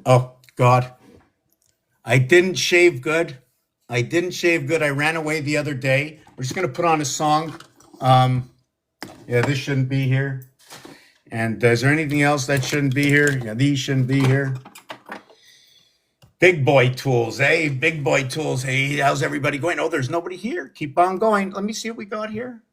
Oh, God. I didn't shave good. I didn't shave good. I ran away the other day. We're just going to put on a song. Um, yeah, this shouldn't be here. And is there anything else that shouldn't be here? Yeah, these shouldn't be here. Big boy tools, hey, big boy tools. Hey, how's everybody going? Oh, there's nobody here. Keep on going. Let me see what we got here.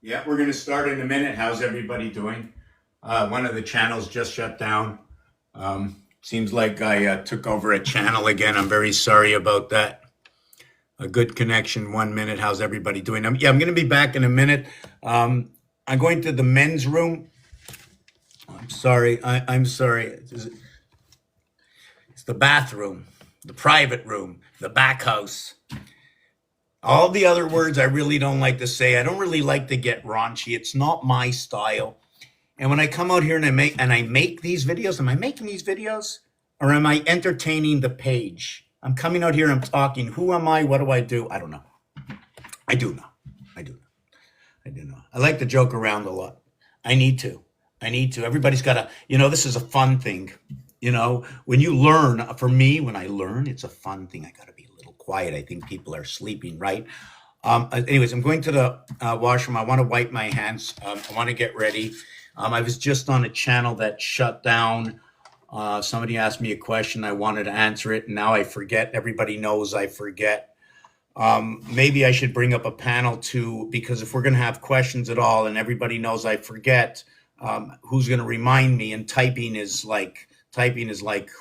Yeah, we're going to start in a minute. How's everybody doing? One of the channels just shut down. Seems like I took over a channel again. I'm very sorry about that. A good connection, 1 minute. How's everybody doing? I'm going to be back in a minute. I'm going to the men's room. I'm sorry. I'm sorry. It's the bathroom, the private room, the back house. All the other words I really don't like to say. I don't really like to get raunchy. It's not my style. And when I come out here and I make these videos, am I making these videos or am I entertaining the page? I'm coming out here, I'm talking. Who am I? What do I do? I don't know. I do know. I do know. I do know. I like to joke around a lot. I need to. I need to. Everybody's got to, this is a fun thing. When you learn, for me, when I learn, it's a fun thing. I got to be a little quiet. I think people are sleeping, right? Anyways, I'm going to the washroom. I want to wipe my hands. I want to get ready. I was just on a channel that shut down. Somebody asked me a question. I wanted to answer it, and now I forget. Everybody knows I forget. Maybe I should bring up a panel too, because if we're going to have questions at all, and everybody knows I forget, who's going to remind me? And typing is like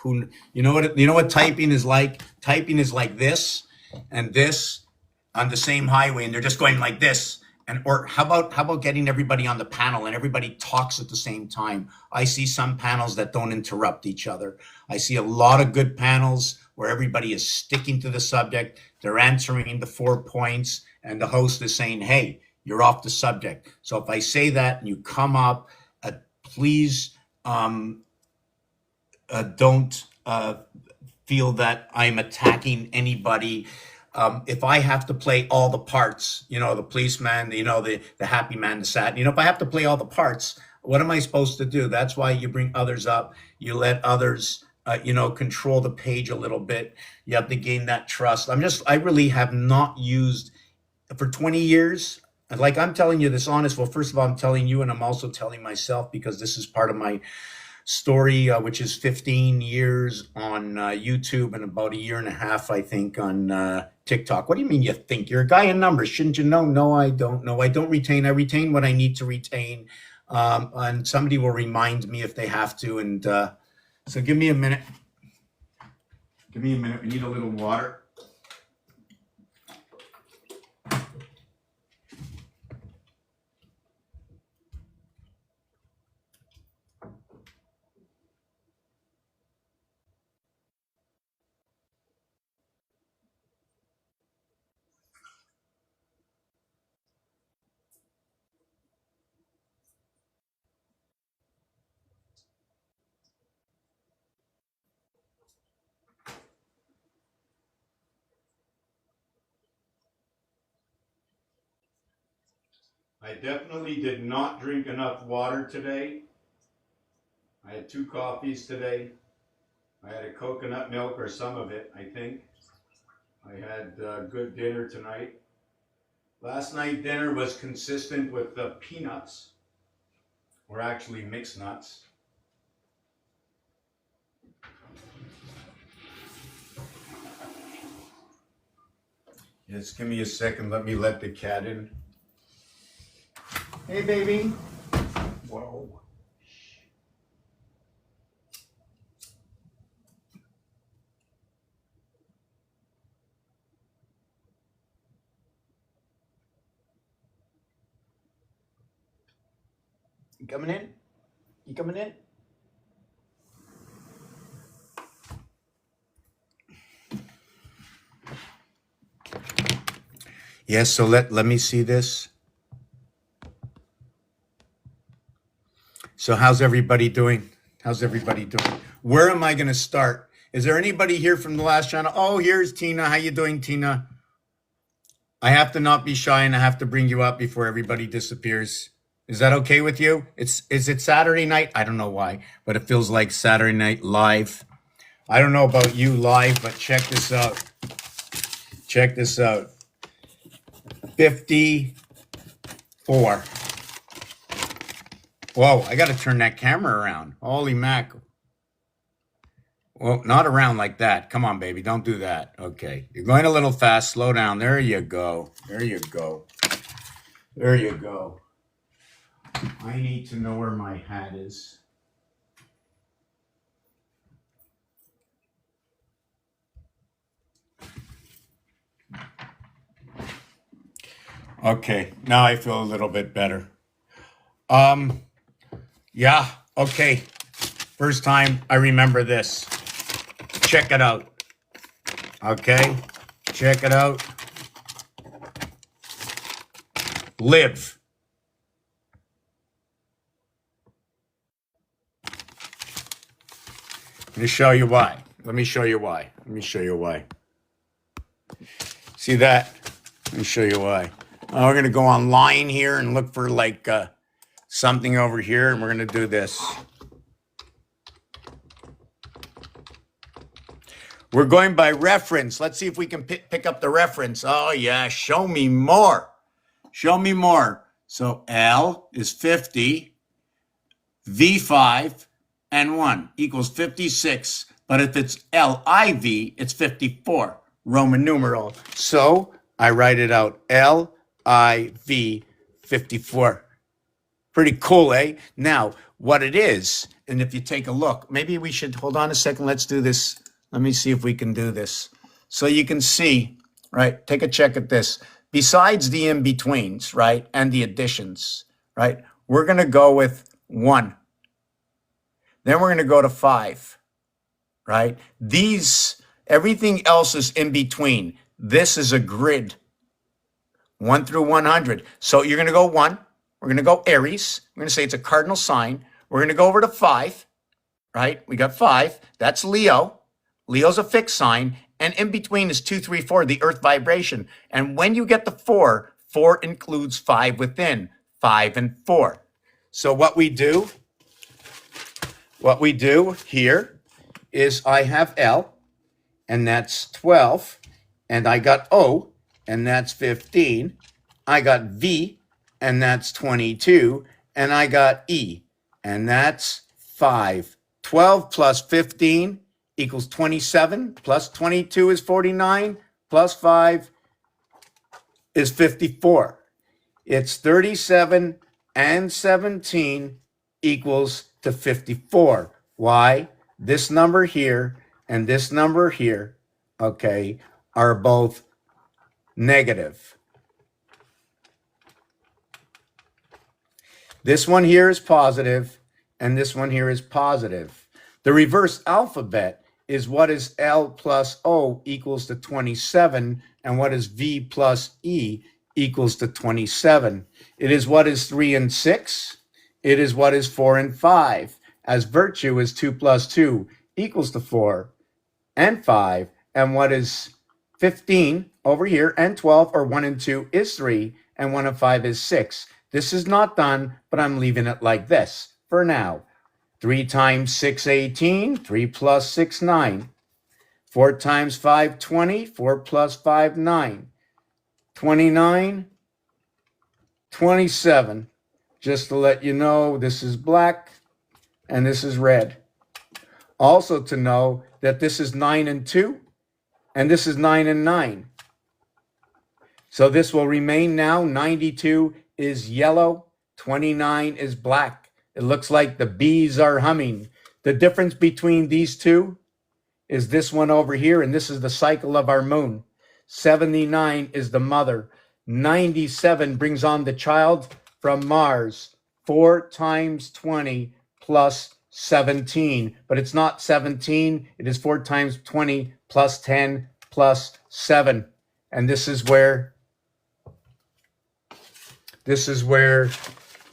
who? You know what typing is like? Typing is like this and this on the same highway, and they're just going like this. And or how about getting everybody on the panel and everybody talks at the same time? I see some panels that don't interrupt each other. I see a lot of good panels where everybody is sticking to the subject. They're answering the 4 points, and the host is saying, "Hey, you're off the subject." So if I say that and you come up, please don't feel that I'm attacking anybody. If I have to play all the parts, the policeman, the happy man, the sad, if I have to play all the parts, what am I supposed to do? That's why you bring others up. You let others, control the page a little bit. You have to gain that trust. I really have not used for 20 years. Like I'm telling you this honest. Well, first of all, I'm telling you, and I'm also telling myself because this is part of my story, which is 15 years on YouTube and about a year and a half, I think, on TikTok. What do you mean you think? You're a guy in numbers. Shouldn't you know? No, I don't know. I don't retain. I retain what I need to retain. And somebody will remind me if they have to. And so give me a minute. Give me a minute. We need a little water. I definitely did not drink enough water today. I had 2 coffees today. I had a coconut milk, or some of it, I think. I had good dinner tonight. Last night dinner was consistent with the peanuts, or actually mixed nuts. Just give me a second. Let me let the cat in. Hey, baby. Whoa. You coming in? You coming in? Yes, so let me see this. So how's everybody doing? How's everybody doing? Where am I going to start? Is there anybody here from the last channel? Oh, here's Tina. How you doing, Tina? I have to not be shy and I have to bring you up before everybody disappears. Is that okay with you? Is it Saturday night? I don't know why, but it feels like Saturday night live. I don't know about you live, but check this out. Check this out. 54. Whoa, I got to turn that camera around. Holy mac. Well, not around like that. Come on, baby. Don't do that. Okay. You're going a little fast. Slow down. There you go. There you go. There you go. I need to know where my hat is. Okay. Now I feel a little bit better. Yeah. Okay. First time I remember this. Check it out. Okay. Check it out. Live. Let me show you why. Let me show you why. Let me show you why. See that? Let me show you why. We're going to go online here and look for like something over here, and we're going to do this. We're going by reference. Let's see if we can pick up the reference. Oh, yeah. Show me more. Show me more. So L is 50. V5 and 1 equals 56. But if it's LIV, it's 54. Roman numeral. So I write it out. LIV 54. Pretty cool, eh? Now, what it is, and if you take a look, maybe we should, hold on a second. Let's do this. Let me see if we can do this. So you can see, right? Take a check at this. Besides the in-betweens, right? And the additions, right? We're going to go with 1. Then we're going to go to 5, right? These, everything else is in between. This is a grid, 1 through 100. So you're going to go 1. We're going to go Aries. We're going to say it's a cardinal sign. We're going to go over to 5, right? We got 5. That's Leo. Leo's a fixed sign. And in between is 2, 3, 4, the earth vibration. And when you get the 4, 4 includes 5 within, 5 and 4. So what we do here is I have L, and that's 12, and I got O, and that's 15. I got V, and that's 22, and I got E, and that's 5. 12 plus 15 equals 27, plus 22 is 49, plus 5 is 54. It's 37 and 17 equals to 54. Why? This number here and this number here, okay, are both negative. This one here is positive, and this one here is positive. The reverse alphabet is what is L plus O equals to 27, and what is V plus E equals to 27. It is what is 3 and 6. It is what is 4 and 5. As virtue is 2 plus 2 equals to 4 and 5. And what is 15 over here and 12, or 1 and 2 is 3, and 1 and 5 is 6. This is not done, but I'm leaving it like this for now. 3 times 6, 18. 3 plus 6, 9. 4 times 5, 20. 4 plus 5, 9. 29, 27. Just to let you know, this is black and this is red. Also to know that this is 9 and 2, and this is 9 and 9. So this will remain now. 92 is yellow, 29 is black. It looks like the bees are humming. The difference between these two is this one over here, and this is the cycle of our moon. 79 is the mother. 97 brings on the child from Mars. 4 times 20 plus 17. But it's not 17. It is 4 times 20 plus 10 plus 7. And this is where This is where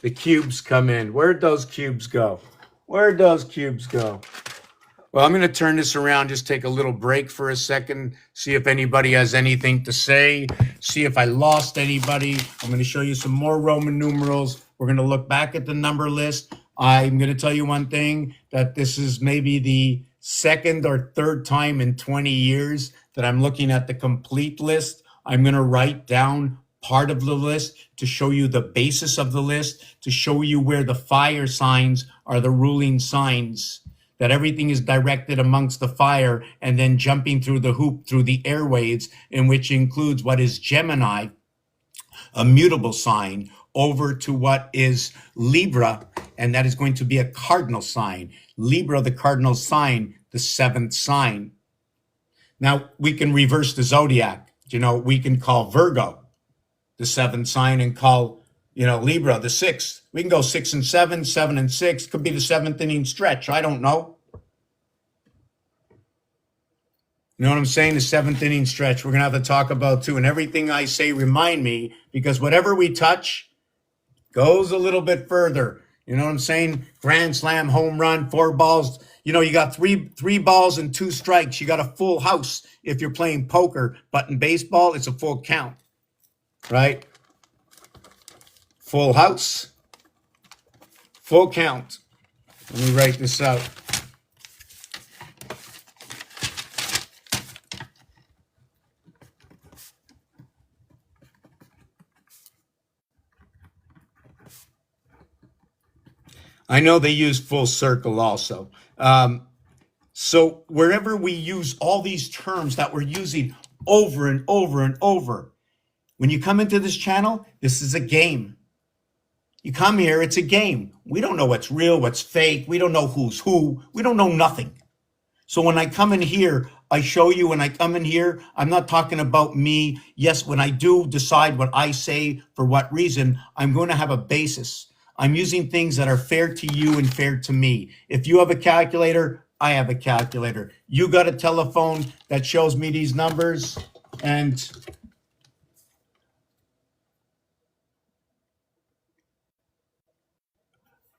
the cubes come in. Where'd those cubes go? Where'd those cubes go? Well, I'm going to turn this around, just take a little break for a second, see if anybody has anything to say, see if I lost anybody. I'm going to show you some more Roman numerals. We're going to look back at the number list. I'm going to tell you one thing, that this is maybe the second or third time in 20 years that I'm looking at the complete list. I'm going to write down part of the list to show you the basis of the list, to show you where the fire signs are the ruling signs, that everything is directed amongst the fire and then jumping through the hoop through the airwaves, in which includes what is Gemini, a mutable sign, over to what is Libra, and that is going to be a cardinal sign. Libra, the cardinal sign, the seventh sign. Now, we can reverse the zodiac. You know, we can call Virgo the seventh sign and call, you know, Libra the sixth. We can go 6 and 7, 7 and 6. Could be the seventh inning stretch. I don't know. You know what I'm saying? The seventh inning stretch we're going to have to talk about too. And everything I say, remind me, because whatever we touch goes a little bit further. You know what I'm saying? Grand slam, home run, 4 balls. You know, you got three balls and 2 strikes. You got a full house if you're playing poker. But in baseball, it's a full count, right? Full house, full count. Let me write this out. I know they use full circle also. So wherever we use all these terms that we're using over and over and over, when you come into this channel, this is a game. You come here, it's a game. We don't know what's real, what's fake. We don't know who's who. We don't know nothing. So when I come in here, I show you. When I come in here, I'm not talking about me. Yes, when I do decide what I say, for what reason, I'm going to have a basis. I'm using things that are fair to you and fair to me. If you have a calculator, I have a calculator. You got a telephone that shows me these numbers, and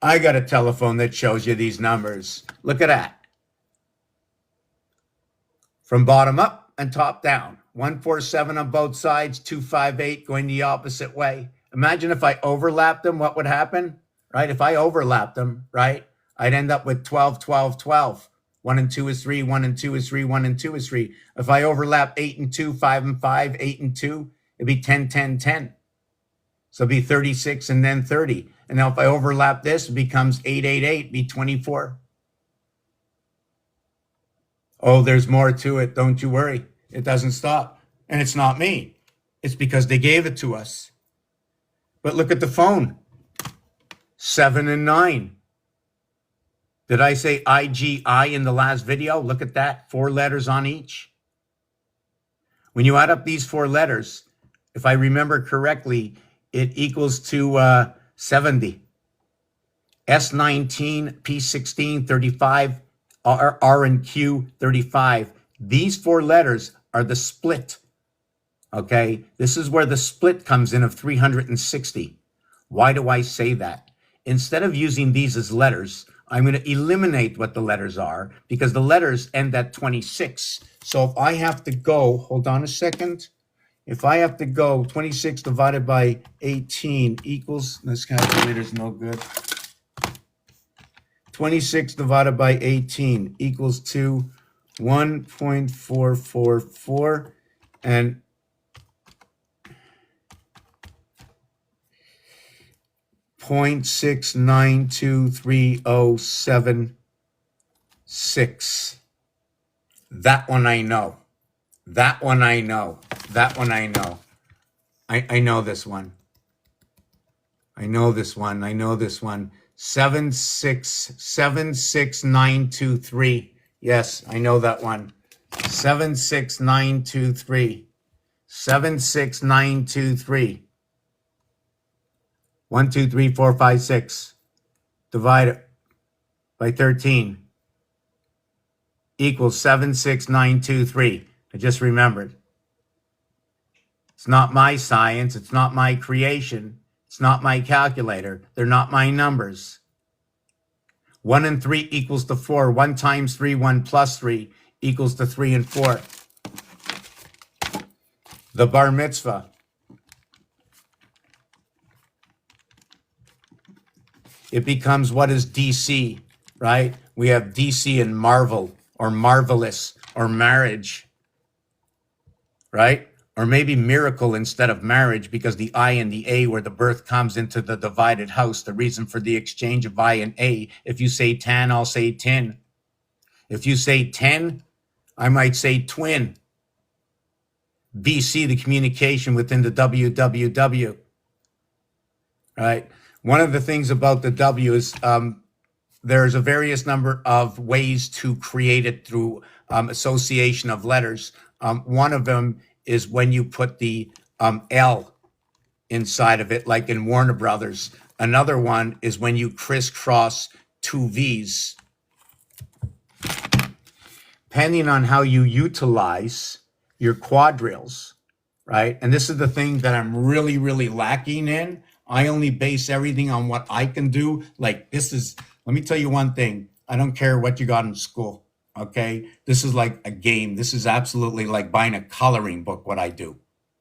I got a telephone that shows you these numbers. Look at that. From bottom up and top down. 147 on both sides, 258 going the opposite way. Imagine if I overlapped them, what would happen, right? If I overlapped them, right, I'd end up with 12, 12, 12. 1 and 2 is 3, 1 and 2 is 3, 1 and 2 is 3. If I overlap 8 and 2, 5 and 5, 8 and 2, it'd be 10, 10, 10. So it'd be 36 and then 30. And now if I overlap this, it becomes 8, 8, 8, be 24. Oh, there's more to it. Don't you worry. It doesn't stop. And it's not me. It's because they gave it to us. But look at the phone. 7 and 9. Did I say IGI in the last video? Look at that. 4 letters on each. When you add up these 4 letters, if I remember correctly, it equals to 70. S19, P16, 35, R and Q, 35. These 4 letters are the split. Okay, this is where the split comes in of 360. Why do I say that? Instead of using these as letters, I'm going to eliminate what the letters are, because the letters end at 26. So if I have to go, hold on a second. If I have to go 26 divided by 18 equals, this calculator's no good. 26 divided by 18 equals to 1.444, and 0.692307.6. That one I know. That one I know. That one I know. I know this one. I know this one. I know this one. 7676923. Yes, I know that one. 76923. 76923. 1, 2, 3, 4, 5, 6. Divide by 13 equals 76923. I just remembered. It's not my science. It's not my creation. It's not my calculator. They're not my numbers. 1 and 3 equals to 4. 1 times 3, 1 plus 3 equals to 3 and 4. The bar mitzvah. It becomes, what is DC, right? We have DC and marvel or marvelous or marriage, right? Or maybe miracle instead of marriage, because the I and the A, where the birth comes into the divided house, the reason for the exchange of I and A. If you say tan, I'll say tin. If you say 10, I might say twin. BC, the communication within the WWW, right? One of the things about the W is there's a various number of ways to create it through association of letters. One of them is when you put the L inside of it, like in Warner Brothers. Another one is when you crisscross two V's. Depending on how you utilize your quadrilles, right? And this is the thing that I'm really, really lacking in. I only base everything on what I can do. Like this is, let me tell you one thing. I don't care what you got in school, okay? This is like a game. This is absolutely like buying a coloring book, what I do,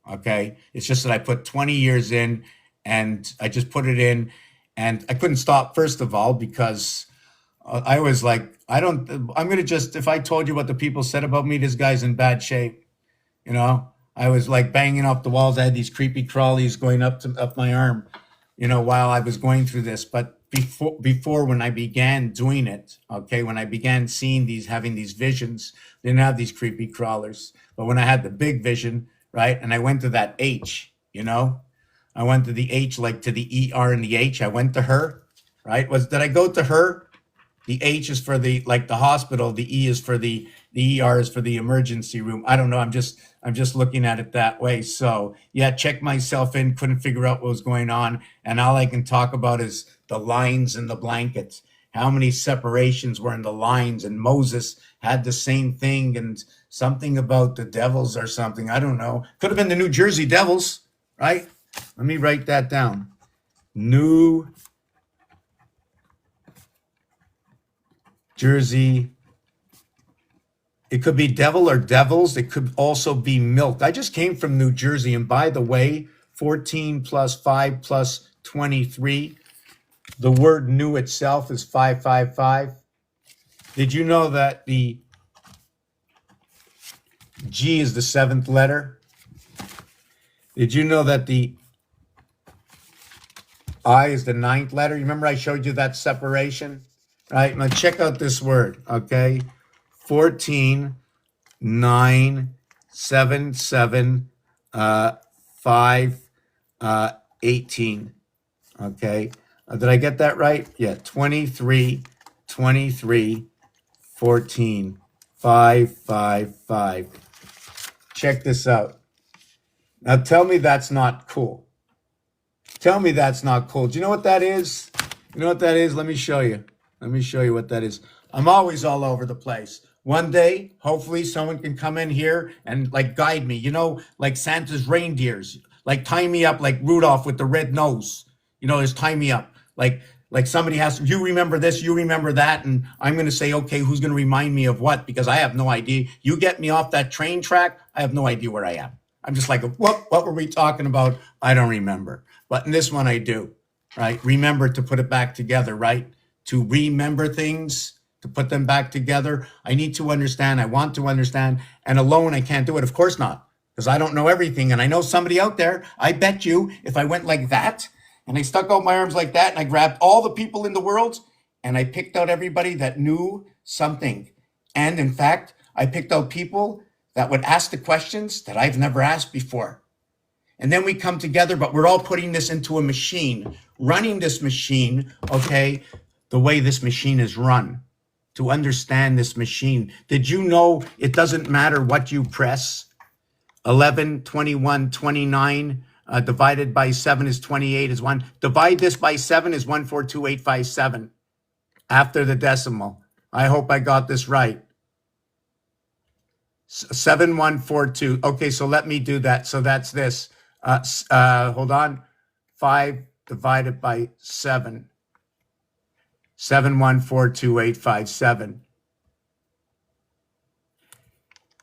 okay? It's just that I put 20 years in and I just put it in and I couldn't stop, first of all, because I was like, I'm going to just, if I told you what the people said about me, this guy's in bad shape, you know? I was like banging off the walls. I had these creepy crawlies going up my arm, you know, while I was going through this. But before when I began doing it, okay, when I began seeing these, having these visions, I didn't have these creepy crawlers. But when I had the big vision, right, and I went to that H, you know, I went to the H, like to the ER and the H. I went to her, right? Did I go to her? The H is for the, like the hospital. The E is for the ER is for the emergency room. I don't know. I'm just looking at it that way. So yeah, check myself in, couldn't figure out what was going on. And all I can talk about is the lines and the blankets. How many separations were in the lines, and Moses had the same thing, and something about the Devils or something. I don't know. Could have been the New Jersey Devils, right? Let me write that down. New Jersey. It could be devil or devils. It could also be milk. I just came from New Jersey. And by the way, 14 plus 5 plus 23. The word new itself is 555. Did you know that the G is the 7th letter? Did you know that the I is the 9th letter? You remember I showed you that separation? Right, now check out this word, okay? 14, 9, 7, 7, 5, 18, okay? Did I get that right? Yeah, 23, 23, 14, 5, 5, 5. Check this out. Now tell me that's not cool. Tell me that's not cool. Do you know what that is? You know what that is? Let me show you. Let me show you what that is. I'm always all over the place. One day, hopefully someone can come in here and like guide me, you know, like Santa's reindeers, like tie me up like Rudolph with the red nose, you know, just tie me up. Like somebody has to, you remember this, you remember that. And I'm going to say, okay, who's going to remind me of what? Because I have no idea. You get me off that train track, I have no idea where I am. I'm just like, what were we talking about? I don't remember. But in this one I do, right? Remember to put it back together, right? To remember things, to put them back together. I need to understand. I want to understand. And alone, I can't do it. Of course not, because I don't know everything. And I know somebody out there, I bet you, if I went like that, and I stuck out my arms like that, and I grabbed all the people in the world, and I picked out everybody that knew something. And in fact, I picked out people that would ask the questions that I've never asked before. And then we come together, but we're all putting this into a machine, running this machine, okay, the way this machine is run, to understand this machine. Did you know it doesn't matter what you press? 11, 21, 29, divided by 7 is 28 is 1. Divide this by 7 is 142,857 after the decimal. I hope I got this right. 7142. Okay, so let me do that. So that's this. Hold on. 5, divided by 7. 7142,857.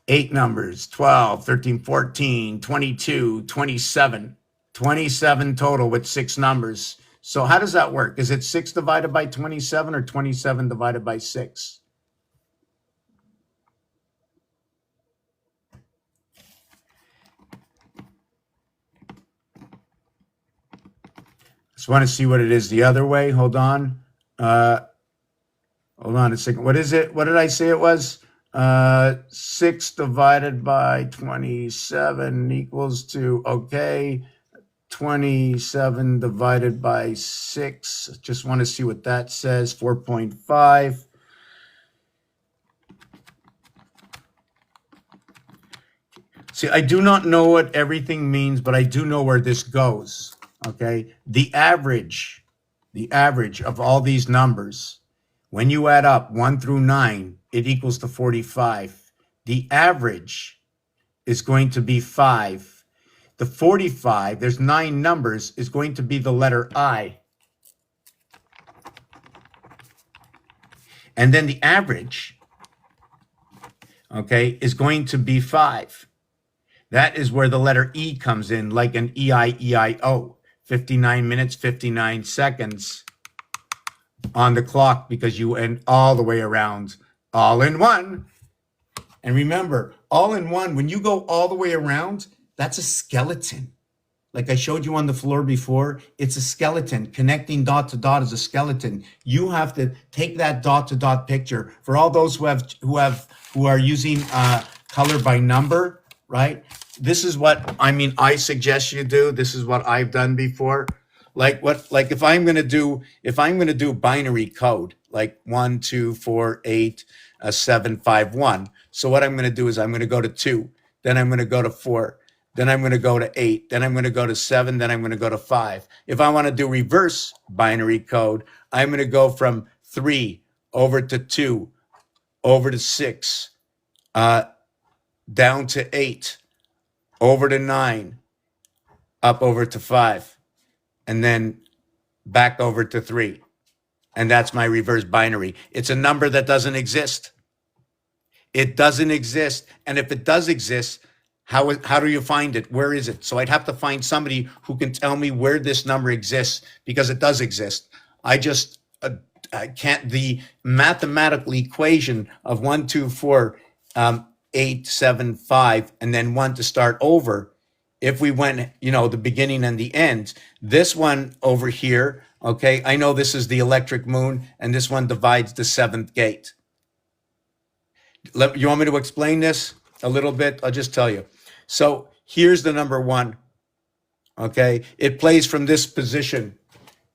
8 numbers, 12, 13, 14, 22, 27. 27 total with 6 numbers. So how does that work? Is it 6 divided by 27 or 27 divided by 6? Just want to see what it is the other way. Hold on. Hold on a second. What is it? What did I say it was? 6 divided by 27 equals to, okay, 27 divided by 6. Just want to see what that says. 4.5. See, I do not know what everything means, but I do know where this goes. Okay, the average of all these numbers, when you add up 1 through 9, it equals to 45. The average is going to be 5. The 45, there's 9 numbers, is going to be the letter I. And then the average, okay, is going to be 5. That is where the letter E comes in, like an E-I-E-I-O. 59 minutes, 59 seconds on the clock, because you went all the way around, all in one. And remember, all in one, when you go all the way around, that's a skeleton. Like I showed you on the floor before, it's a skeleton. Connecting dot to dot is a skeleton. You have to take that dot to dot picture. For all those who are using color by number, right? This is what I suggest you do. This is what I've done before. Like if I'm gonna do binary code, like 1, 2, 4, 8, 7, 5, 1. So what I'm gonna do is I'm gonna go to 2, then I'm gonna go to 4, then I'm gonna go to 8, then I'm gonna go to 7, then I'm gonna go to 5. If I want to do reverse binary code, I'm gonna go from 3 over to 2, over to 6, down to 8, over to 9, up over to 5, and then back over to 3. And that's my reverse binary. It's a number that doesn't exist. It doesn't exist. And if it does exist, how do you find it? Where is it? So I'd have to find somebody who can tell me where this number exists, because it does exist. I can't, the mathematical equation of 1, 2, 4, 8, 7, 5, and then 1 to start over. If we went, the beginning and the end, this one over here, okay, I know this is the electric moon, and this one divides the 7th gate. You want me to explain this a little bit? I'll just tell you. So here's the number 1, okay? It plays from this position.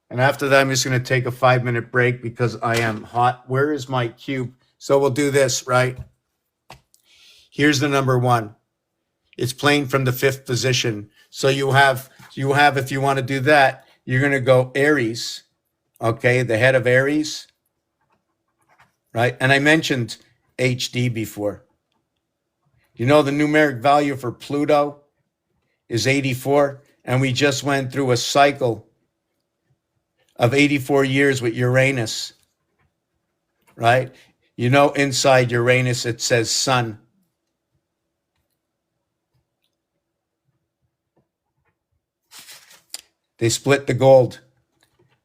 And after that, I'm just going to take a 5-minute break because I am hot. Where is my cube? So we'll do this, right? Here's the number 1. It's playing from the 5th position. So you have, if you want to do that, you're going to go Aries, okay? The head of Aries, right? And I mentioned HD before. The numeric value for Pluto is 84, and we just went through a cycle of 84 years with Uranus, right? Inside Uranus, it says sun. They split the gold.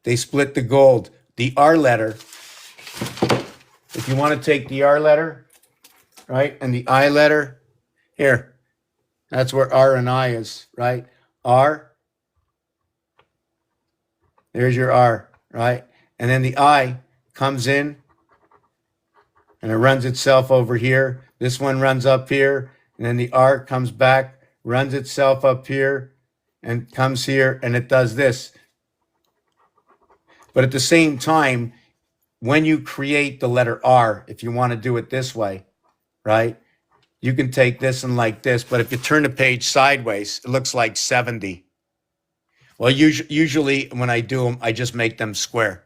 The R letter, if you want to take the R letter, right, and the I letter, here, that's where R and I is, right? R, there's your R, right? And then the I comes in, and it runs itself over here. This one runs up here, and then the R comes back, runs itself up here, and comes here, and it does this. But at the same time, when you create the letter R, if you want to do it this way, right, you can take this and like this, but if you turn the page sideways, it looks like 70. Well, usually when I do them, I just make them square.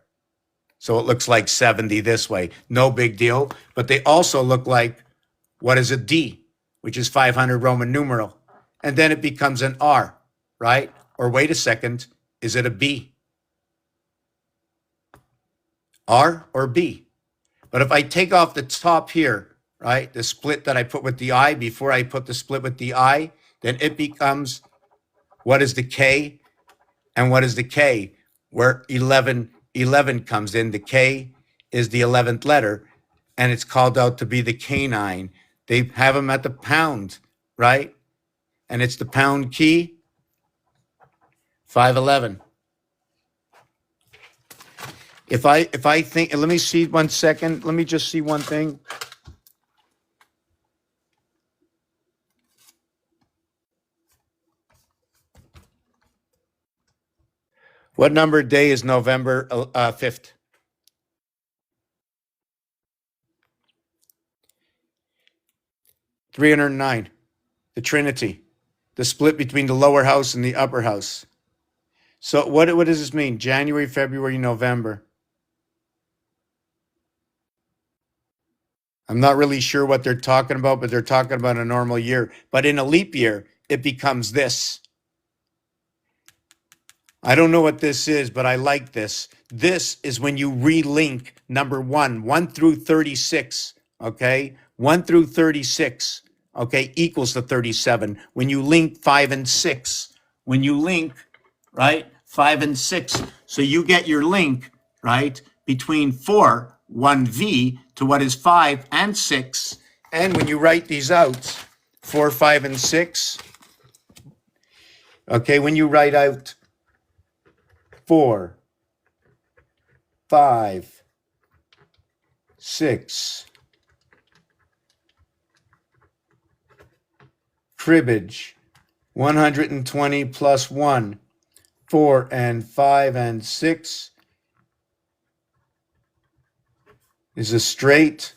So it looks like 70 this way. No big deal. But they also look like, what is a D, which is 500 Roman numeral. And then it becomes an R, right? Or wait a second, is it a B? R or B. But if I take off the top here, right, the split that I put with the I before I put the split with the I, then it becomes what is the K and what is the K? Where 11 comes in. The K is the 11th letter, and it's called out to be the canine. They have them at the pound, right? And it's the pound key, 511. If I think, let me see 1 second. Let me just see one thing. What number day is November 5th? 309. The Trinity. The split between the lower house and the upper house. So what does this mean? January, February, November. I'm not really sure what they're talking about, but they're talking about a normal year. But in a leap year, it becomes this. I don't know what this is, but I like this. This is when you relink number 1 through 36, okay? 1 through 36, okay, equals to 37. When you link 5 and 6, when you link, right, 5 and 6, so you get your link, right, between 4, 1V, to what is 5 and 6. And when you write these out, 4, 5, and 6, okay, when you write out 4, 5, 6, cribbage, 120 plus 1, 4 and 5 and 6 is a straight,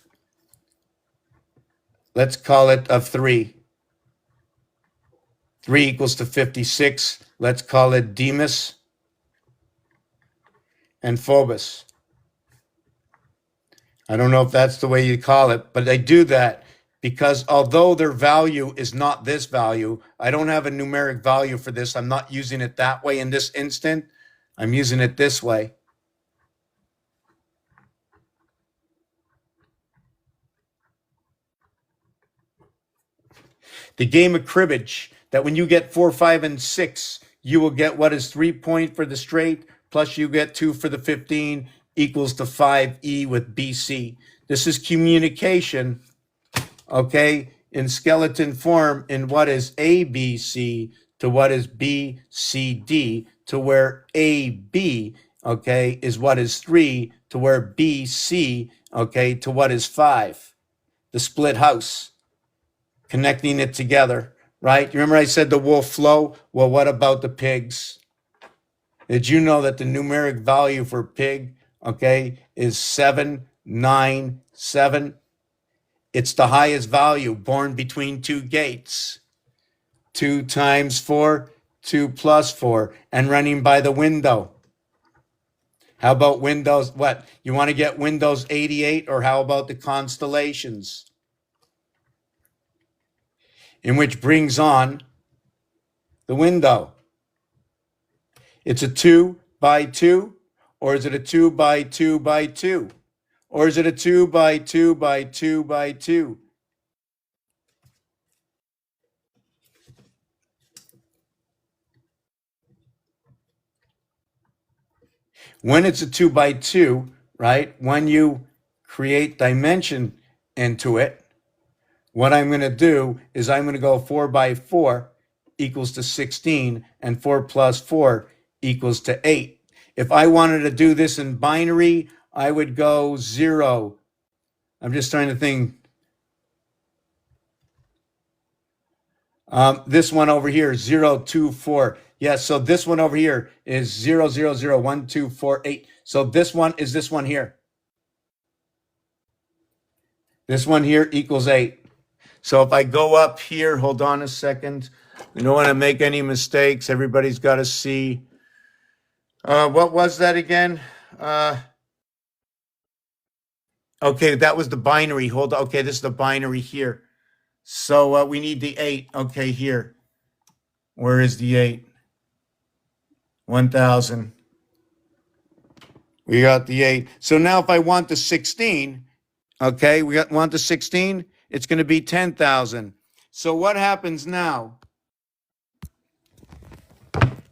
let's call it a 3. 3 equals to 56. Let's call it Demas and Phobos. I don't know if that's the way you call it, but I do that because although their value is not this value, I don't have a numeric value for this. I'm not using it that way in this instant. I'm using it this way. The game of cribbage, that when you get 4, 5, and 6, you will get what is 3 point for the straight, plus you get 2 for the 15, equals to 5E with BC. This is communication, okay, in skeleton form in what is ABC to what is BCD, to where AB, okay, is what is 3, to where BC, okay, to what is 5. The split house, connecting it together, right? You remember I said the wolf flow? Well, what about the pigs? Did you know that the numeric value for pig, okay, is 797? It's the highest value born between two gates. 2 times 4, 2 plus 4, and running by the window. How about Windows? What? You want to get Windows 88, or how about the constellations? In which brings on the window. It's a 2 by 2, or is it a 2 by 2 by 2? Or is it a 2 by 2 by 2 by 2? When it's a 2 by 2, right, when you create dimension into it, what I'm going to do is I'm going to go 4 by 4 equals to 16, and 4 plus 4 equals to 8. If I wanted to do this in binary, I would go 0. I'm just trying to think. This one over here, 0, 2, 4. Yeah, so this one over here is 0, 0, 0, 1, 2, 4, 8. So this one is this one here. This one here equals 8. So if I go up here, hold on a second. We don't want to make any mistakes. Everybody's got to see. What was that again? Okay, that was the binary. Hold on. Okay, this is the binary here. So we need the 8. Okay, here. Where is the 8? 1000. We got the 8. So now if I want the 16, okay, want the 16, it's going to be 10,000. So what happens now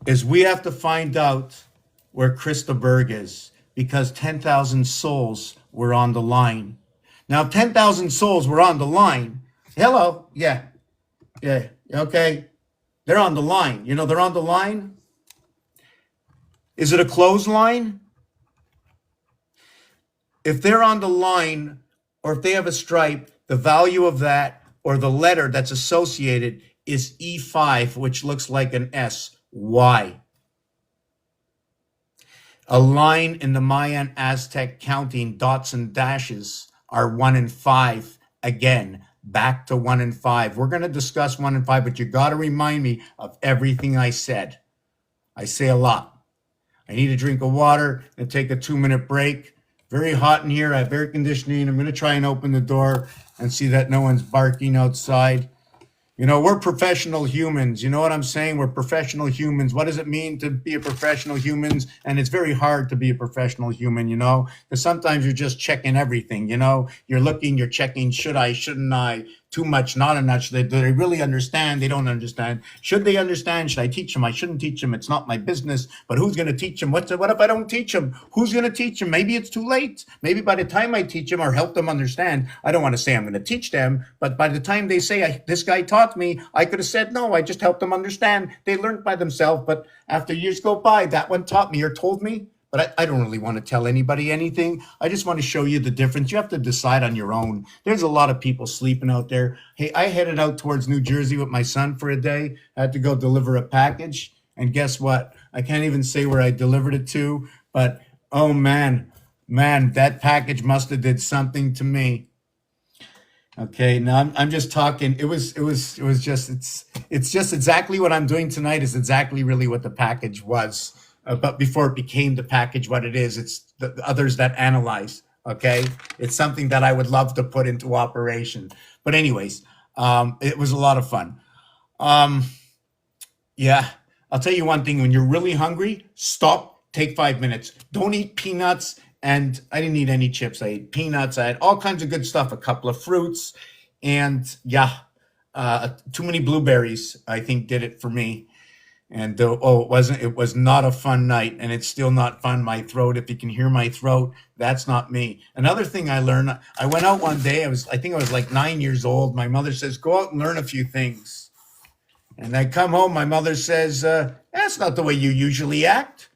is we have to find out where Krista Berg is, because 10,000 souls were on the line. Now, 10,000 souls were on the line. Hello. Yeah. Okay. They're on the line. You know, they're on the line. Is it a clothesline? If they're on the line, or if they have a stripe, the value of that, or the letter that's associated, is E5, which looks like an S. Why? A line in the Mayan Aztec counting, dots and dashes, are 1 and 5. Again, back to 1 and 5. We're going to discuss 1 and 5, but you got to remind me of everything I said. I say a lot. I need a drink of water and take a 2-minute break. Very hot in here. I have air conditioning. I'm going to try and open the door and see that no one's barking outside. You know, we're professional humans. You know what I'm saying? We're professional humans. What does it mean to be a professional human? And it's very hard to be a professional human, you know, because sometimes you're just checking everything, you know. You're looking, you're checking, should I, shouldn't I? Too much, not enough. Do they really understand? They don't understand. Should they understand? Should I teach them? I shouldn't teach them. It's not my business. But who's going to teach them? What if I don't teach them? Who's going to teach them? Maybe it's too late. Maybe by the time I teach them or help them understand, I don't want to say I'm going to teach them, but by the time they say, this guy taught me, I could have said, no, I just helped them understand. They learned by themselves. But after years go by, that one taught me or told me. But I don't really want to tell anybody anything. I just want to show you the difference. You have to decide on your own. There's a lot of people sleeping out there. Hey, I headed out towards New Jersey with my son for a day. I had to go deliver a package. And guess what? I can't even say where I delivered it to. But, oh, man, that package must have did something to me. Okay, now I'm just talking. It's just exactly what I'm doing tonight is exactly really what the package was. But before it became the package what it is, it's the others that analyze, okay? It's something that I would love to put into operation. But anyways, it was a lot of fun. Yeah, I'll tell you one thing. When you're really hungry, stop, take 5 minutes. Don't eat peanuts. And I didn't eat any chips. I ate peanuts. I had all kinds of good stuff, a couple of fruits. And yeah, too many blueberries, I think, did it for me. And it was not a fun night, and it's still not fun. My throat, if you can hear my throat, that's not me. Another thing I learned, I went out one day, I think I was like 9 years old. My mother says, go out and learn a few things. And I come home, my mother says, that's not the way you usually act.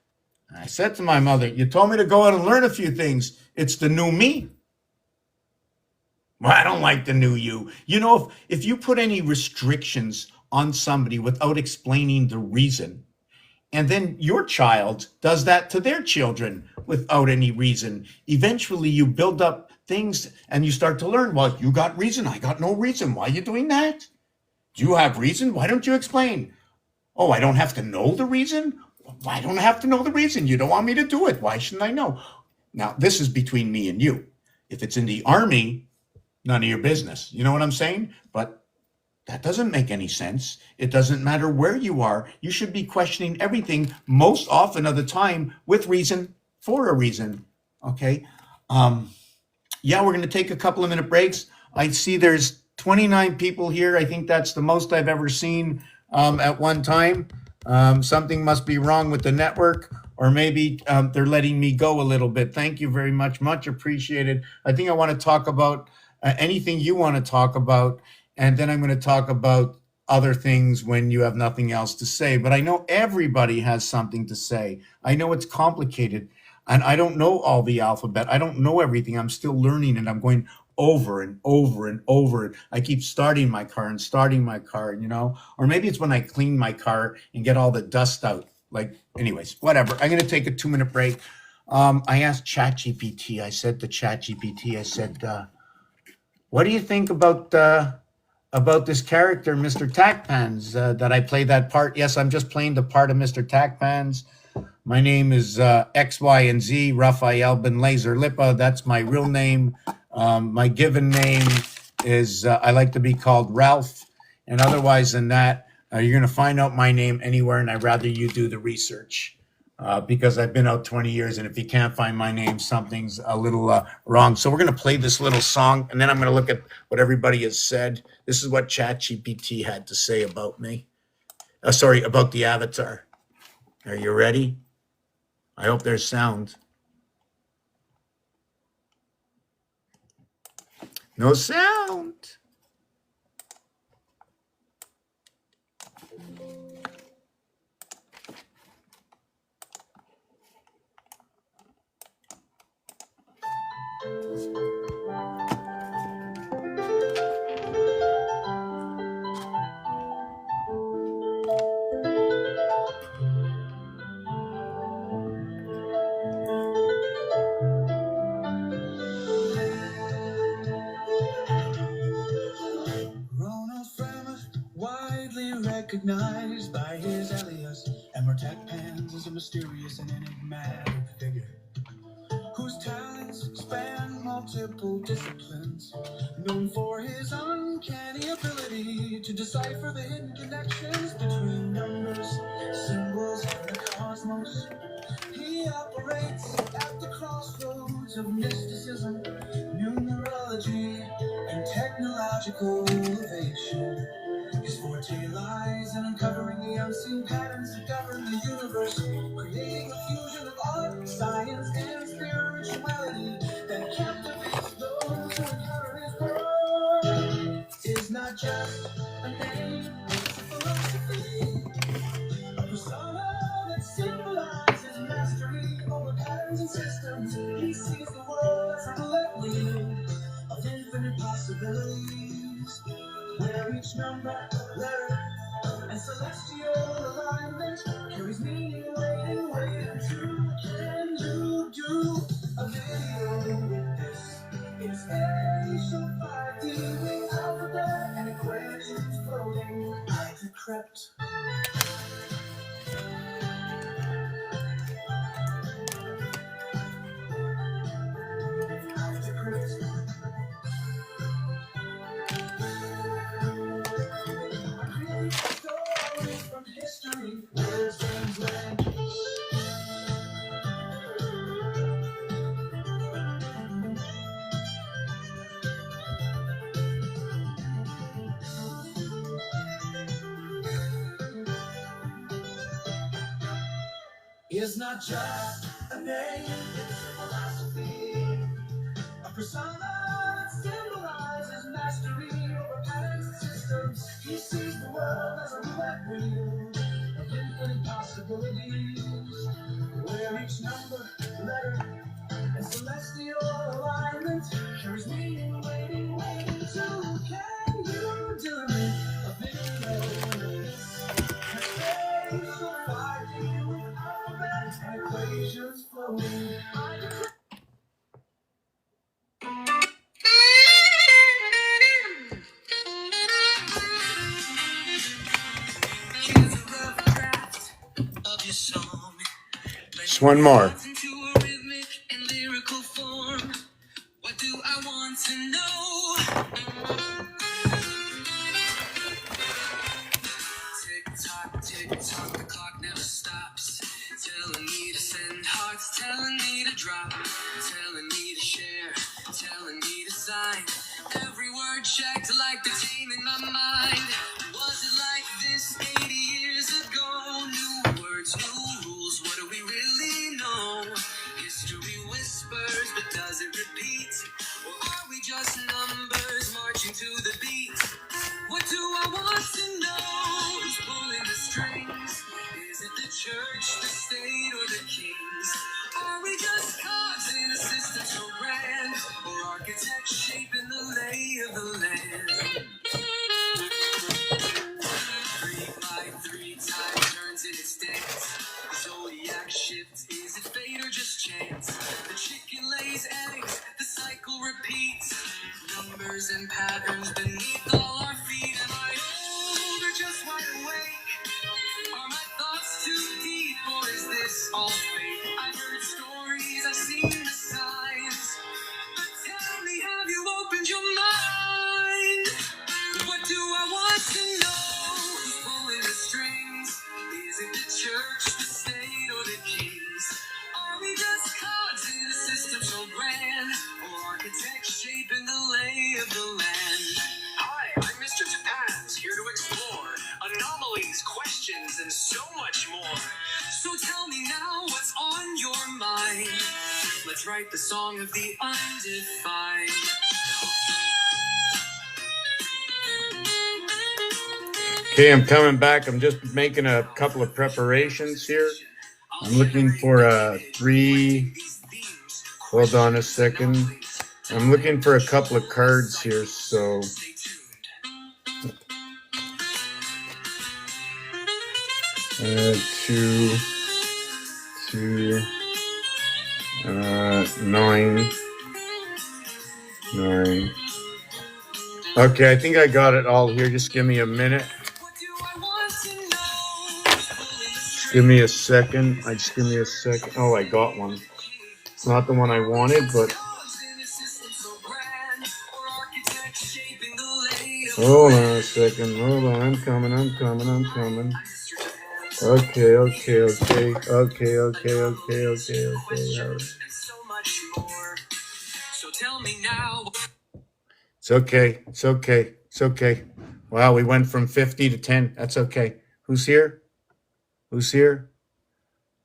I said to my mother, you told me to go out and learn a few things. It's the new me. Well, I don't like the new you. You know, if you put any restrictions on somebody without explaining the reason, and then your child does that to their children without any reason, eventually you build up things and you start to learn, well, you got reason, I got no reason. Why are you doing that? Do you have reason? Why don't you explain? Oh, I don't have to know the reason? Why don't I have to know the reason? You don't want me to do it. Why shouldn't I know? Now, this is between me and you. If it's in the army, none of your business. You know what I'm saying? But that doesn't make any sense. It doesn't matter where you are. You should be questioning everything most often of the time with reason, for a reason. Okay. Yeah, we're going to take a couple of minute breaks. I see there's 29 people here. I think that's the most I've ever seen at one time. Something must be wrong with the network, or maybe they're letting me go a little bit. Thank you very much. Much appreciated. I think I want to talk about anything you want to talk about. And then I'm going to talk about other things when you have nothing else to say. But I know everybody has something to say. I know it's complicated. And I don't know all the alphabet. I don't know everything. I'm still learning, and I'm going over and over and over. I keep starting my car, you know. Or maybe it's when I clean my car and get all the dust out. Like, anyways, whatever. I'm going to take a 2-minute break. I asked ChatGPT. I said to ChatGPT, I said, what do you think about this character, Mr. Tackpans, that I play that part? Yes, I'm just playing the part of Mr. Tackpans. My name is X, Y, and Z, Raphael Ben Laser Lipa. That's my real name. My given name is, I like to be called Ralph. And otherwise than that, you're going to find out my name anywhere, and I'd rather you do the research. because I've been out 20 years, and if you can't find my name, something's a little wrong. So we're going to play this little song, and then I'm going to look at what everybody has said. This is what ChatGPT had to say about me. Sorry, about the avatar. Are you ready? I hope there's sound. No sound. Ronald Fremont, widely recognized by his alias, Emmertech Pans is a mysterious and enigmatic figure whose talents span multiple disciplines, known for his uncanny ability to decipher the hidden connections between numbers, symbols, and the cosmos. He operates at the crossroads of mysticism, numerology, and technological innovation. His forte lies in uncovering the unseen patterns that govern the universe, creating a fusion of art, science, and spirituality that captivates those who encounter his world. Is not just a name, it's a philosophy, a persona that symbolizes mastery over patterns and systems. He sees the world as a roulette wheel of infinite possibilities, where each number, letter, and celestial alignment carries meaning, waiting to. Can you do a video with this? It's spatial 5D with alphabet and equations floating. I decrypt. Stories from history, words translate. Is not just a name, it's a philosophy, a persona that symbolizes mastery over patterns and systems. He sees the world as a roulette wheel of infinite possibilities, where each number, letter, and celestial alignment carries meaning, waiting to. Can you do me a video with this? Spatial 5D with alphabet and equations flowing. Here's a rough draft of your song. Just one more. Into a rhythmic and lyrical form. What do I want to know? Tick tock, the clock never stops. Telling me to send hearts, telling me to drop, telling me to share, telling me to sign. Every word checked like the team in my mind. Was it like this 80 years ago? New words, new rules, what do we really know? History whispers, but does it repeat? Or are we just numbers marching to the beat? What do I want to know? Who's pulling the strings? Is it the church, the state, or the kings? Are we just cogs in a system so grand? Or architects shaping the lay of the land? 3 by 3 time turns in its dance. Zodiac shifts, is it fate or just chance? The chicken lays eggs, the cycle repeats. Numbers and patterns beneath all our feet. Am I old or just wide awake? Are my thoughts too deep or is this all fake? I've heard stories, I've seen the signs, but tell me, have you opened your mind? What do I want to know? Who's pulling the strings? Is it the church, the state, or the king? shaping the lay of the land. Hi, I'm Mr. Topaz, here to explore anomalies, questions, and so much more. So tell me now what's on your mind. Let's write the song of the undefined. Okay, I'm coming back. I'm just making a couple of preparations here. I'm looking for a 3. Hold on a second. I'm looking for a couple of cards here, so 2, 9. Okay, I think I got it all here. Just give me a minute. Give me a second. Just give me a second. Oh, I got one. It's not the one I wanted, but hold on a second. Hold on. I'm coming. Okay. It's okay. Wow, we went from 50 to 10. That's okay. Who's here?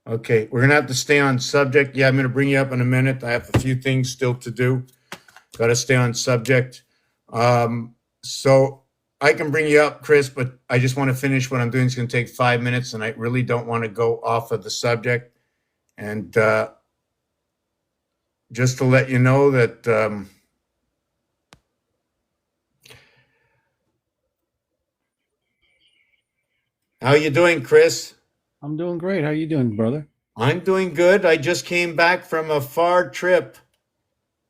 Okay, we're gonna have to stay on subject. Yeah, I'm gonna bring you up in a minute. I have a few things still to do. Got to stay on subject. So I can bring you up, Chris, but I just want to finish what I'm doing. It's gonna take 5 minutes, and I really don't want to go off of the subject. And just to let you know that how you doing, Chris? I'm doing great. How you doing, brother? I'm doing good. I just came back from a far trip.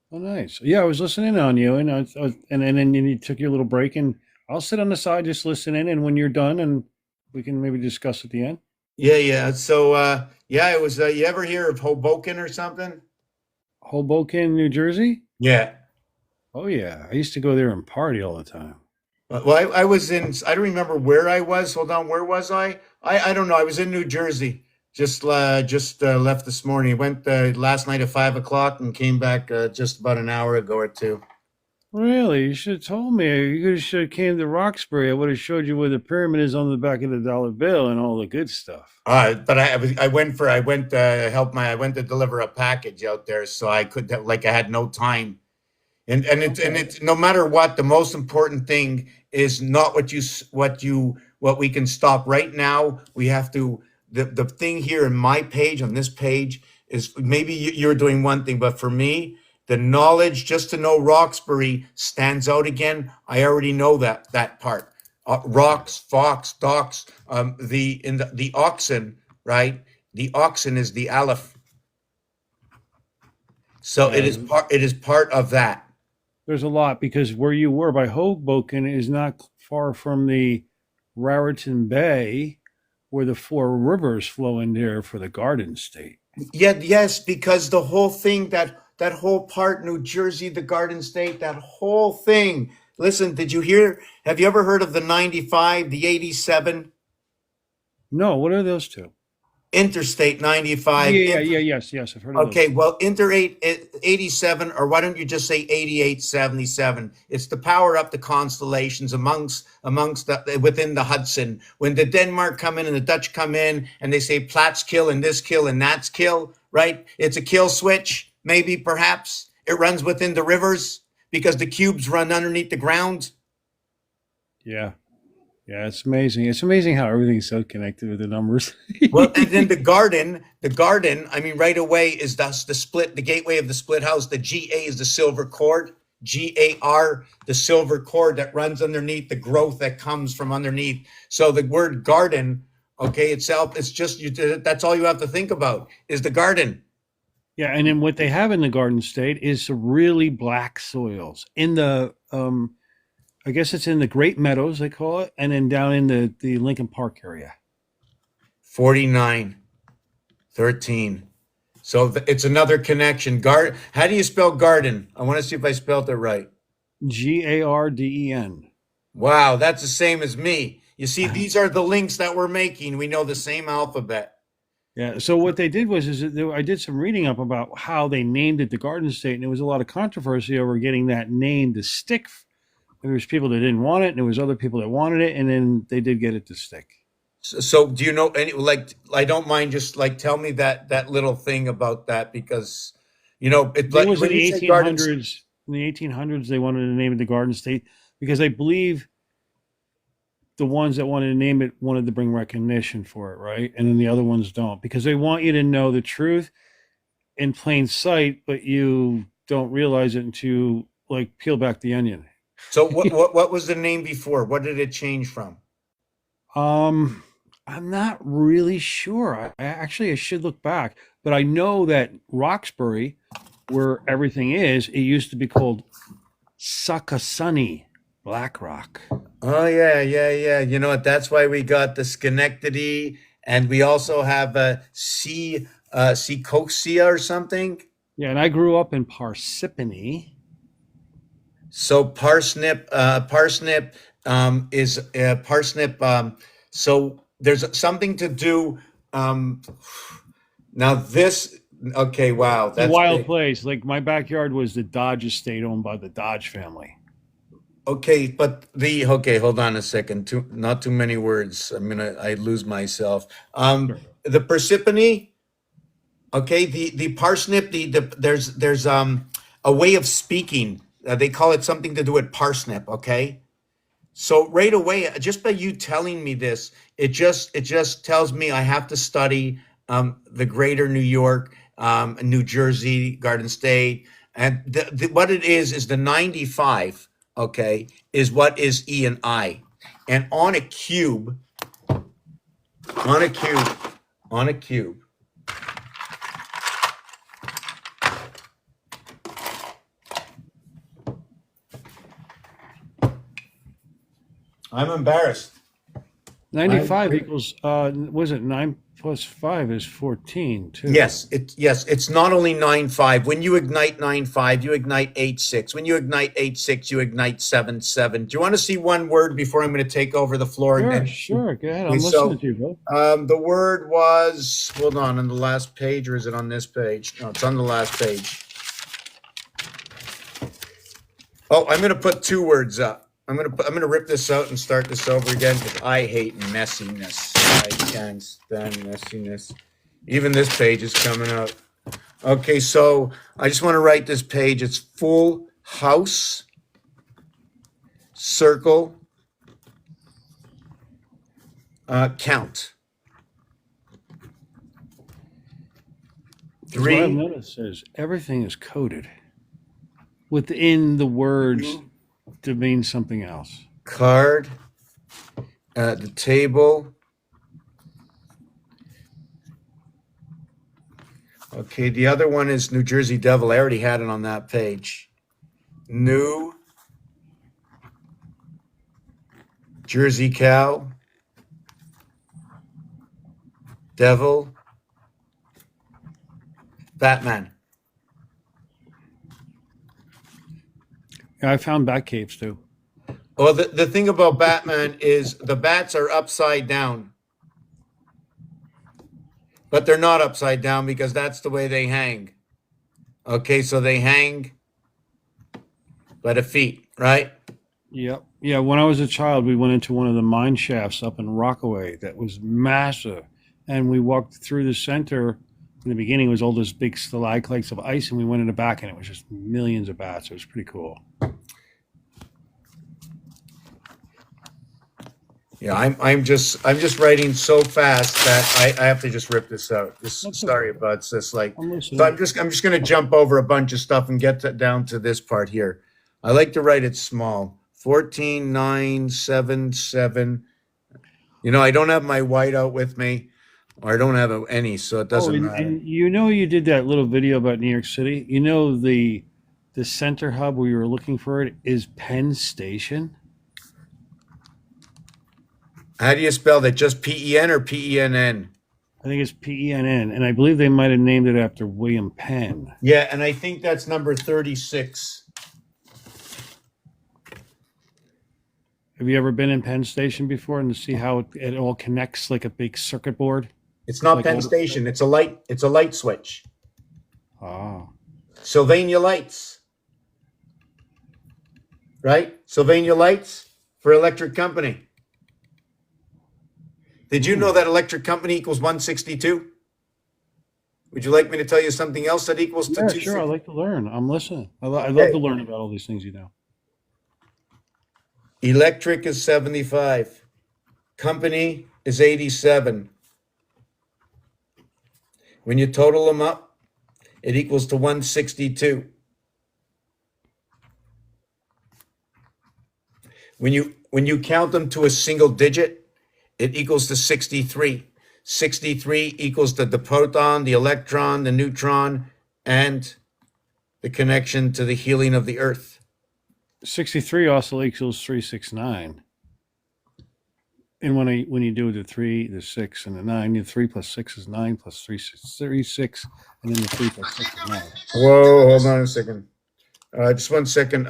Oh, nice. Yeah, I was listening on you, and and then you took your little break, and I'll sit on the side just listening. And when you're done, and we can maybe discuss at the end. Yeah. So yeah, it was. You ever hear of Hoboken or something? Hoboken, New Jersey. Yeah. Oh yeah, I used to go there and party all the time. Well, I was in. I don't remember where I was. Hold on, where was I? I don't know. I was in New Jersey. Just left this morning. Went last night at 5 o'clock and came back just about an hour ago or two. Really? You should have told me. You should have came to Roxbury. I would have showed you where the pyramid is on the back of the dollar bill and all the good stuff. But I went to deliver a package out there, so I had no time. And it's no matter what, the most important thing is not what we can stop right now. We have to. The thing here in my page, on this page, is maybe you're doing one thing, but for me, the knowledge just to know Roxbury stands out again. I already know that part. Rocks, fox, docks, the oxen, right? The oxen is the aleph. So it is part of that. There's a lot because where you were by Hoboken is not far from the Raritan Bay, where the 4 rivers flow in there for the Garden State. Yeah, yes, because the whole thing, that whole part, New Jersey, the Garden State, that whole thing. Listen, have you ever heard of the 95, the 87? No, what are those two? Interstate 95. Yes, I've heard of those. Okay, well, Interstate 87, or why don't you just say 8877? It's to power up the constellations within the Hudson. When the Denmark come in and the Dutch come in and they say Platts kill and this kill and that's kill, right? It's a kill switch, maybe, perhaps. It runs within the rivers because the cubes run underneath the ground. Yeah, it's amazing. It's amazing how everything's so connected with the numbers. Well, and then the garden, I mean, right away is the split, the gateway of the split house. The GA is the silver cord, GAR, the silver cord that runs underneath the growth that comes from underneath. So the word garden, okay, itself, it's just, that's all you have to think about is the garden. Yeah, and then what they have in the Garden State is some really black soils in the, I guess it's in the Great Meadows, they call it, and then down in the Lincoln Park area. 4913. So it's another connection. How do you spell garden? I want to see if I spelled it right. GARDEN. Wow, that's the same as me. You see, these are the links that we're making. We know the same alphabet. Yeah. So what they did was, I did some reading up about how they named it the Garden State, and there was a lot of controversy over getting that name to stick. There was people that didn't want it, and there was other people that wanted it, and then they did get it to stick. So do you know any, like, I don't mind, just like tell me that little thing about that, because it, It like was in when you the say gardens. 1800s. In the 1800s, they wanted to name it the Garden State because I believe the ones that wanted to name it wanted to bring recognition for it, right? And then the other ones don't because they want you to know the truth in plain sight, but you don't realize it until you like peel back the onion. So what was the name before? What did it change from? Um, I'm not really sure. I should look back, but I know that Roxbury, where everything is, it used to be called Succasunny Black Rock. Oh yeah, yeah, yeah. You know what? That's why we got the Schenectady, and we also have a Secocia or something. Yeah, and I grew up in Parsippany. So parsnip is parsnip. So there's something to do. Um, Now this, okay, wow, It's a that's wild big. place. Like my backyard was the Dodge estate owned by the Dodge family. Okay, but okay, hold on a second. Not too many words. I lose myself. Sure. The Persephone, okay, the parsnip, there's a way of speaking. They call it something to do with parsnip, okay? So right away, just by you telling me this, it just tells me I have to study the greater New York, New Jersey, Garden State, and what it is the 95. Okay, is what is E and I, and on a cube, on a cube. I'm embarrassed. 95 equals was it 9 plus 5 is 14 too. It's not only 9-5. When you ignite 9-5, you ignite 8-6. When you ignite 8-6, you ignite 7-7. Do you want to see one word before I'm going to take over the floor? Sure, And sure. Go ahead. I'm so listening to you, bro. the word was, hold on the last page, or is it on this page? No, it's on the last page. Oh, I'm going to put two words up. I'm gonna rip this out and start this over again because I hate messiness. I can't stand messiness. Even this page is coming out. Okay, so I just want to write this page. It's full house, circle, count. What I've 3. noticed is everything is coded within the words to mean something else. Card, the table. Okay, the other one is New Jersey Devil. I already had it on that page. New Jersey Cow, Devil, Batman. Yeah, I found bat caves too. Well, the thing about Batman is the bats are upside down. But they're not upside down because that's the way they hang. Okay, so they hang by the feet, right? Yep. Yeah, when I was a child, we went into one of the mine shafts up in Rockaway that was massive. And we walked through the center. In the beginning, it was all those big stalactites of ice, and we went in the back, and it was just millions of bats. It was pretty cool. Yeah, I'm just writing so fast that I have to just rip this out. That's Sorry okay. about this. Like, I'm listening. so I'm just gonna jump over a bunch of stuff and get down to this part here. I like to write it small. 14, 9, 7, 7. I don't have my whiteout with me, or I don't have any, so it doesn't matter. And you did that little video about New York City. The center hub where you were looking for it is Penn Station. How do you spell that? Just P-E-N or P-E-N-N? I think it's Penn, and I believe they might have named it after William Penn. Yeah, and I think that's number 36. Have you ever been in Penn Station before and to see how it all connects like a big circuit board? It's not Like Penn old- Station. It's a light. It's a light switch. Ah, Sylvania Lights, right? Sylvania Lights for electric company. Did you know that electric company equals 162? Would you like me to tell you something else that equals to yeah, sure. I 260? like to learn. I'm listening. I love to Okay. learn about all these things. Electric is 75. Company is 87. When you total them up, it equals to 162. When you count them to a single digit, it equals to 63. 63 equals the proton, the electron, the neutron, and the connection to the healing of the earth. 63 also equals 369. And when you do the 3, the 6, and the 9, the 3 plus 6 is 9 plus 3 is 36, and then the 3 plus 6 is 9. Whoa, hold on a second. Just 1 second.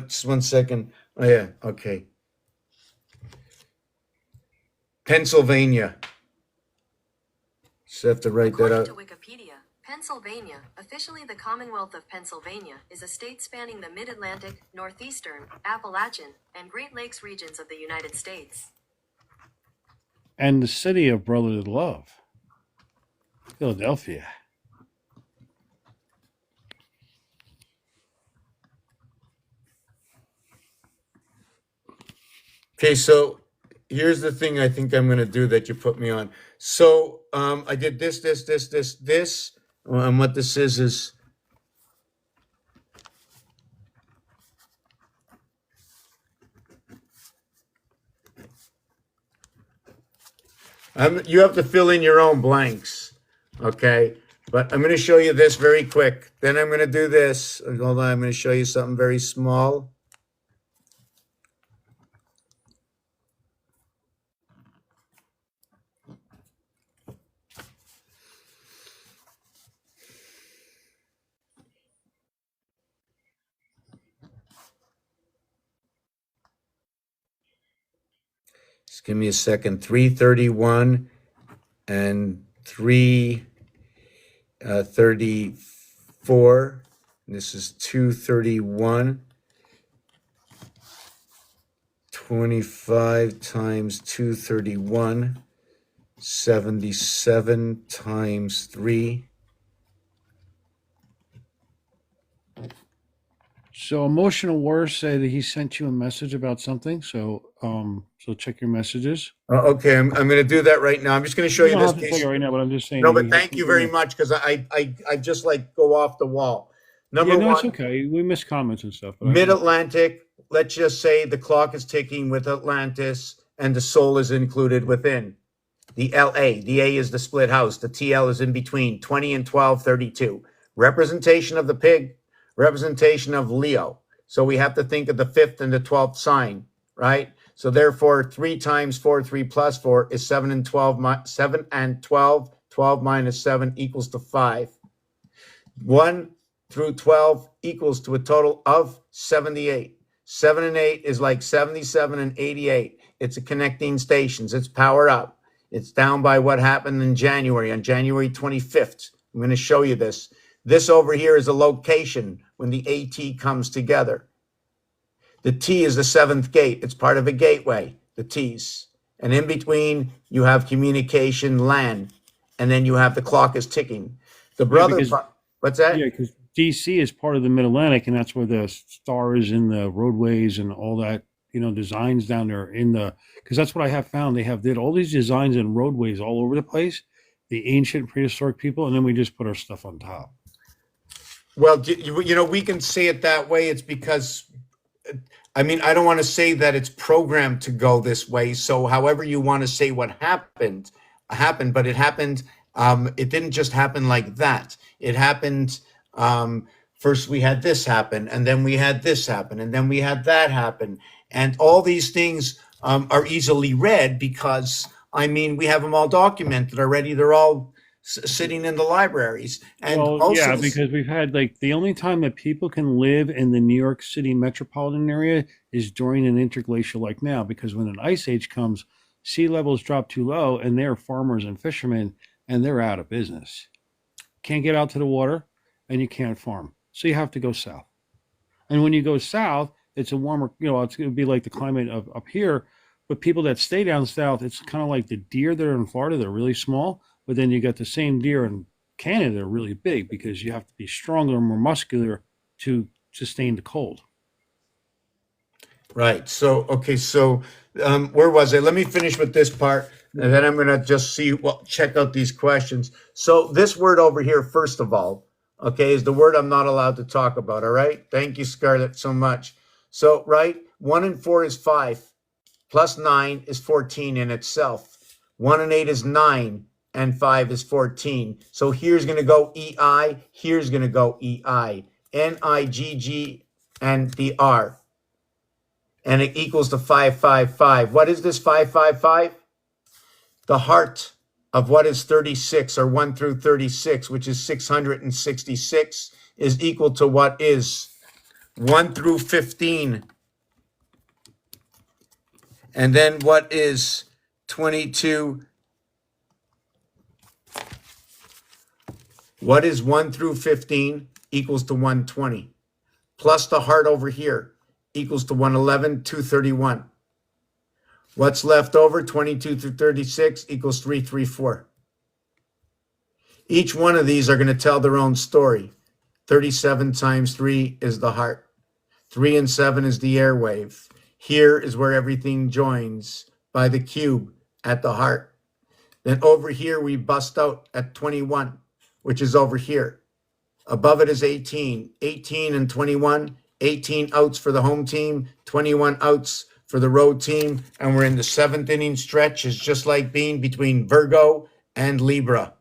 Just 1 second. Oh, yeah. Okay. Pennsylvania. Just have to write that According out. to Wikipedia, Pennsylvania, officially the Commonwealth of Pennsylvania, is a state spanning the Mid-Atlantic, Northeastern, Appalachian, and Great Lakes regions of the United States. And the city of brotherly love, Philadelphia. Okay, so here's the thing I think I'm going to do that you put me on. So I did this. And what this is you have to fill in your own blanks, okay? But I'm going to show you this very quick. Then I'm going to do this. Hold on, I'm going to show you something very small. Just give me a second. 331 and 334. This is 231. 25 times 231. 77 times 3. So Emotional War said that he sent you a message about something. So check your messages. Okay, I'm going to do that right now. I'm just going to show You you don't this have to case. take it right now, but I'm just saying. No, but thank you very much because I just like go off the wall. Number Yeah, no, it's one, okay. We miss comments and stuff. But Mid-Atlantic. Let's just say the clock is ticking with Atlantis, and the soul is included within. The LA, the A is the split house. The TL is in between 20 and 12, 32. Representation of the pig, representation of Leo. So we have to think of the 5th and the 12th sign, right? So therefore, 3 times 4, 3 plus 4 is 7 and 12, 7 and 12. 12 minus 7 equals to 5. 1 through 12 equals to a total of 78. 7 and 8 is like 77 and 88. It's a connecting stations. It's powered up. It's down by what happened in January, on January 25th. I'm going to show you this. This over here is a location when the AT comes together. The T is the 7th gate. It's part of a gateway, the T's. And in between, you have communication, LAN, and then you have the clock is ticking. The brother, what's that? Yeah, because DC is part of the Mid-Atlantic, and that's where the stars and the roadways and all that, designs down there because that's what I have found. They did all these designs and roadways all over the place, the ancient prehistoric people, and then we just put our stuff on top. Well, we can say it that way. It's because, I don't want to say that it's programmed to go this way. So however you want to say what happened, but it happened. It didn't just happen like that. It happened. First we had this happen, and then we had this happen, and then we had that happen. And all these things are easily read because, we have them all documented already. They're all sitting in the libraries. And because we've had the only time that people can live in the New York City metropolitan area is during an interglacial like now, because when an ice age comes, sea levels drop too low and they're farmers and fishermen. and they're out of business. Can't get out to the water, and you can't farm. So you have to go south. And when you go south, it's a warmer, it's going to be like the climate of up here. But people that stay down south, it's kind of like the deer that are in Florida. They're really small, but then you got the same deer in Canada. They're really big because you have to be stronger and more muscular to sustain the cold. Right. So, okay. So, where was I? Let me finish with this part, and then I'm going to just check out these questions. So, this word over here, first of all, okay, is the word I'm not allowed to talk about. All right. Thank you, Scarlett, so much. So, right, 1 and 4 is 5, plus 9 is 14 in itself. 1 and 8 is 9, and 5 is 14. So here's going to go EI, here's going to go EI. NIGG and the R. And it equals to 555. What is this 555? The heart of what is 36, or 1 through 36, which is 666, is equal to what is 1 through 15. And then what is 22? What is 1 through 15 equals to 120. Plus the heart over here equals to 111, 231. What's left over, 22 through 36, equals 334. Each one of these are going to tell their own story. 37 times 3 is the heart. 3 and 7 is the airwave. Here is where everything joins by the cube at the heart. Then over here we bust out at 21, which is over here. Above it is 18. 18 and 21, 18 outs for the home team, 21 outs for the road team, and we're in the 7th inning stretch. It's just like being between Virgo and Libra,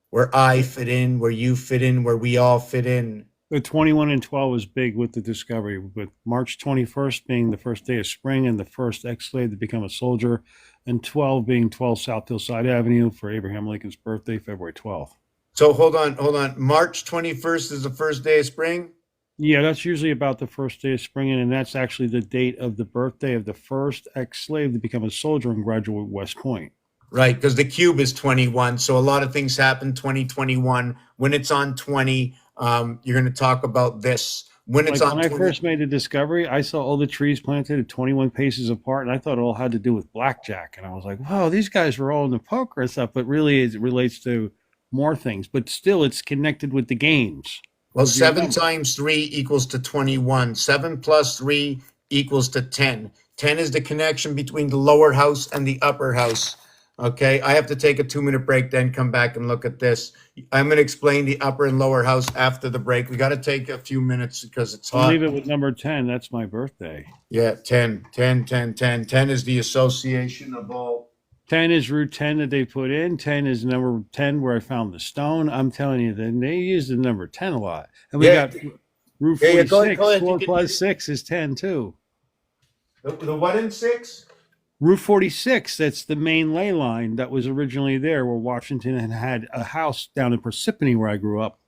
where I fit in, where you fit in, where we all fit in. The 21 and 12 was big with the discovery, with March 21st being the first day of spring and the first ex-slave to become a soldier, and 12 being 12 South Hillside Avenue for Abraham Lincoln's birthday, February 12th. So hold on. March 21st is the first day of spring? Yeah, that's usually about the first day of spring, and that's actually the date of the birthday of the first ex-slave to become a soldier and graduate West Point. Right, because the cube is 21, so a lot of things happen 2021. When it's on 20, you're going to talk about this. When it's Like on when I 20, first made the discovery, I saw all the trees planted at 21 paces apart, and I thought it all had to do with blackjack. And I was like, wow, these guys were all into poker and stuff, but really it relates to more things. But still, it's connected with the games. well, If you 7 remember. times 3 equals to 21. 7 plus 3 equals to 10. 10 is the connection between the lower house and the upper house. Okay, I have to take a 2-minute break, then come back and look at this. I'm going to explain the upper and lower house after the break. We got to take a few minutes because it's I'll hot. leave it with number 10. That's my birthday. Yeah, 10, 10, 10, 10. 10 is the association of all. 10 is root 10 that they put in. 10 is number 10 where I found the stone. I'm telling you, then they use the number 10 a lot. And we Yeah. got root Yeah, 46. go ahead, 4 you can- plus 6 is 10 too. The what in 6? Route 46, that's the main ley line that was originally there where Washington had a house down in Parsippany where I grew up.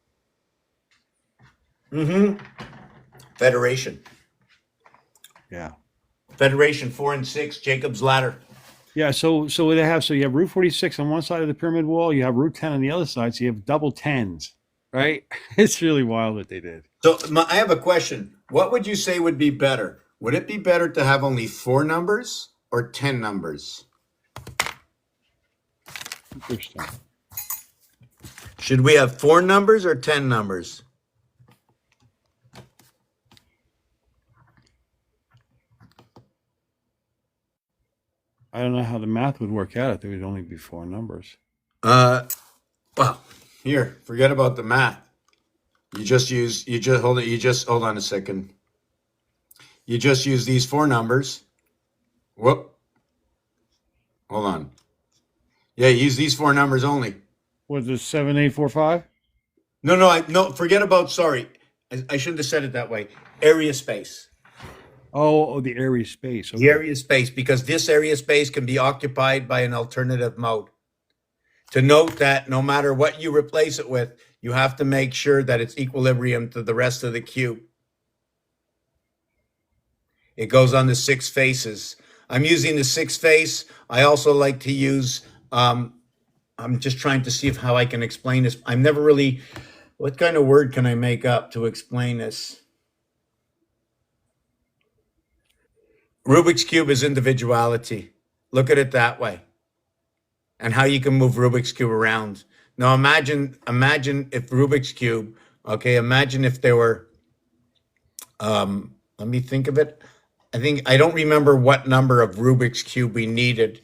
Mm-hmm. Federation. Yeah. Federation 4 and 6, Jacob's Ladder. Yeah, so you have Route 46 on one side of the pyramid wall, you have Route 10 on the other side, so you have double 10s, right? It's really wild what they did. So I have a question. What would you say would be better? Would it be better to have only 4 numbers or 10 numbers? Interesting. Should we have 4 numbers or 10 numbers? I don't know how the math would work out if there would only be 4 numbers. Well, here, forget about the math. Hold on a second. You just use these 4 numbers. Whoop. Hold on. Yeah, use these 4 numbers only. Was it 7845? No, forget about, sorry. I shouldn't have said it that way. Area space. Oh, the area space. Okay. The area space, because this area space can be occupied by an alternative mode. To note that no matter what you replace it with, you have to make sure that it's equilibrium to the rest of the cube. It goes on the 6 faces. I'm using the 6 face. I also like to use I'm just trying to see if how I can explain this. I'm never really, what kind of word can I make up to explain this? Rubik's Cube is individuality. Look at it that way. And how you can move Rubik's Cube around. Now imagine if Rubik's Cube, okay, imagine if there were, let me think of it. I don't remember what number of Rubik's Cube we needed,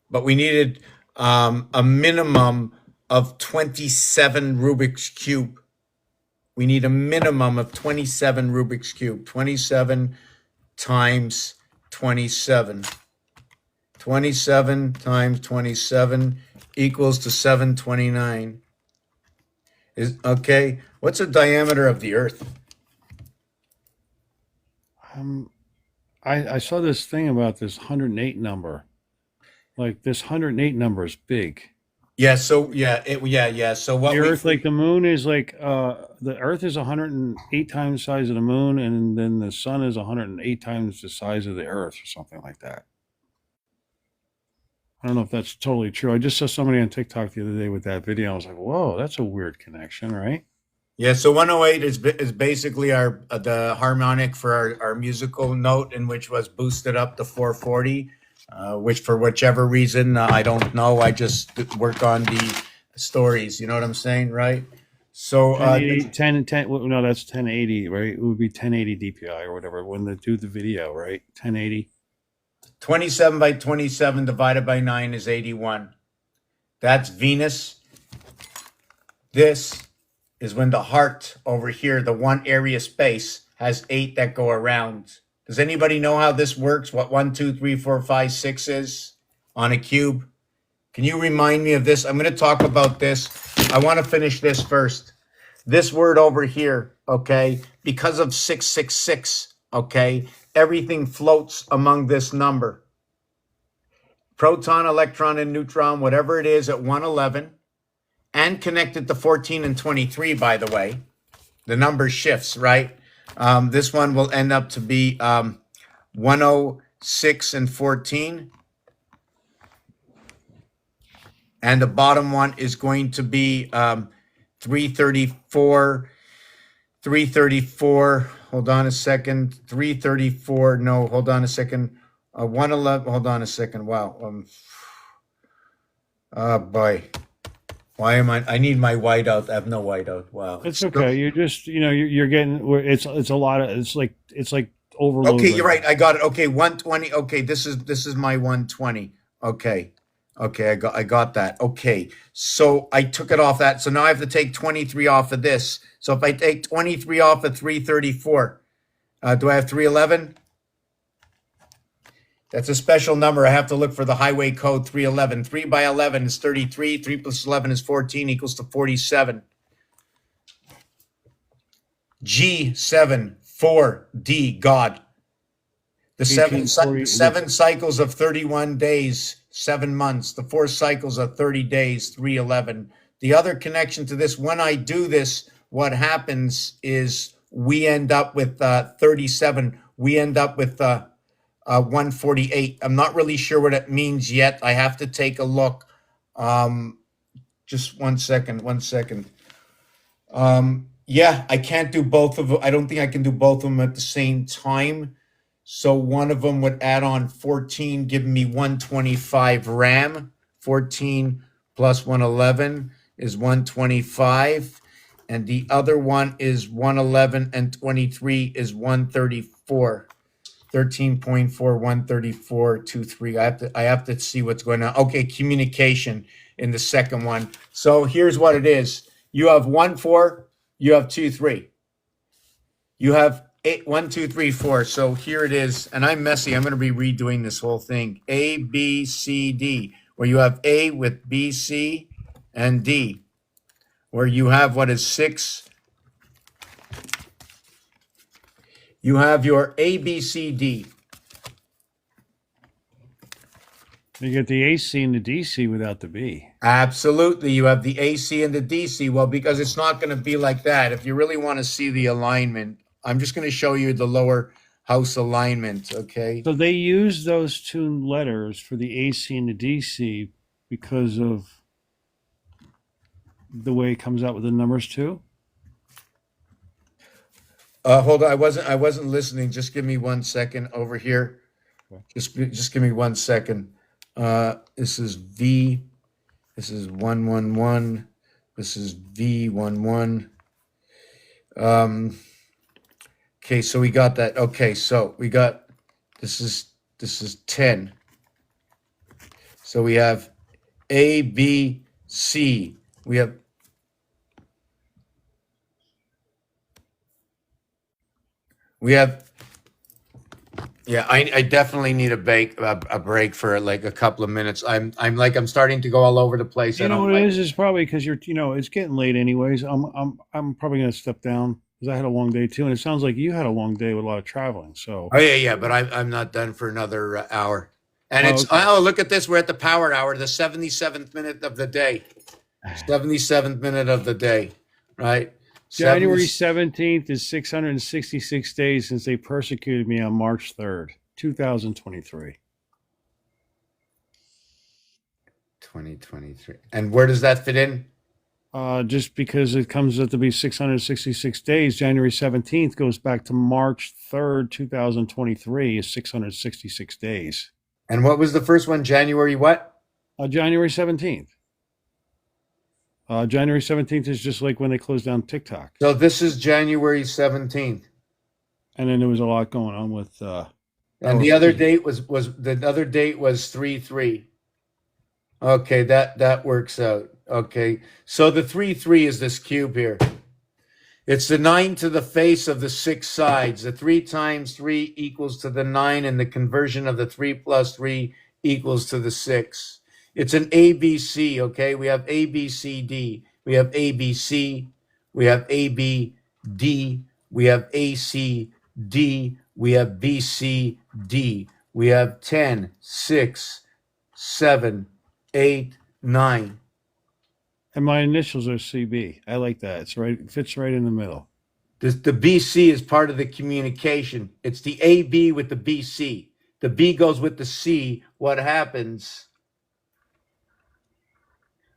but we needed a minimum of 27 Rubik's Cube. We need a minimum of 27 Rubik's Cube. 27 times 27. 27 times 27 equals to 729. Okay, what's the diameter of the Earth? I saw this thing about this 108 number. Like this 108 number is big. Yeah, so yeah. So what The Earth, like the moon is like the Earth is 108 times the size of the moon, and then the sun is 108 times the size of the Earth, or something like that. I don't know if that's totally true. I just saw somebody on TikTok the other day with that video. I was like, whoa, that's a weird connection, right? Yeah, so 108 is basically our the harmonic for our musical note, in which was boosted up to 440, which for whichever reason I don't know. I just work on the stories. You know what I'm saying, right? So 1080, no, that's 1080, right? It would be 1080 DPI or whatever when they do the video, right? 1080. 27 by 27 divided by 9 is 81. That's Venus. This is when the heart over here, the one area space, has 8 that go around. Does anybody know how this works? What 1, 2, 3, 4, 5, 6 is on a cube? Can you remind me of this? I'm going to talk about this. I want to finish this first. This word over here, okay, because of 666, okay, everything floats among this number. Proton, electron, and neutron, whatever it is, at 111, and connected to 14 and 23, by the way. The number shifts, right? This one will end up to be 106 and 14. And the bottom one is going to be 334. 334. Hold on a second. 334. No, hold on a second. 111. Hold on a second. Wow. Boy. Why am I need my whiteout. I have no whiteout. Wow. It's okay. You're just, you're getting, it's a lot of, it's like overload. Okay, you're right. I got it. Okay, 120. Okay, this is my 120. Okay, I got that. Okay, so I took it off that. So now I have to take 23 off of this. So if I take 23 off of 334, do I have 311? That's a special number. I have to look for the highway code 311. 3 by 11 is 33. 3 plus 11 is 14 equals to 47. G7, 4D, God. The seven cycles of 31 days, 7 months. The 4 cycles of 30 days, 311. The other connection to this, when I do this, what happens is we end up with 37. We end up with 148. I'm not really sure what it means yet. I have to take a look. Just 1 second. Yeah, I can't do both of them. I don't think I can do both of them at the same time. So one of them would add on 14, giving me 125 RAM. 14 plus 111 is 125. And the other one is 111 and 23 is 134. 13.4, 134, 23. I have to see what's going on. Okay, communication in the second one. So here's what it is. You have 1, 4, you have 2, 3. You have 8, 1, 2, 3, 4. So here it is. And I'm messy. I'm going to be redoing this whole thing. A, B, C, D. Where you have A with B, C, and D. Where you have what is 6. You have your A, B, C, D. You get the AC and the DC without the B. Absolutely. You have the AC and the DC. Well, because it's not going to be like that. If you really want to see the alignment, I'm just going to show you the lower house alignment, okay? So they use those two letters for the AC and the DC because of the way it comes out with the numbers too? Hold on. I wasn't listening. Just give me 1 second over here. Okay. Just give me 1 second. This is V. This is 111. This is V11. Okay, so we got that. Okay, so we got this is 10. So we have A, B, C. We have yeah, I definitely need a break for like a couple of minutes. I'm starting to go all over the place. You know what it is? It's probably because it's getting late anyways. I'm probably gonna step down because I had a long day too, and it sounds like you had a long day with a lot of traveling. So Oh yeah, but I'm not done for another hour. And Oh, it's okay. oh, look at this. We're at the power hour, the 77th minute of the day. 77th minute of the day, right? January 70 17th is 666 days since they persecuted me on March 3rd, 2023. 2023. And where does that fit in? Just because it comes out to be 666 days, January 17th goes back to March 3rd, 2023 is 666 days. And what was the first one? January what? January 17th. January 17th is just like when they closed down TikTok. So this is January 17th. And then there was a lot going on with And the other date was 3/3. Okay, that works out. Okay. So the 3/3 is this cube here. It's the 9 to the face of the 6 sides. The 3 times 3 equals to the 9, and the conversion of the 3 plus 3 equals to the 6. It's an ABC, okay? We have A, B, C, D. We have A, B, C. We have A, B, D. We have A, C, D. We have B, C, D. We have 10, 6, 7, 8, 9. And my initials are CB. I like that. It's right. It fits right in the middle. The BC is part of the communication. It's the AB with the BC. The B goes with the C. What happens,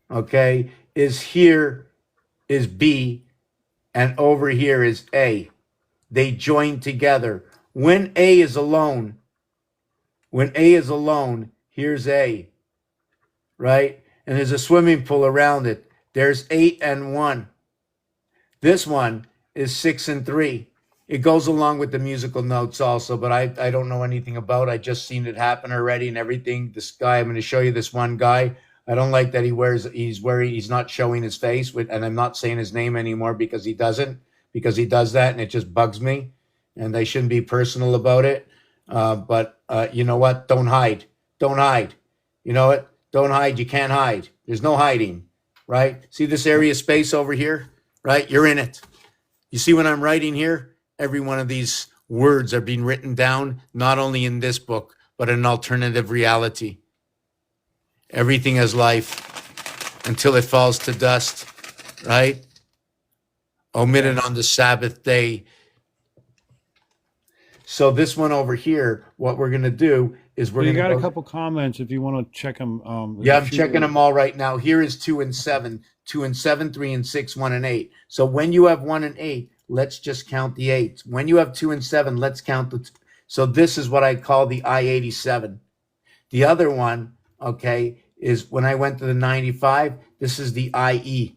okay, is here is B and over here is A. They join together. When A is alone, here's A, right? And there's a swimming pool around it. There's 8 and 1. This one is 6 and 3. It goes along with the musical notes also, but I don't know anything about it. I just seen it happen already and everything. This guy, I'm going to show you this one guy. I don't like that he's not showing his face, and I'm not saying his name anymore because he does that, and it just bugs me, and they shouldn't be personal about it. But you know what? Don't hide. You know what? Don't hide. You can't hide. There's no hiding, right? See this area of space over here, right? You're in it. You see when I'm writing here? Every one of these words are being written down, not only in this book, but in an alternative reality. Everything has life until it falls to dust, right? Omitted on the Sabbath day. So this one over here, what we're going to do is we're You going to got a couple comments if you want to check them. Yeah, I'm checking them all right now. Here is 2 and 7, 2 and 7, 3 and 6, 1 and 8. So when you have 1 and 8, let's just count the 8s. When you have 2 and 7, let's count the. So this is what I call the I-87. The other one, okay, is when I went to the 95, this is the IE.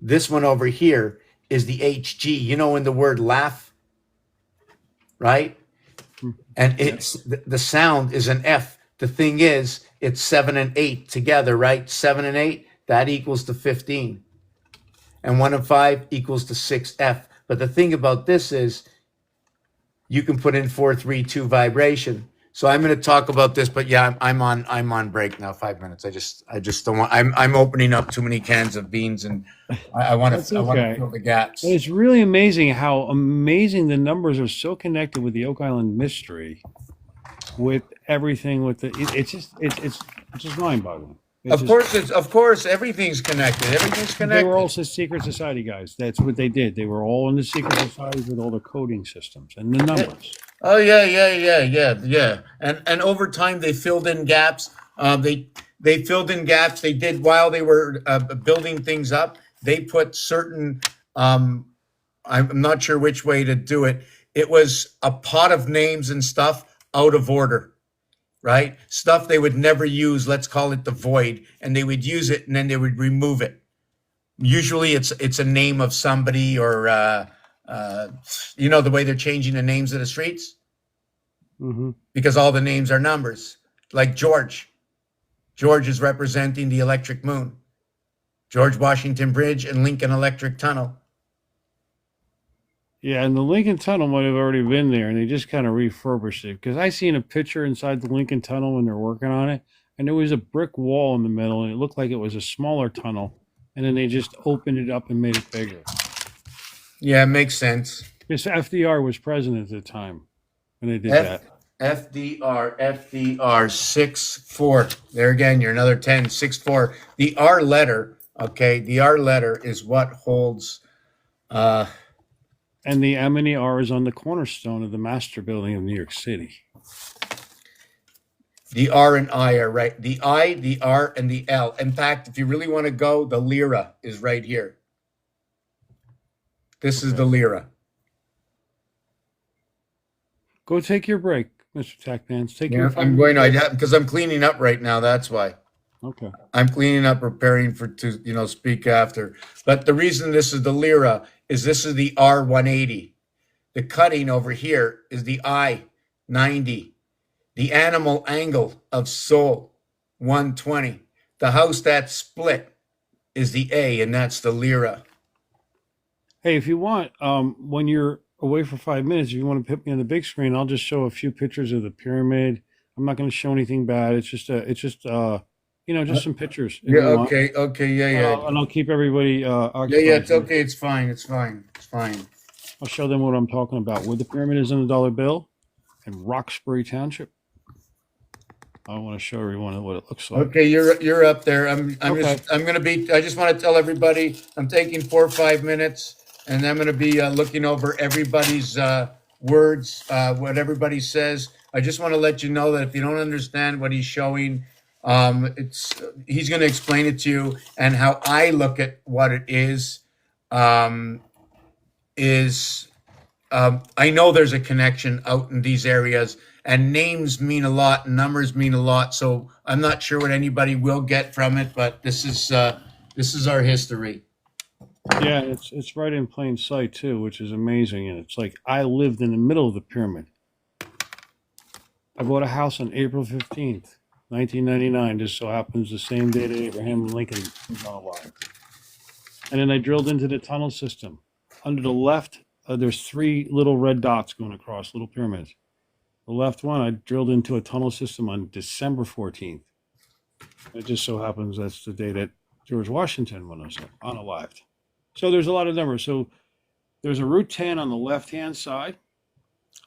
This one over here is the HG. You know, in the word laugh, right? And it's the sound is an F. The thing is, it's 7 and 8 together, right? 7 and 8, that equals to 15. And 1 and 5 equals to 6F. But the thing about this is you can put in 432 vibration. So I'm going to talk about this, but yeah, I'm on break now. 5 minutes. I just don't want. I'm opening up too many cans of beans, and I want to fill the gaps. But it's really amazing how amazing the numbers are so connected with the Oak Island mystery, with everything with the. It's just mind boggling. Of course, everything's connected. Everything's connected. They were also secret society guys. That's what they did. They were all in the secret societies with all the coding systems and the numbers. Oh yeah. And over time they filled in gaps. They filled in gaps. They did while they were building things up. they put certain, I'm not sure which way to do it. It was a pot of names and stuff out of order, right? Stuff they would never use, let's call it the void, and they would use it and then they would remove it. Usually it's a name of somebody, or you know, the way they're changing the names of the streets, because all the names are numbers. Like George is representing the electric moon, George Washington Bridge and Lincoln Electric Tunnel. Yeah, and the Lincoln Tunnel might have already been there, and they just kind of refurbished it. Because I seen a picture inside the Lincoln Tunnel when they're working on it, and there was a brick wall in the middle, and it looked like it was a smaller tunnel, and then they just opened it up and made it bigger. Yeah, it makes sense. Because FDR was president at the time when they did that. FDR 6'4". There again, you're another 10, 6'4". The R letter, okay, the R letter is what holds. And the M and the R is on the cornerstone of the master building of New York City. The R and I are right. The I, the R, and the L. In fact, if you really want to go, the lira is right here. This is the lira. Go take your break, Mr. Tech Pants. Take your. I'm going to, because I'm cleaning up right now. That's why. Okay. I'm cleaning up, preparing to speak after. But the reason this is the lira is this is the R180. The cutting over here is the I90. The animal angle of Sol 120. The house that split is the A, and that's the lira. Hey, if you want, when you're away for 5 minutes, if you want to put me on the big screen, I'll just show a few pictures of the pyramid. I'm not going to show anything bad. It's just just some pictures. Yeah. Okay. Yeah. And I'll keep everybody occupied. Yeah. It's okay. It's fine. I'll show them what I'm talking about. Where the pyramid is in the dollar bill in Roxbury Township. I want to show everyone what it looks like. Okay, you're up there. I just want to tell everybody I'm taking 4 or 5 minutes, and I'm going to be looking over everybody's words, what everybody says. I just want to let you know that if you don't understand what he's showing, he's going to explain it to you, and how I look at what it is. I know there's a connection out in these areas, and names mean a lot, and numbers mean a lot. So I'm not sure what anybody will get from it, but this is our history. Yeah, it's right in plain sight too, which is amazing. And it's like I lived in the middle of the pyramid. I bought a house on April 15th, 1999. Just so happens the same day that Abraham Lincoln was alive. And then I drilled into the tunnel system. Under the left, there's 3 little red dots going across, little pyramids. The left one, I drilled into a tunnel system on December 14th. It just so happens that's the day that George Washington was unalived. So there's a lot of numbers. So there's a Route 10 on the left-hand side.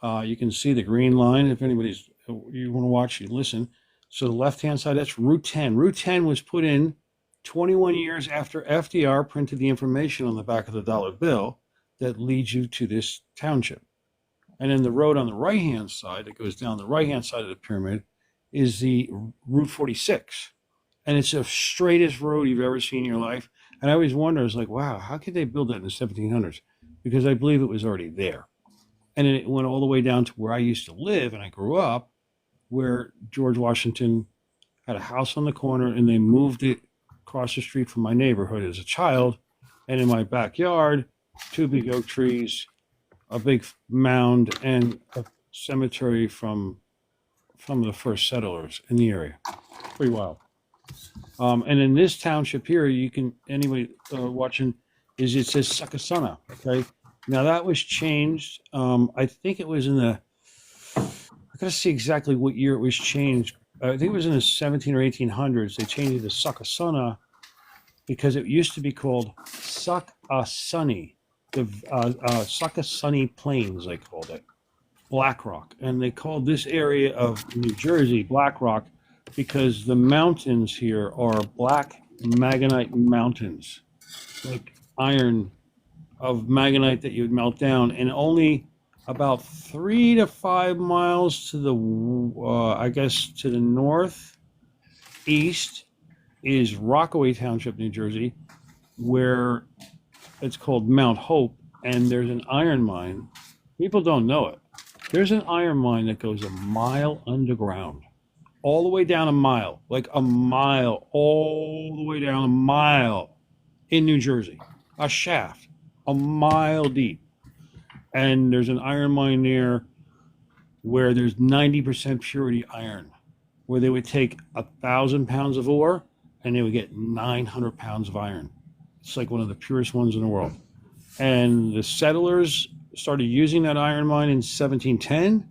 You can see the green line. If you want to watch, you listen. So the left-hand side, that's Route 10. Route 10 was put in 21 years after FDR printed the information on the back of the dollar bill that leads you to this township. And then the road on the right-hand side that goes down the right-hand side of the pyramid is the Route 46. And it's the straightest road you've ever seen in your life. And I always wonder, I was like, wow, how could they build that in the 1700s? Because I believe it was already there. And it went all the way down to where I used to live, and I grew up, where George Washington had a house on the corner, and they moved it across the street from my neighborhood as a child. And in my backyard, 2 big oak trees, a big mound, and a cemetery from the first settlers in the area. Pretty wild. And in this township here, anybody watching, it says Succasunna. Okay. Now that was changed. I think it was I gotta see exactly what year it was changed. I think it was in the 17 or 1800s. They changed it to Succasunna because it used to be called Succasunny. The Succasunny Plains, they called it, Black Rock. And they called this area of New Jersey Black Rock because the mountains here are black magonite mountains, like iron of magonite that you would melt down. And only about 3 to 5 miles to the, to the northeast is Rockaway Township, New Jersey. where it's called Mount Hope, and there's an iron mine. People don't know it. There's an iron mine that goes a mile underground, all the way down a mile, like a mile, all the way down a mile in New Jersey, a shaft, a mile deep. And there's an iron mine there where there's 90% purity iron, where they would take 1,000 pounds of ore and they would get 900 pounds of iron. It's like one of the purest ones in the world. And the settlers started using that iron mine in 1710,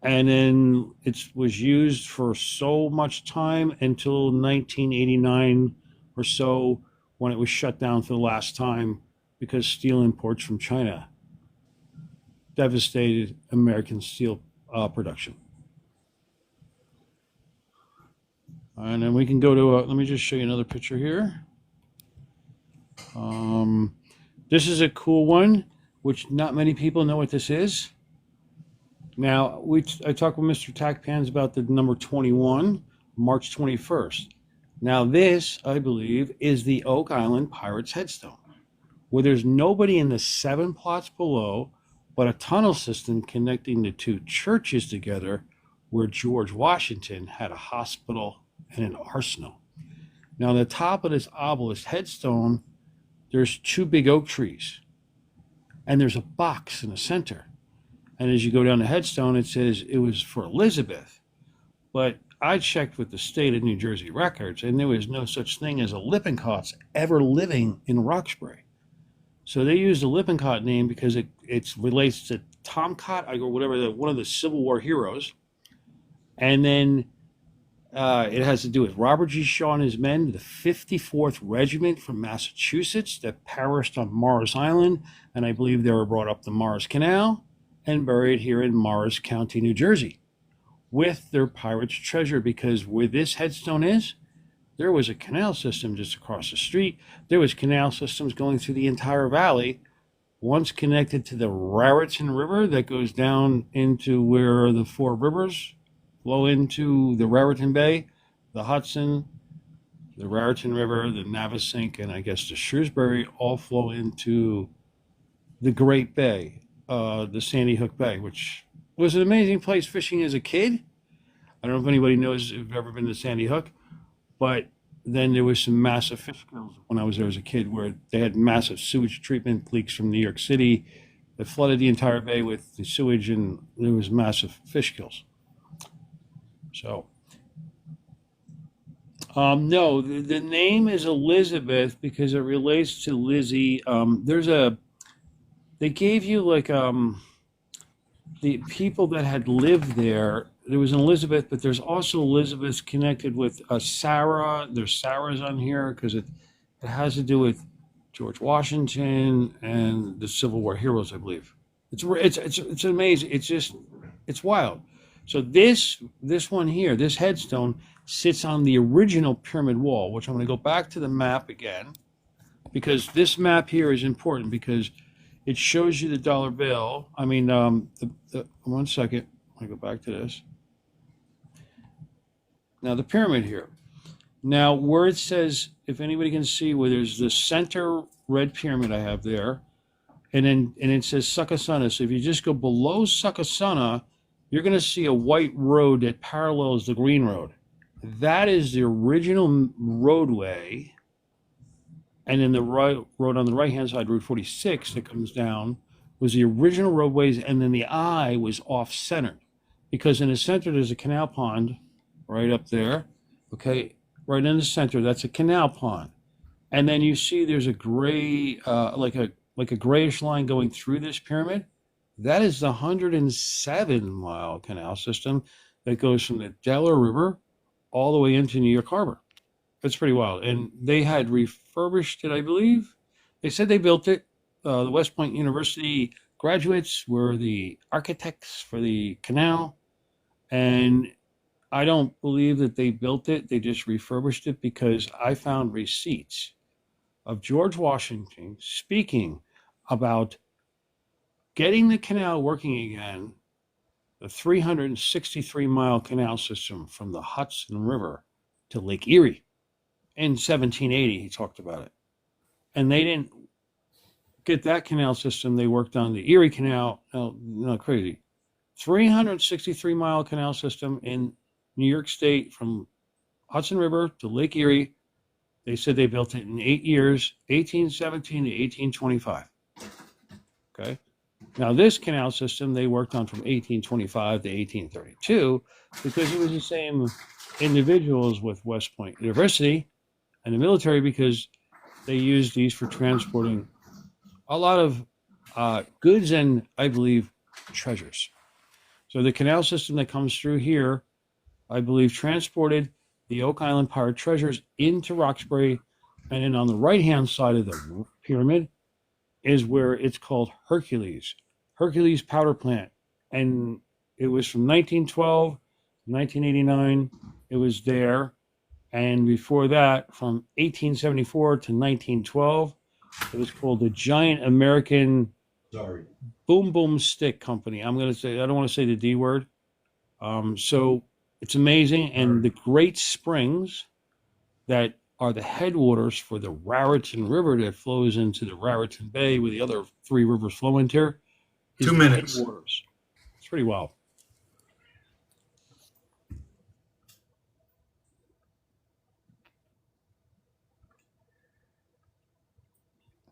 and then it was used for so much time until 1989 or so, when it was shut down for the last time because steel imports from China devastated American steel production. And then we can go to, let me just show you another picture here. This is a cool one, which not many people know what this is. Now, I talked with Mr. Tackpans about the number 21, March 21st. Now, this, I believe, is the Oak Island Pirates headstone, where there's nobody in the 7 plots below, but a tunnel system connecting the 2 churches together, where George Washington had a hospital and an arsenal. Now, on the top of this obelisk headstone, there's 2 big oak trees, and there's a box in the center. And as you go down the headstone, it says it was for Elizabeth. But I checked with the state of New Jersey records, and there was no such thing as a Lippincott's ever living in Roxbury. So they used the Lippincott name because it relates to Tom Cott, or whatever, one of the Civil War heroes. And then it has to do with Robert G. Shaw and his men, the 54th Regiment from Massachusetts that perished on Morris Island. And I believe they were brought up the Morris Canal and buried here in Morris County, New Jersey, with their pirate's treasure, because where this headstone is, there was a canal system just across the street. There was canal systems going through the entire valley, once connected to the Raritan River that goes down into where the 4 rivers flow into the Raritan Bay, the Hudson, the Raritan River, the Navesink, and I guess the Shrewsbury all flow into the Great Bay, the Sandy Hook Bay, which was an amazing place fishing as a kid. I don't know if anybody knows if you've ever been to Sandy Hook, but then there was some massive fish kills when I was there as a kid, where they had massive sewage treatment leaks from New York City that flooded the entire bay with the sewage, and there was massive fish kills. So, no, the name is Elizabeth because it relates to Lizzie. They gave you like the people that had lived there. There was an Elizabeth, but there's also Elizabeths connected with Sarah. There's Sarahs on here because it has to do with George Washington and the Civil War heroes, I believe. It's amazing. It's wild. So this one here, this headstone, sits on the original pyramid wall, which I'm going to go back to the map again, because this map here is important because it shows you the dollar bill. I mean, 1 second. Let me go back to this. Now the pyramid here. Now where it says, if anybody can see where there's the center red pyramid I have there, and it says Succasunna. So if you just go below Succasunna, you're going to see a white road that parallels the green road. That is the original roadway. And then the road on the right-hand side, Route 46, that comes down, was the original roadways, and then the eye was off-centered. Because in the center, there's a canal pond right up there. Okay, right in the center, that's a canal pond. And then you see there's a gray, like a grayish line going through this pyramid. That is the 107-mile canal system that goes from the Delaware River all the way into New York Harbor. It's pretty wild. And they had refurbished it, I believe. They said they built it. The West Point University graduates were the architects for the canal. And I don't believe that they built it. They just refurbished it, because I found receipts of George Washington speaking about getting the canal working again, the 363-mile canal system from the Hudson River to Lake Erie. In 1780, he talked about it. and they didn't get that canal system. They worked on the Erie Canal. No, crazy. 363-mile canal system in New York State from Hudson River to Lake Erie. They said they built it in 8 years, 1817 to 1825. Okay. Now, this canal system they worked on from 1825 to 1832 because it was the same individuals with West Point University and the military, because they used these for transporting a lot of goods and, I believe, treasures. So the canal system that comes through here, I believe, transported the Oak Island pirate treasures into Roxbury. And then on the right-hand side of the pyramid is where it's called Hercules Powder Plant. And it was from 1912 to 1989. It was there. And before that, from 1874 to 1912, it was called the Giant American Boom Boom Stick Company. I'm going to say, I don't want to say the D word. So it's amazing. And the Great Springs that are the headwaters for the Raritan River that flows into the Raritan Bay, where the other 3 rivers flow into. 2 minutes. Headwaters. It's pretty wild.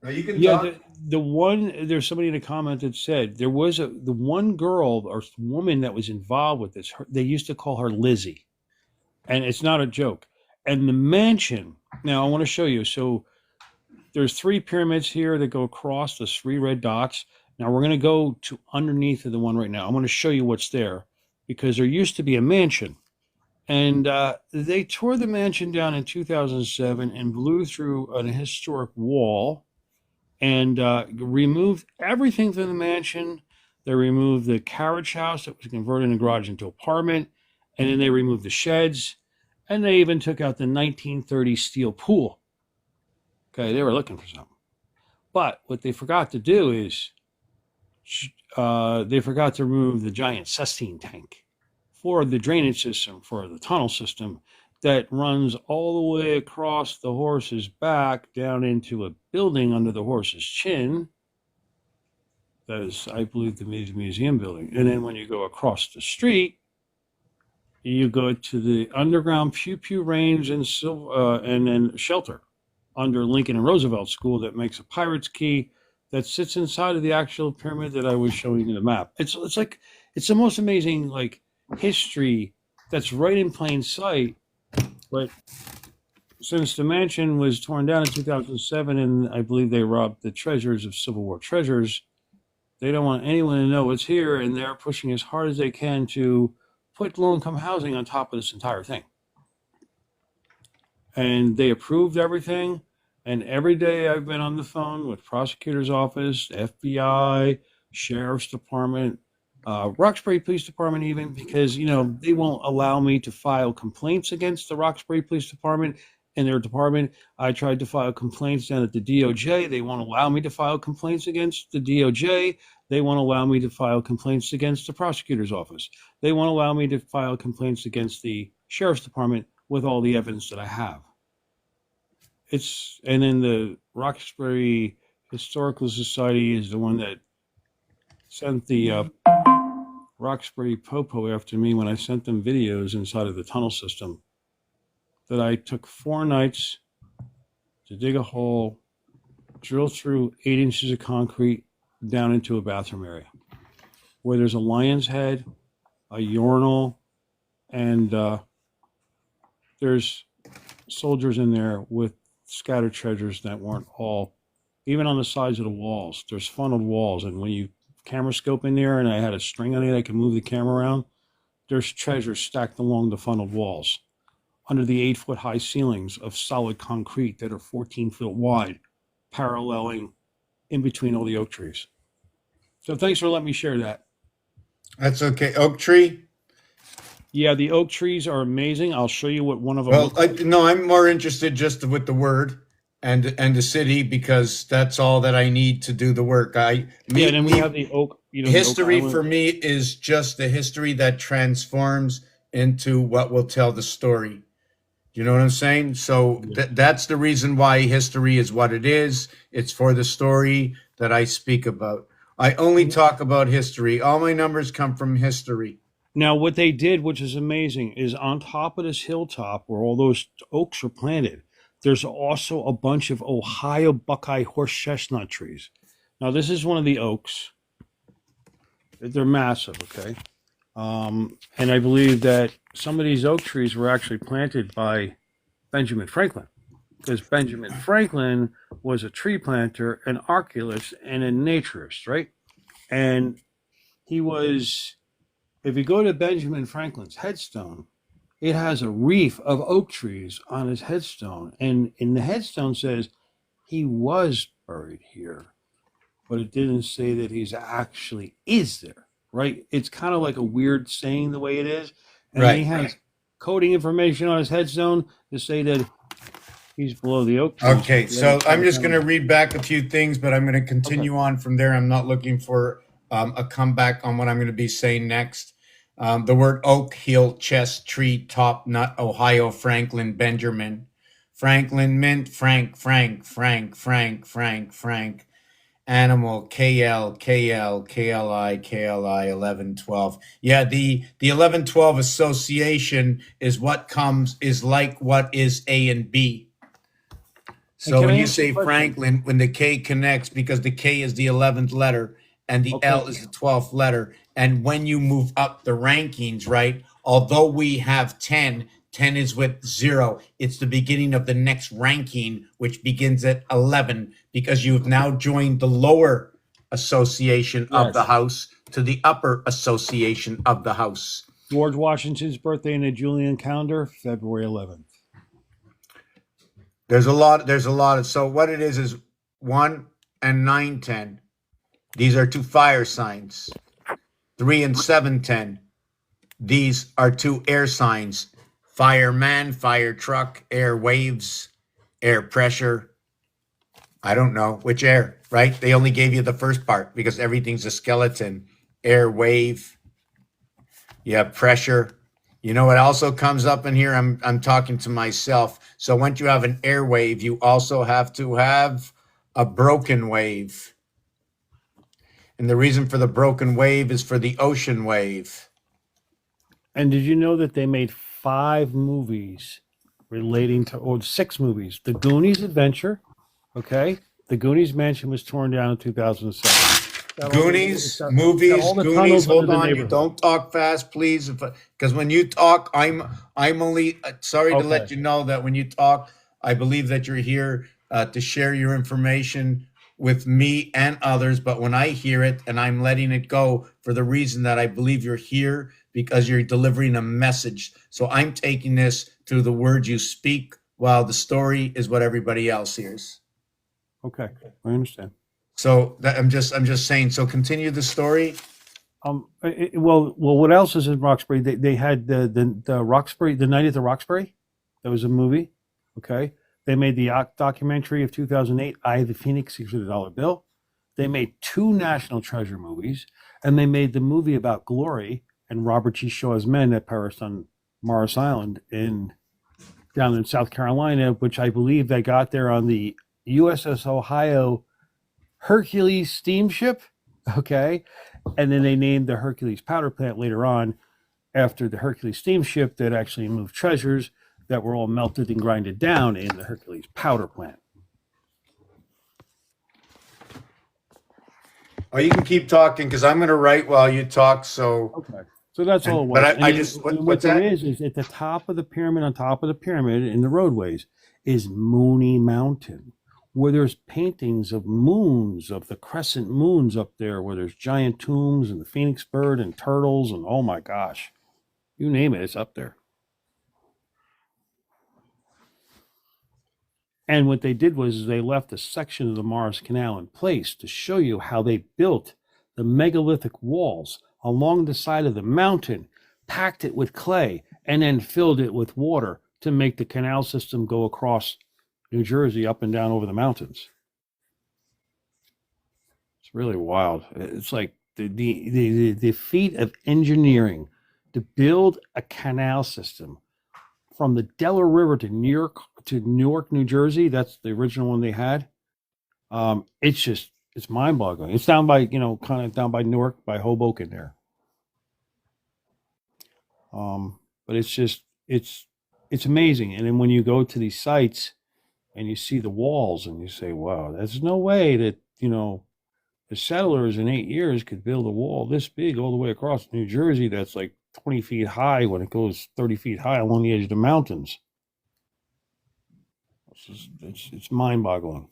Now you can Yeah, talk. the one, there's somebody in a comment that said there was the one girl or woman that was involved with this. They used to call her Lizzie, and it's not a joke. And the mansion. Now I want to show you. So there's 3 pyramids here that go across the 3 red dots. Now we're going to go to underneath of the one right now. I'm going to show you what's there, because there used to be a mansion, and they tore the mansion down in 2007 and blew through an historic wall and removed everything from the mansion. They removed the carriage house that was converted in a garage into apartment, and then they removed the sheds, and they even took out the 1930 steel pool. Okay, they were looking for something. But what they forgot to do is they forgot to remove the giant cistine tank for the drainage system, for the tunnel system that runs all the way across the horse's back down into a building under the horse's chin. That is, I believe, the museum building. And then when you go across the street, you go to the underground Pew Pew Range and then shelter under Lincoln and Roosevelt School that makes a pirate's key that sits inside of the actual pyramid that I was showing you the map. It's like, it's the most amazing like history that's right in plain sight. But since the mansion was torn down in 2007, and I believe they robbed the treasures of Civil War treasures, they don't want anyone to know what's here, and they're pushing as hard as they can to put low-income housing on top of this entire thing. And they approved everything, and every day I've been on the phone with prosecutor's office, FBI, sheriff's department, Roxbury Police Department even, because, you know, they won't allow me to file complaints against the Roxbury Police Department and their department. I tried to file complaints down at the DOJ. They won't allow me to file complaints against the DOJ. They won't allow me to file complaints against the prosecutor's office. They won't allow me to file complaints against the sheriff's department with all the evidence that I have. And then the Roxbury Historical Society is the one that sent the Roxbury Popo after me when I sent them videos inside of the tunnel system that I took 4 nights to dig a hole, drill through 8 inches of concrete down into a bathroom area where there's a lion's head, a urinal, and there's soldiers in there with scattered treasures that weren't all, even on the sides of the walls. There's funneled walls, and when you camera scope in there, and I had a string on it, I could move the camera around. There's treasures stacked along the funneled walls under the 8-foot high ceilings of solid concrete that are 14 feet wide, paralleling in between all the oak trees. So thanks for letting me share that. That's okay. Oak tree. Yeah, the oak trees are amazing. I'll show you what one of them. Well, no, I'm more interested just with the word and the city, because that's all that I need to do the work. And then we have the oak. You know, history for me is just the history that transforms into what will tell the story. You know what I'm saying? So that's the reason why history is what it is. It's for the story that I speak about. I only talk about history. All my numbers come from history. Now, what they did, which is amazing, is on top of this hilltop where all those oaks are planted, there's also a bunch of Ohio Buckeye horse chestnut trees. Now, this is one of the oaks. They're massive, okay? And I believe that some of these oak trees were actually planted by Benjamin Franklin, because Benjamin Franklin was a tree planter, an archaeologist, and a naturist, right? And he was, if you go to Benjamin Franklin's headstone, it has a reef of oak trees on his headstone. And in the headstone says he was buried here, but it didn't say that he's actually is there, right? It's kind of like a weird saying the way it is. And Right. he has coding information on his headstone to say that he's below the oak trees. Okay, so I'm just going to read back a few things, but I'm going to continue on from there. I'm not looking for a comeback on what I'm going to be saying next. The word oak, hill, chest, tree, top, nut, Ohio, Franklin, Benjamin. Franklin, mint, Frank, Frank, Frank, Frank, Frank, Frank. Animal, KL, KL, KLI, KLI, 1112. Yeah, the 1112 association is what comes, is like what is A and B. So can when I you ask you say a question? Franklin, when the K connects, because the K is the 11th letter and the Okay. L is the 12th letter. And when you move up the rankings, right, although we have 10, 10 is with 0. It's the beginning of the next ranking, which begins at 11, because you've now joined the lower association of the Yes. house to the upper association of the house. George Washington's birthday in the Julian calendar, February 11th. There's a lot of, so what it is 1 and 9, 10. These are two fire signs. 3 and 7, 10. These are two air signs. Fireman, fire truck, air waves, air pressure. I don't know which air, right? They only gave you the first part because everything's a skeleton. Air wave. You have pressure. You know what also comes up in here? I'm talking to myself. So once you have an air wave, you also have to have a broken wave. And the reason for the broken wave is for the ocean wave. And did you know that they made 5 movies relating to, or 6 movies? The Goonies Adventure, okay? The Goonies Mansion was torn down in 2007. Goonies, Got movies, all the Goonies. tunnels Hold under the on, you neighborhood. don't talk fast, please. Because when you talk, I'm only sorry to let Okay. you know that when you talk, I believe that you're here to share your information with me and others. But when I hear it and I'm letting it go for the reason that I believe you're here because you're delivering a message. So I'm taking this through the words you speak, while the story is what everybody else hears. Okay, I understand. So that I'm just saying. So continue the story. Well, what else is in Roxbury? They had the Roxbury, the Night at the Roxbury. That was a movie. Okay, they made the documentary of 2008, Eye of the Phoenix, Secret of the Dollar Bill. They made 2 National Treasure movies, and they made the movie about Glory and Robert G. Shaw's men that perished on Morris Island down in South Carolina, which I believe they got there on the USS Ohio Hercules steamship. Okay, and then they named the Hercules powder plant later on after the Hercules steamship that actually moved treasures that were all melted and grinded down in the Hercules powder plant. Oh, you can keep talking because I'm going to write while you talk. So, Okay. So that's all it was. but I And then- just and what's there that? is at the top of the pyramid, on top of the pyramid in the roadways, is Mooney Mountain, where there's paintings of moons, of the crescent moons up there, where there's giant tombs and the phoenix bird and turtles and oh my gosh, you name it, it's up there. And what they did was they left a section of the Morris Canal in place to show you how they built the megalithic walls along the side of the mountain, packed it with clay, and then filled it with water to make the canal system go across New Jersey up and down over the mountains. It's really wild. It's like the feat of engineering to build a canal system from the Delaware River to Newark, New Jersey. That's the original one they had. It's mind-boggling. It's down by, kind of down by Newark, by Hoboken there. But it's amazing. And then when you go to these sites and you see the walls and you say, wow, there's no way that, the settlers in 8 years could build a wall this big all the way across New Jersey that's like 20 feet high when it goes 30 feet high along the edge of the mountains. It's mind-boggling.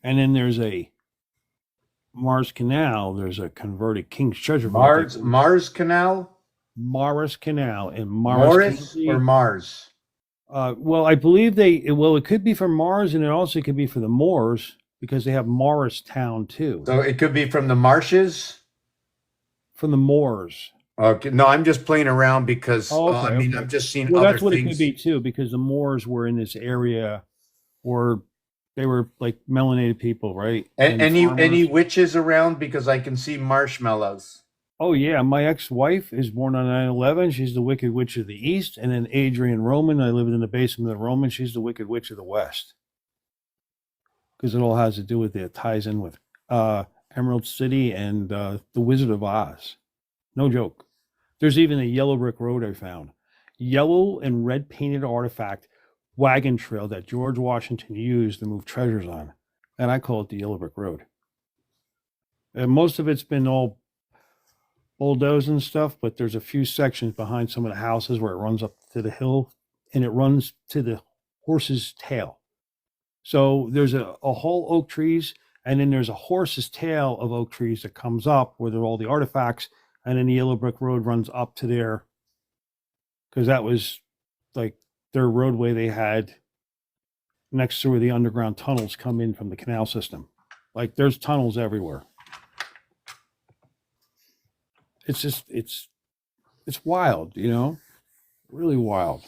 And then there's a Mars Canal. There's a converted King's Treasure Vault. Mars Canal? Morris Canal in Morris or Mars? Well, I believe it could be for Mars, and it also could be for the Moors, because they have Morristown too. So it could be from the marshes? From the Moors. Okay. No, I'm just playing around because, Okay. I'm just seeing Well, other that's what things. it could be too, because the Moors were in this area where they were like melanated people, right? And Any farmers. witches around? Because I can see marshmallows. Oh yeah, my ex-wife is born on 9/11. She's the Wicked Witch of the East, and then Adrian Roman. I lived in the basement of the Roman. She's the Wicked Witch of the West, because it all has to do with it. Ties in with Emerald City and the Wizard of Oz. No joke. There's even a yellow brick road I found, yellow and red painted artifact wagon trail that George Washington used to move treasures on, and I call it the Yellow Brick Road. And most of it's been all bulldozed and stuff, but there's a few sections behind some of the houses where it runs up to the hill and it runs to the horse's tail. So there's a whole oak trees, and then there's a horse's tail of oak trees that comes up where there are all the artifacts, and then the Yellow Brick Road runs up to there, because that was like their roadway they had next to where the underground tunnels come in from the canal system. Like there's tunnels everywhere. It's just it's wild, really wild.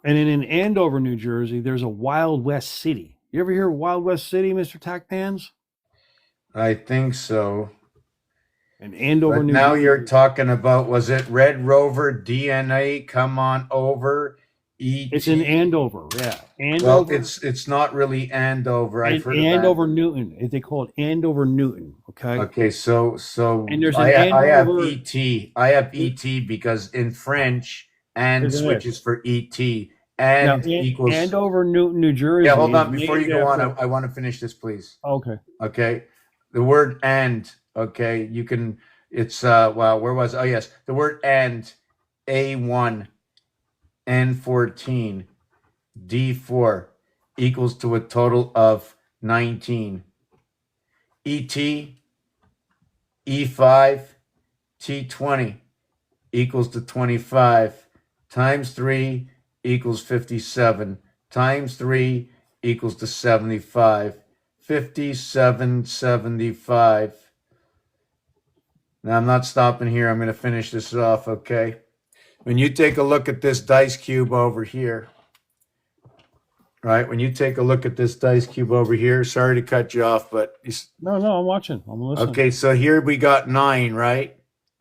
And then in Andover, New Jersey, there's a Wild West City. You ever hear of Wild West City, Mr. Tackpans? I think so. And Andover, But New now Jersey. you're talking about, was it Red Rover, DNA, Come On Over, E.T.? It's in Andover, yeah. Well, Andover. it's not really Andover. I've heard of Andover, Newton. They call it Andover, Newton. Okay. Okay, so And there's an I have Andover- ET. I have ET because in French, and Isn't it? switches for ET, Now, and equals. Andover, Newton, New Jersey. Yeah, hold on. is Before you named go on, after- I want to finish this, please. Okay. Okay. The word and, okay, you can, it's, wow, where was, oh yes, the word and, A1, N14, D4 equals to a total of 19. ET, E5, T20 equals to 25, times 3 equals 57, times 3 equals to 75. 5775. Now I'm not stopping here. I'm going to finish this off, okay? When you take a look at this dice cube over here, right? When you take a look at this dice cube over here, sorry to cut you off, but No, I'm watching. I'm listening. okay, so here we got 9, right?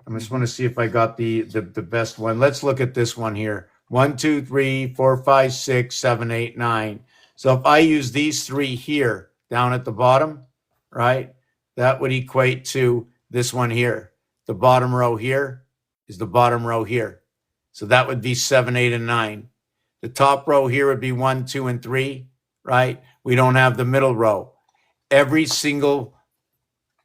I just want to see if I got the best one. Let's look at this one here. 1, 2, 3, 4, 5, 6, 7, 8, 9. So if I use these 3 here, down at the bottom, right? That would equate to this one here. The bottom row here is the bottom row here. So that would be 7, 8, and 9. The top row here would be 1, 2, and 3, right? We don't have the middle row. Every single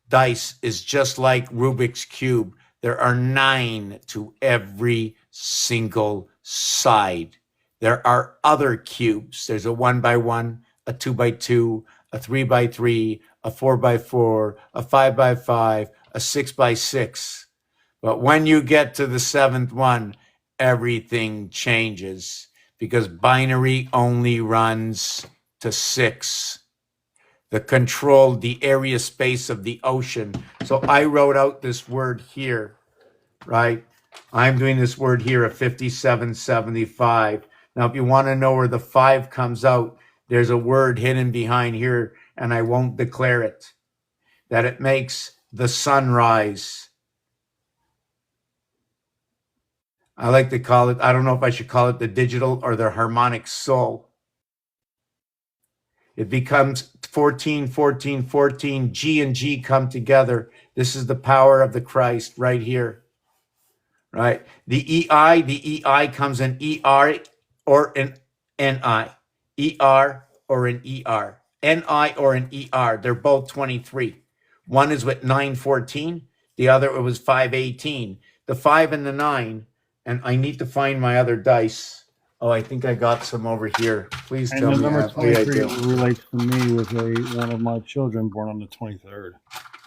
dice is just like Rubik's Cube. There are 9 to every single side. There are other cubes. There's a 1x1, a 2x2, a 3x3, a 4x4, a 5x5, a 6x6. But when you get to the 7th one, everything changes because binary only runs to 6. The area space of the ocean. So I wrote out this word here, right? I'm doing this word here of 5775. Now, if you want to know where the 5 comes out, there's a word hidden behind here, and I won't declare it. That it makes the sunrise. I like to call it, I don't know if I should call it the digital or the harmonic soul. It becomes 14, 14, 14. G and G come together. This is the power of the Christ right here. Right? The EI comes in ER or in NI. ER or an ER. NI or an ER. They're both 23. One is with 914. The other was 518. The 5 and the 9. And I need to find my other dice. Oh, I think I got some over here. Please And tell the me. number Ashley, I 23 do. relates to me with one of my children born on the 23rd.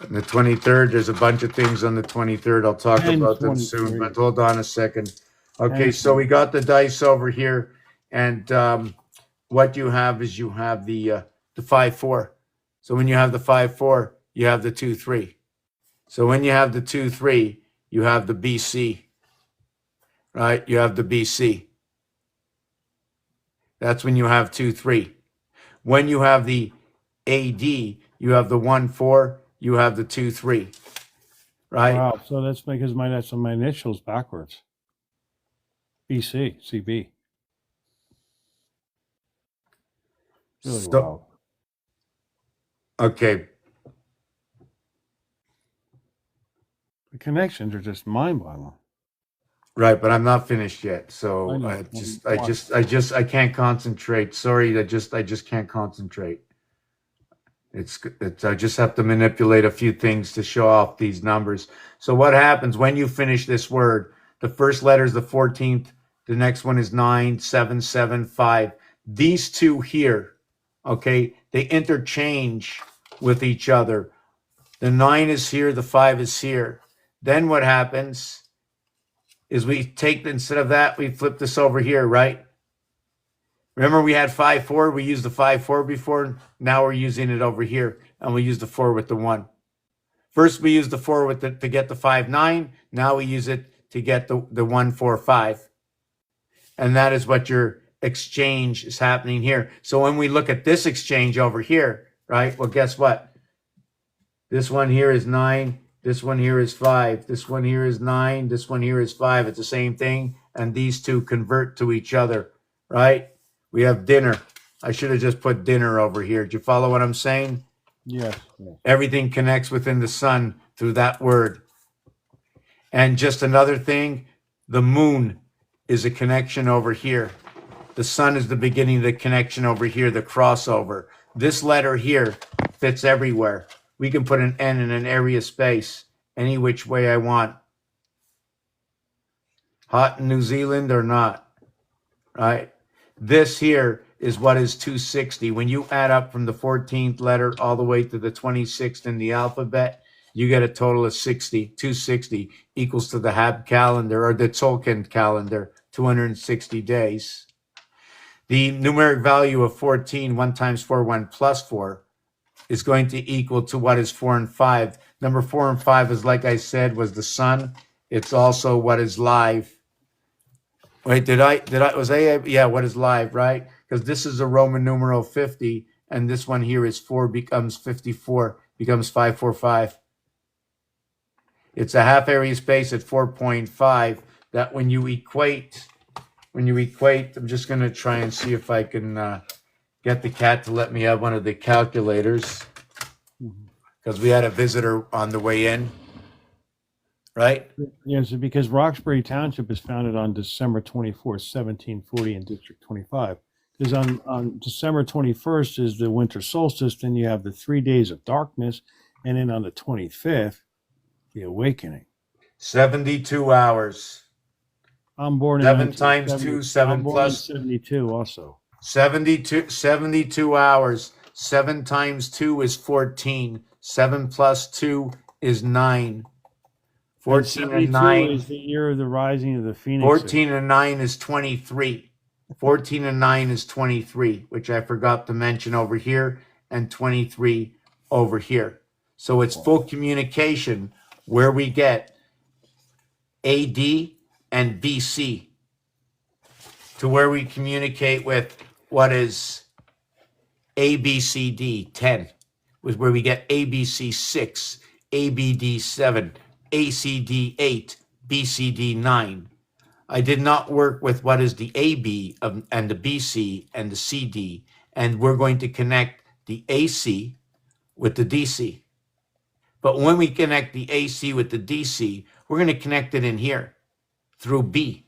And the 23rd, there's a bunch of things on the 23rd. I'll talk And about them soon, 23. but hold on a second. Okay, And so we got the dice over here. And what you have is you have the 5-4. So when you have the 5-4, you have the 2-3. So when you have the 2-3, you have the BC. Right? You have the BC. That's when you have 2-3. When you have the AD, you have the 1-4, you have the 2-3. Right? Wow, so that's because that's my initials backwards. BC, CB. Really So- wild. Okay. The connections are just mind-boggling. Right, but I'm not finished yet. So I know. I can't concentrate. Sorry, I just can't concentrate. I just have to manipulate a few things to show off these numbers. So what happens when you finish this word? The first letter is the 14th. The next one is 9, 7, 7, 5. These two here, okay, they interchange with each other. The 9 is here, the 5 is here. Then what happens is we take, instead of that, we flip this over here, right? Remember we had 5-4, we used the 5-4 before, now we're using it over here, and we use the 4 with the 1. First we used the 4 with to get the 5-9, now we use it to get the 1-4-5. And that is what your exchange is happening here. So when we look at this exchange over here, right, well, guess what? This one here is 9, this one here is 5, this one here is 9, this one here is 5. It's the same thing, and these two convert to each other, right? We have dinner. I should have just put dinner over here. Do you follow what I'm saying? Yes. Yes. Everything connects within the sun through that word. And just another thing, the moon is a connection over here. The sun is the beginning of the connection over here, the crossover. This letter here fits everywhere. We can put an N in an area space any which way I want. Hot in New Zealand or not, right? This here is what is 260. When you add up from the 14th letter all the way to the 26th in the alphabet, you get a total of 60. 260 equals to the Hab calendar or the Tzolk'in calendar, 260 days. The numeric value of 14, 1 times 4, 1 plus 4, is going to equal to what is 4 and 5. Number 4 and 5 is, like I said, was the sun. It's also what is live. Wait, what is live, right? Because this is a Roman numeral 50, and this one here is 4 becomes 54, becomes 545. It's a half area space at 4.5 that when you equate, I'm just going to try and see if I can get the cat to let me have one of the calculators, because we had a visitor on the way in, right? Yes, because Roxbury Township is founded on December 24th, 1740 in District 25. Because on December 21st is the winter solstice, then you have the 3 days of darkness, and then on the 25th, the awakening. 72 hours. I'm born in 7 times 1970. 2, 7 I'm born plus in 72 also. 72 hours. 7 times 2 is 14. 7 plus 2 is 9. 14 and 72 9. is the year of the rising of the phoenix. 14 and 9 is 23. 14 and 9 is 23, which I forgot to mention over here, and 23 over here. So it's full communication where we get AD and BC to where we communicate with what is ABCD 10, was where we get ABC 6, ABD7, ACD8, BCD9. I did not work with what is the AB and the BC and the CD, and we're going to connect the AC with the DC. But when we connect the AC with the DC, we're going to connect it in here through B.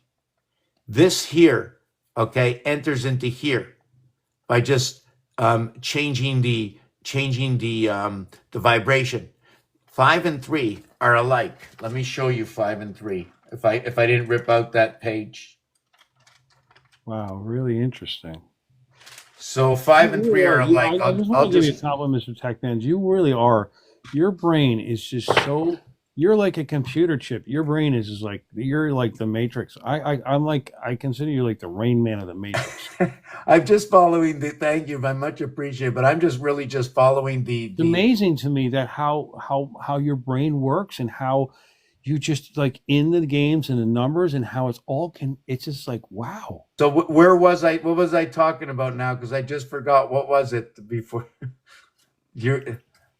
This here, okay, enters into here by just changing the vibration. 5 and 3 are alike. Let me show you 5 and 3. If I didn't rip out that page. Wow, really interesting. So 5 and 3 are alike. I just want to give you a compliment, Mr. Techman. You really are. Your brain is just so. You're like a computer chip. Your brain is just like you're like the Matrix. I'm like I consider you like the Rain Man of the Matrix. I'm just following the. Thank you, I much appreciate. But I'm just really just following the. It's amazing to me that how your brain works and how you just like in the games and the numbers and how it's all can. It's just like wow. So where was I? What was I talking about now? Because I just forgot. What was it before?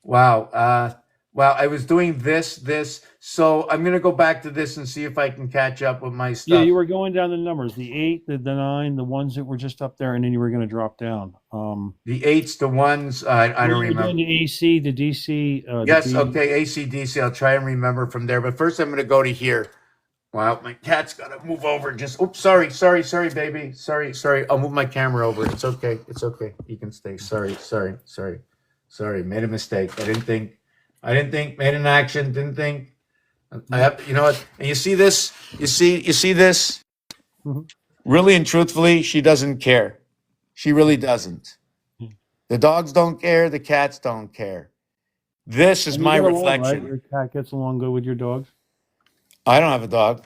Wow. Wow, I was doing this. So I'm going to go back to this and see if I can catch up with my stuff. Yeah, you were going down the numbers, the 8, the 9, the ones that were just up there, and then you were going to drop down. The 8s, the ones, I don't remember. The AC, the DC. Yes, okay, AC, DC. I'll try and remember from there. But first I'm going to go to here. Wow, my cat's got to move over. Just, oops, sorry, baby. Sorry. I'll move my camera over. It's okay. You can stay. Sorry. Made a mistake. I didn't think, made an action, didn't think. I have, you know what? And you see this? You see this? Mm-hmm. Really and truthfully, she doesn't care. She really doesn't. The dogs don't care. The cats don't care. This is my reflection. Right? Your cat gets along good with your dogs? I don't have a dog.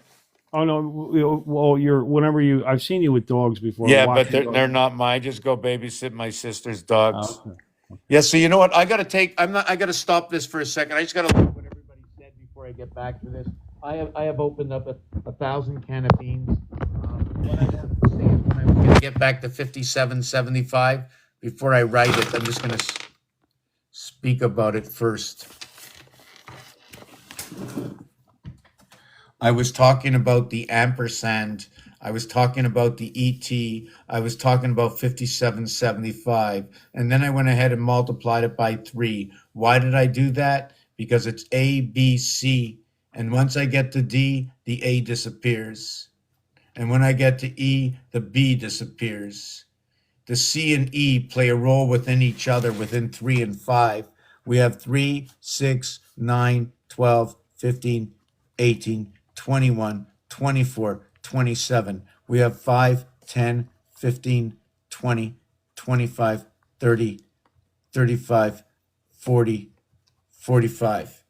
Oh no! Well, I've seen you with dogs before. Yeah, but they're not mine. I just go babysit my sister's dogs. Oh, okay. Yeah, so you know what? I gotta stop this for a second. I just gotta look at what everybody said before I get back to this. I have opened up 1,000 can of beans. What I want to say is when I'm gonna get back to 5775, before I write it, I'm just gonna speak about it first. I was talking about the ampersand. I was talking about the ET. I was talking about 5775. And then I went ahead and multiplied it by 3. Why did I do that? Because it's A, B, C. And once I get to D, the A disappears. And when I get to E, the B disappears. The C and E play a role within each other within 3 and 5. We have 3, 6, 9, 12, 15, 18, 21, 24, 27. We have 5, 10, 15, 20, 25, 30, 35, 40, 45.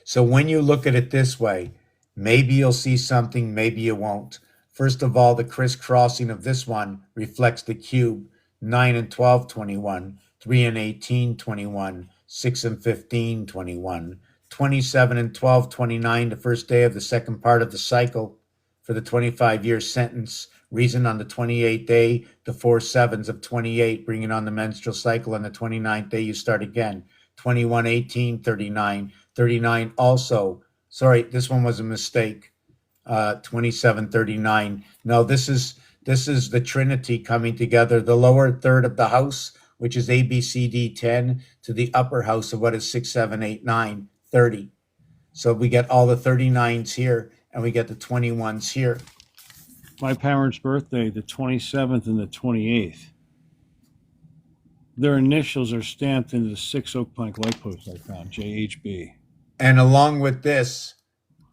So when you look at it this way, maybe you'll see something, maybe you won't. First of all, the crisscrossing of this one reflects the cube. 9 and 12, 21. 3 and 18, 21. 6 and 15, 21. 27 and 12, 29, the first day of the second part of the cycle for the 25-year sentence. Reason on the 28th day, the 4 sevens of 28, bringing on the menstrual cycle. On the 29th day, you start again. 21, 18, 39. 39 also. Sorry, this one was a mistake. 27, 39. No, this is the Trinity coming together. The lower third of the house, which is A, B, C, D, 10, to the upper house of what is 6, 7, 8, 9. 30. So we get all the 39s here and we get the 21s here. My parents' birthday, the 27th and the 28th. Their initials are stamped into the 6 oak plank light post I found, JHB. And along with this,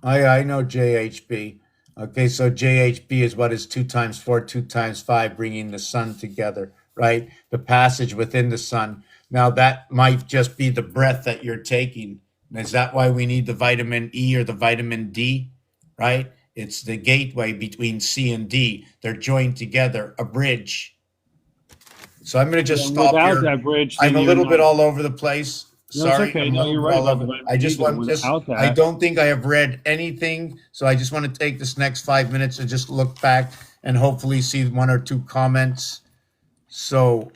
I know JHB. Okay, so JHB is what is 2 times 4, 2 times 5, bringing the sun together, right? The passage within the sun. Now that might just be the breath that you're taking. Is that why we need the vitamin E or the vitamin D, right? It's the gateway between C and D. They're joined together, a bridge. So I'm going to just stop without here. that bridge, I'm a little bit all over the place. No, it's Sorry. okay. No, you're right about that. I just want this. I don't think I have read anything. So I just want to take this next 5 minutes and just look back and hopefully see 1 or 2 comments. So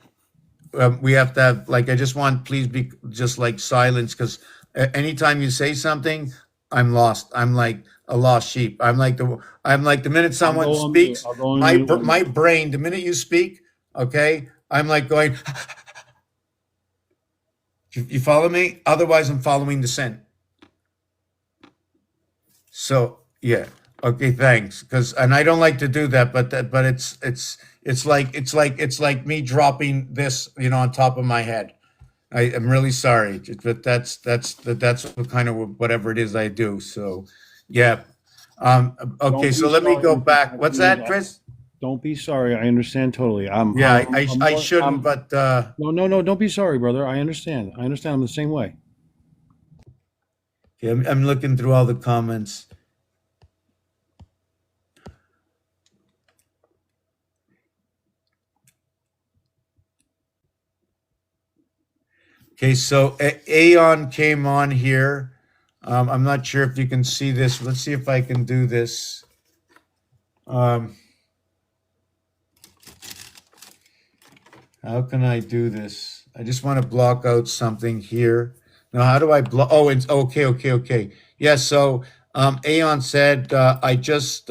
we have to have, like, I just want, please be just like silence, because anytime you say something, I'm lost. I'm like a lost sheep. I'm like the minute someone go on mute. speaks, I'll go on mute when my brain, the minute you speak, okay, I'm like going, you follow me? Otherwise, I'm following the scent. So yeah, okay, thanks. And I don't like to do that, but it's like me dropping this, on top of my head. I am really sorry, but that's what kind of whatever it is I do. So yeah. Okay, Don't so be let me sorry go if you back. have What's to use that, Chris? Don't be sorry. I understand totally. Yeah, I shouldn't, but No. Don't be sorry, brother. I understand. I'm the same way. okay, I'm looking through all the comments. Okay, so Aeon came on here. I'm not sure if you can see this. Let's see if I can do this. How can I do this? I just want to block out something here. Now, how do I block? Oh, it's okay. Yeah, so Aeon said, I just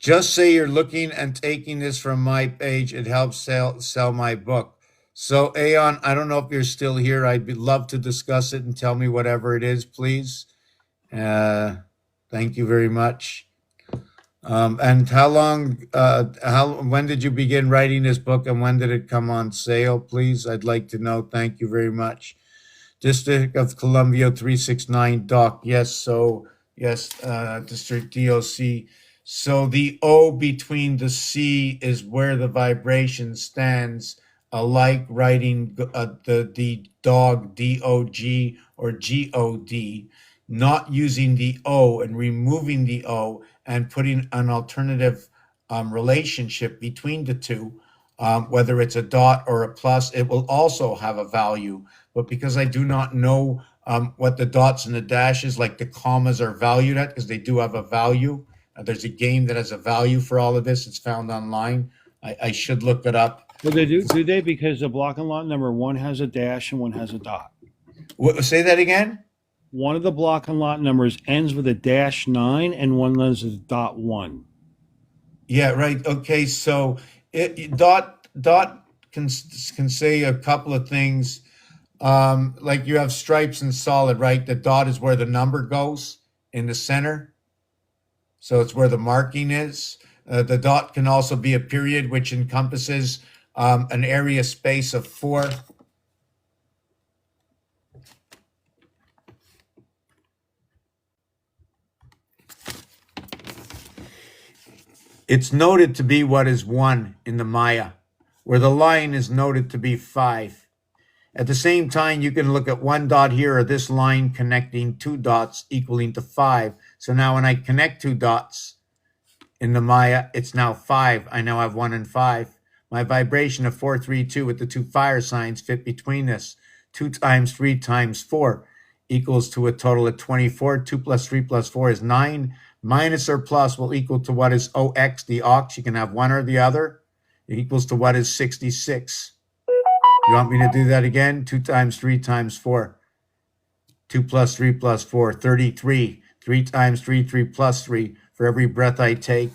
say you're looking and taking this from my page. It helps sell my book. So Aeon, I don't know if you're still here. Love to discuss it and tell me whatever it is, please. Thank you very much. And when did you begin writing this book, and when did it come on sale, please? I'd like to know. Thank you very much. District of Columbia 369 Doc. Yes, so yes, District DOC. So the O between the C is where the vibration stands, like writing the dog, DOG or GOD, not using the O and removing the O and putting an alternative relationship between the two, whether it's a dot or a plus, it will also have a value. But because I do not know what the dots and the dashes, like the commas, are valued at, because they do have a value. There's a game that has a value for all of this. It's found online. I should look it up. Well, they do they? Because the block and lot number, one has a dash and one has a dot. Say that again? One of the block and lot numbers ends with a -9 and one ends with a .1. Yeah, right. Okay, so dot can say a couple of things. Like you have stripes and solid, right? The dot is where the number goes in the center. So it's where the marking is. The dot can also be a period, which encompasses an area space of 4. It's noted to be what is 1 in the Maya, where the line is noted to be 5. At the same time, you can look at one dot here, or this line connecting 2 dots equaling to 5. So now when I connect 2 dots in the Maya, it's now 5. I now have 1 and 5. My vibration of 432 with the 2 fire signs fit between this. 2 times 3 times 4 equals to a total of 24. 2 plus 3 plus 4 is 9. Minus or plus will equal to what is OX, the ox. You can have one or the other. It equals to what is 66. You want me to do that again? 2 times 3 times 4. 2 plus 3 plus 4, 33. 3 times 3, 3 plus 3. For every breath I take.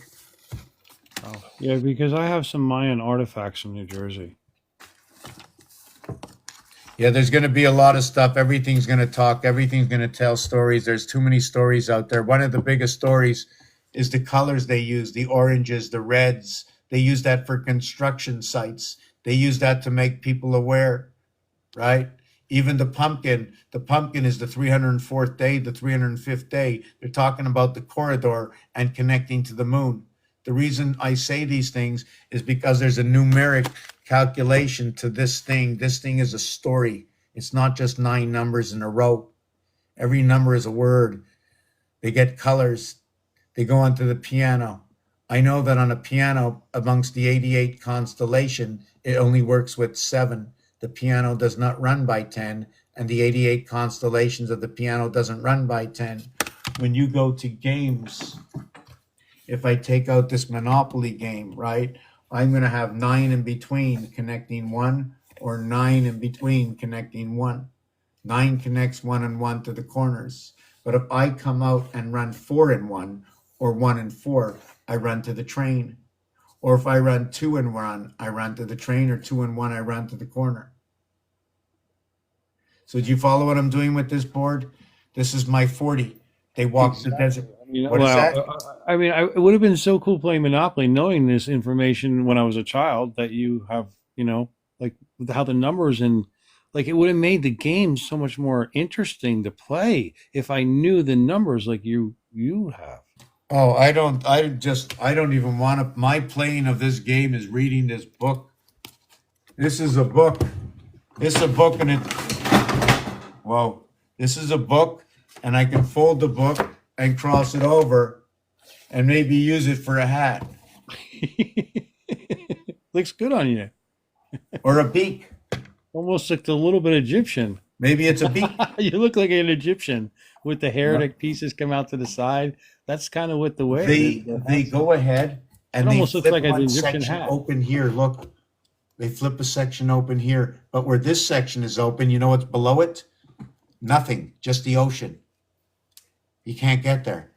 Yeah, because I have some Mayan artifacts from New Jersey. Yeah, there's going to be a lot of stuff. Everything's going to talk. Everything's going to tell stories. There's too many stories out there. One of the biggest stories is the colors they use, the oranges, the reds. They use that for construction sites. They use that to make people aware, right? Even the pumpkin is the 304th day, the 305th day. They're talking about the corridor and connecting to the moon. The reason I say these things is because there's a numeric calculation to this thing. This thing is a story. It's not just 9 numbers in a row. Every number is a word. They get colors. They go onto the piano. I know that on a piano, amongst the 88 constellation, it only works with 7. The piano does not run by 10, and the 88 constellations of the piano doesn't run by 10. When you go to games, if I take out this Monopoly game, right? I'm going to have 9 in between connecting 1, or 9 in between connecting 1. 9 connects 1 and 1 to the corners. But if I come out and run 4 and 1, or 1 and 4, I run to the train. Or if I run 2 and 1, I run to the train, or 2 and 1, I run to the corner. So do you follow what I'm doing with this board? This is my 40. They walk the desert. I mean, What is that? it would have been so cool playing Monopoly, knowing this information when I was a child, that you have, like how the numbers and like it would have made the game so much more interesting to play if I knew the numbers like you have. Oh, I don't even want to. My playing of this game is reading this book. This is a book. This is a book, and whoa. This is a book, and I can fold the book and cross it over and maybe use it for a hat Looks good on you. or a beak. Almost looked a little bit Egyptian. Maybe it's a beak. You look like an Egyptian with the hair that pieces come out to the side. That's kind of what the way They go ahead and It they almost looks flip like an one Egyptian section hat. open here. Look, they flip a section open here, but where this section is open, you know what's below it? Nothing, just the ocean. You can't get there.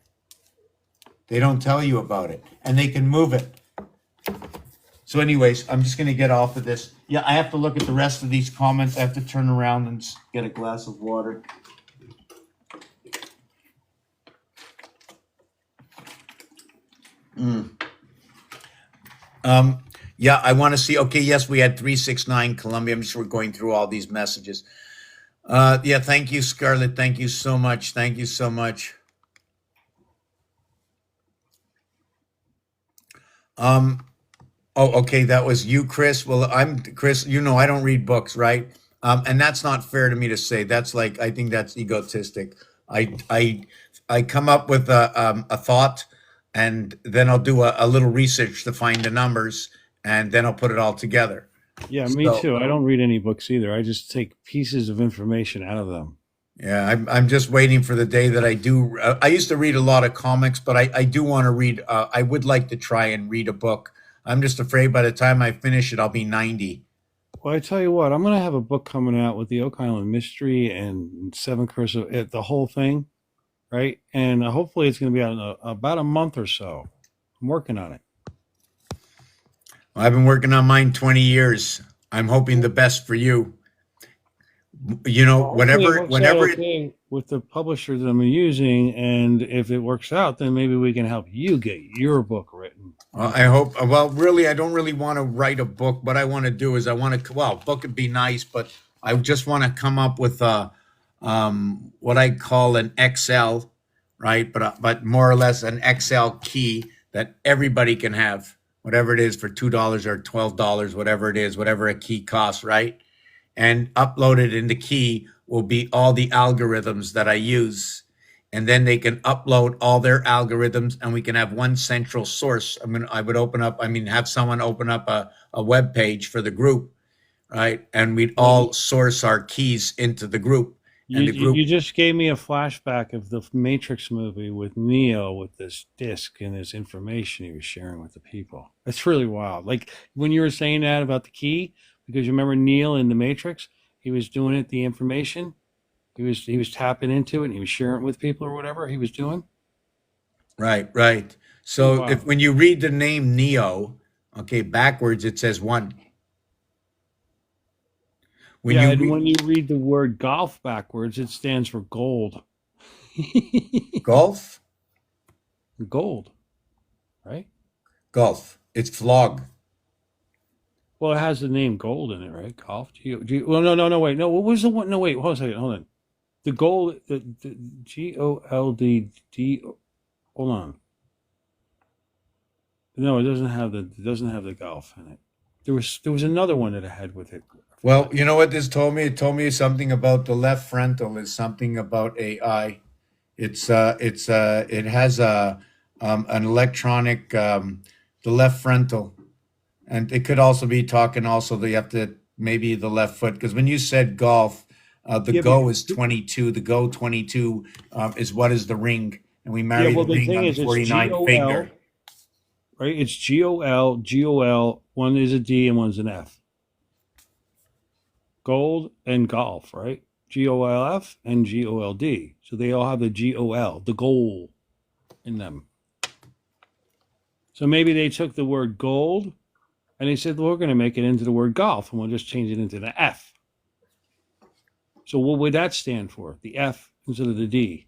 They don't tell you about it, and they can move it. So anyways, I'm just going to get off of this. Yeah, I have to look at the rest of these comments. I have to turn around and get a glass of water. Yeah, I want to see. Okay, yes, we had 369 Columbia. I'm just we're going through all these messages. Yeah, thank you, Scarlett. Thank you so much. Thank you so much. Oh, okay, that was you, Chris. Well, I'm Chris. You know, I don't read books, right? And that's not fair to me to say. That's like I think that's egotistic. I come up with a thought, and then I'll do a little research to find the numbers, and then I'll put it all together. Yeah, me So- too. I don't read any books either. I just take pieces of information out of them. Yeah, I'm just waiting for the day that I do. I used to read a lot of comics, but I do want to read. I would like to try and read a book. I'm just afraid by the time I finish it, I'll be 90. Well, I tell you what, I'm going to have a book coming out with the Oak Island Mystery and Seven Cursive, the whole thing, right? And hopefully it's going to be out in about a month or so. I'm working on it. I've been working on mine 20 years. I'm hoping the best for you. You know, Hopefully it works out whenever okay with the publisher that I'm using, and if it works out, then maybe we can help you get your book written. I hope. Well, really, I don't really want to write a book. What I want to do is a book would be nice, but I just want to come up with what I call an Excel, right? But more or less an Excel key that everybody can have, whatever it is, for $2 or $12, whatever it is, whatever a key costs, right? And uploaded in the key will be all the algorithms that I use. And then they can upload all their algorithms, and we can have one central source. Have someone open up a web page for the group, right? And we'd all source our keys into the group. And the group, You just gave me a flashback of the Matrix movie with Neo with this disc and this information he was sharing with the people. That's really wild. Like when you were saying that about the key, because you remember Neo in the Matrix, he was doing it, the information. He was tapping into it and he was sharing it with people or whatever he was doing. right. So Wow. when you read the name Neo, okay, backwards it says 1. When Yeah, you and read when you read the word golf backwards, it stands for gold. golf, Gold, right? it's flog. Well, it has the name gold in it, right? Golf. Well, no, wait. No, what was the one? No, wait. Hold on. The gold, the GOLD. Hold on. No, it doesn't have the golf in it. There was another one that it had with it. Well, you know what this told me? It told me something about the left frontal is something about AI. It has an electronic the left frontal, and it could also be talking also that you have to maybe the left foot, because when you said golf, the Yeah, go but- is 22. The go 22 is what is the ring, and we marry well, the the ring thing on is, the it's 49th GOL. finger. right? It's GOL, GOL. One is a D and one's an F. Gold and golf, right? GOLF and GOLD. So they all have the GOL, the goal, in them. So maybe they took the word gold and they said, well, we're going to make it into the word golf and we'll just change it into the F. So what would that stand for? The F instead of the D.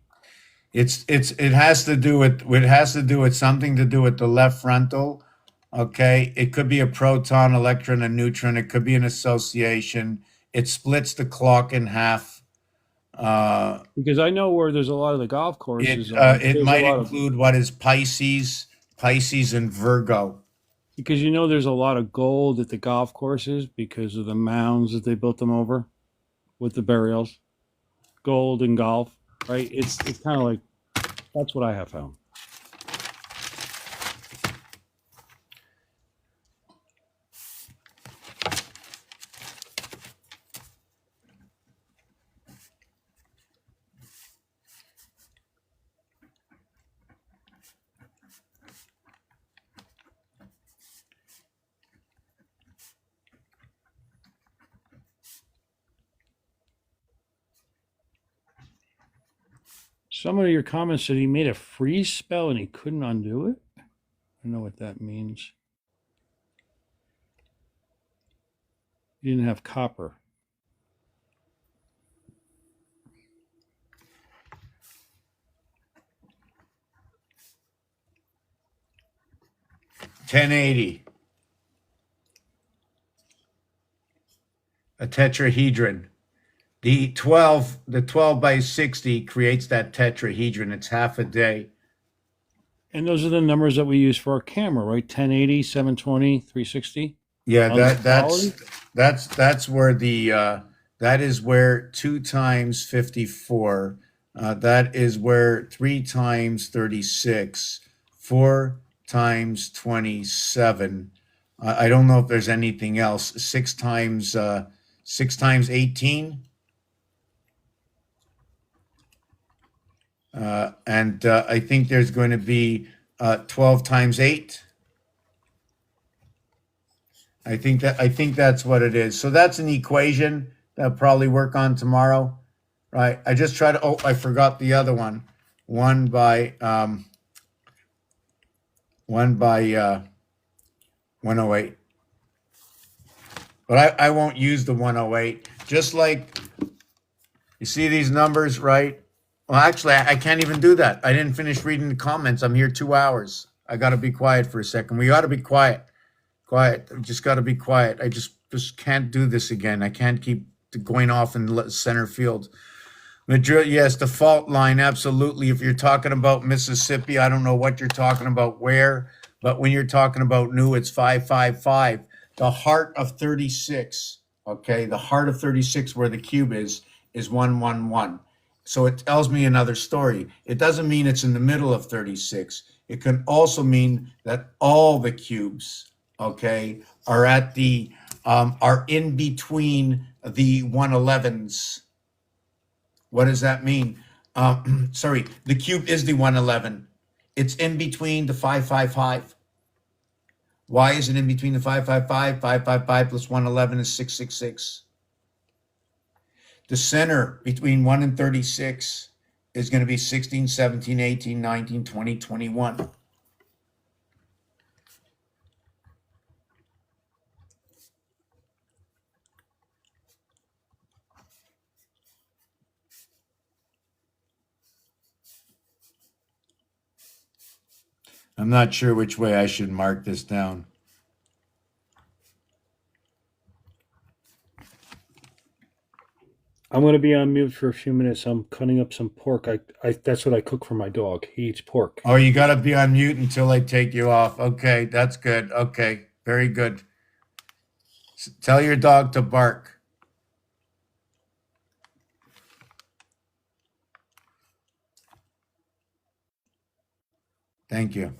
It has to do with something to do with the left frontal. Okay, it could be a proton, electron, and neutron. It could be an association. It splits the clock in half. Because I know where there's a lot of the golf courses. It There's might a lot include what is Pisces, and Virgo. because you know there's a lot of gold at the golf courses because of the mounds that they built them over with the burials. Gold and golf, right? It's kind of like that's what I have found. Some of your comments said he made a freeze spell and he couldn't undo it. I don't know what that means. He didn't have copper. $10.80. A tetrahedron. The 12 by 60 creates that tetrahedron. It's half a day. And those are the numbers that we use for our camera, right? 1080, 720, 360. Yeah, On the that's where the that is where 2 times 54. That is where 3 times 36, 4 times 27. I don't know if there's anything else. 6 times 18. And I think there's going to be 12 times 8. I think that's what it is. So that's an equation that I'll probably work on tomorrow, right? I just tried to. Oh, I forgot the other one. 1 by 108. But I won't use the 108. Just like you see these numbers, right? Well, actually, I can't even do that. I didn't finish reading the comments. I'm here 2 hours. I got to be quiet for a second. We got to be quiet. Quiet. I just got to be quiet. I just can't do this again. I can't keep going off in center field. Madrid, yes, the fault line, absolutely. If you're talking about Mississippi, I don't know what you're talking about where, but when you're talking about new, it's 555. The heart of 36, okay? The heart of 36 where the cube is 111. So it tells me another story. It doesn't mean it's in the middle of 36. It can also mean that all the cubes, okay, are at the are in between the 111s. What does that mean? Sorry, the cube is the 111. It's in between the 555. Why is it in between the 555? 555 plus 111 is 666. The center between 1 and 36 is going to be 16, 17, 18, 19, 20, 21. I'm not sure which way I should mark this down. I'm going to be on mute for a few minutes. I'm cutting up some pork. I that's what I cook for my dog. He eats pork. Oh, you got to be on mute until I take you off. Okay, that's good. Okay, very good. Tell your dog to bark. Thank you.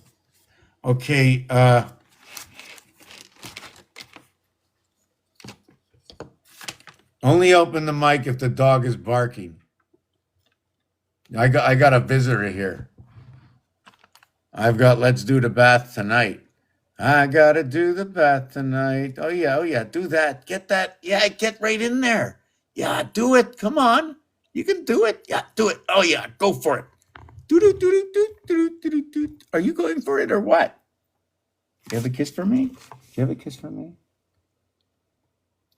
Okay, only open the mic if the dog is barking. I got a visitor here. I've got let's do the bath tonight. I gotta do the bath tonight. Oh yeah, do that. Get that. Yeah, get right in there. Yeah, do it. Come on. You can do it. Yeah, do it. Oh yeah, go for it. Do. Are you going for it or what? You have a kiss for me? You have a kiss for me? You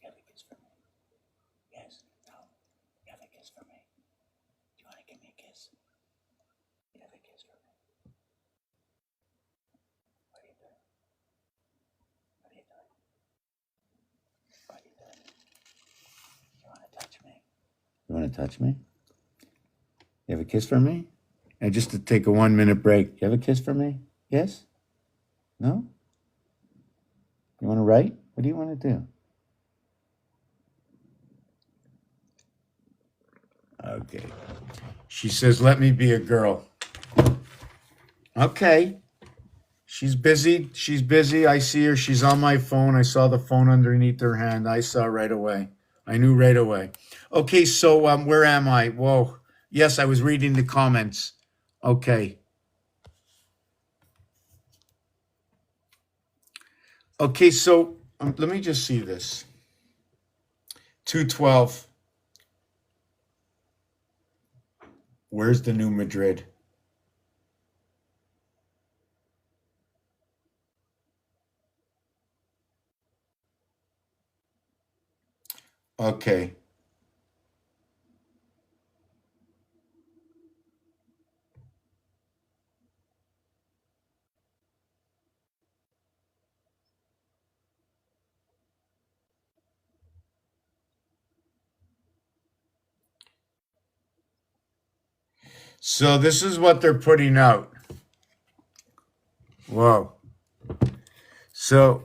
have a kiss for me? Yes. No. You have a kiss for me? Do you want to give me a kiss? You have a kiss for me? What are you doing? What are you doing? What are you doing? You want to touch me? You want to touch me? You have a kiss for me? And just to take a 1 minute break. You have a kiss for me? Yes? No? You want to write? What do you want to do? Okay. She says, let me be a girl. Okay. She's busy. She's busy. I see her. She's on my phone. I saw the phone underneath her hand. I saw right away. I knew right away. Okay, so where am I? Whoa. Yes, I was reading the comments. Okay. Okay, so let me just see this. 212. Where's the New Madrid? Okay. So this is what they're putting out. Whoa. So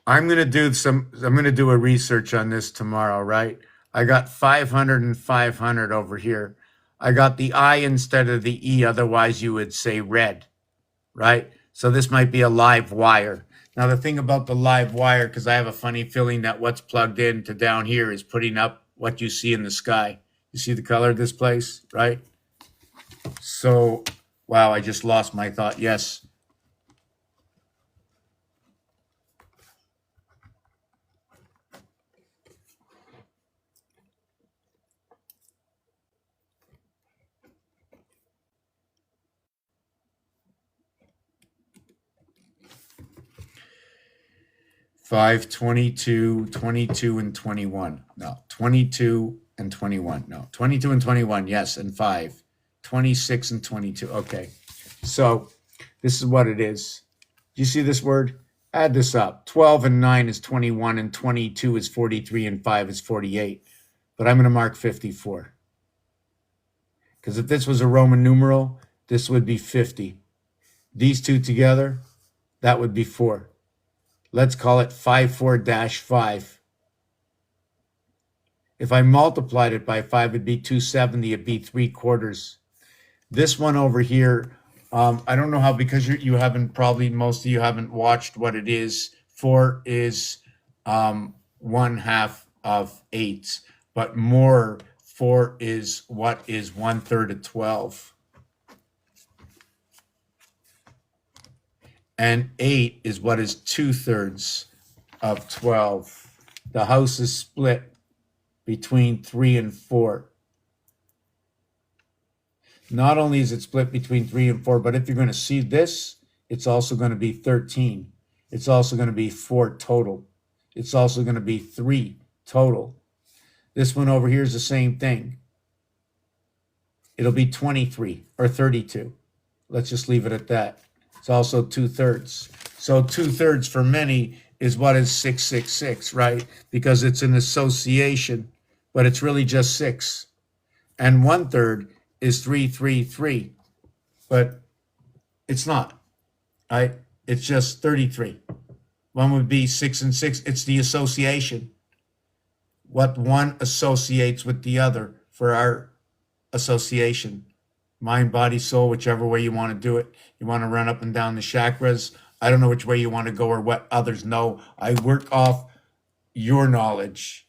I'm going to do a research on this tomorrow, right? I got 500 and 500 over here. I got the I instead of the E, otherwise you would say red, right? So this might be a live wire. Now the thing about the live wire, because I have a funny feeling that what's plugged in to down here is putting up what you see in the sky. You see the color of this place, right? So, wow, I just lost my thought. Yes. Five, 22, 22, and 21. No, 22 and 21. No, 22 and 21. Yes, and 5. 26 and 22. Okay. So this is what it is. Do you see this word? Add this up. 12 and 9 is 21, and 22 is 43, and 5 is 48. But I'm going to mark 54. Because if this was a Roman numeral, this would be 50. These two together, that would be 4. Let's call it 54-5. If I multiplied it by 5, it'd be 270. It'd be 3/4. This one over here, I don't know how, because you haven't, probably most of you haven't watched what it is. 4 is 1/2 of 8, but more 4 is what is 1/3 of 12. And 8 is what is 2/3 of 12. The house is split between 3 and 4. Not only is it split between 3 and 4, but if you're going to see this, it's also going to be 13. It's also going to be 4 total. It's also going to be 3 total. This one over here is the same thing. It'll be 23 or 32. Let's just leave it at that. It's also 2/3. So 2/3 for many is what is 666, right? Because it's an association, but it's really just 6. And 1/3 is 333, but it's not, right? It's just 33. One would be 6 and 6. It's the association. What one associates with the other for our association. Mind, body, soul, whichever way you want to do it. You want to run up and down the chakras. I don't know which way you want to go or what others know. I work off your knowledge.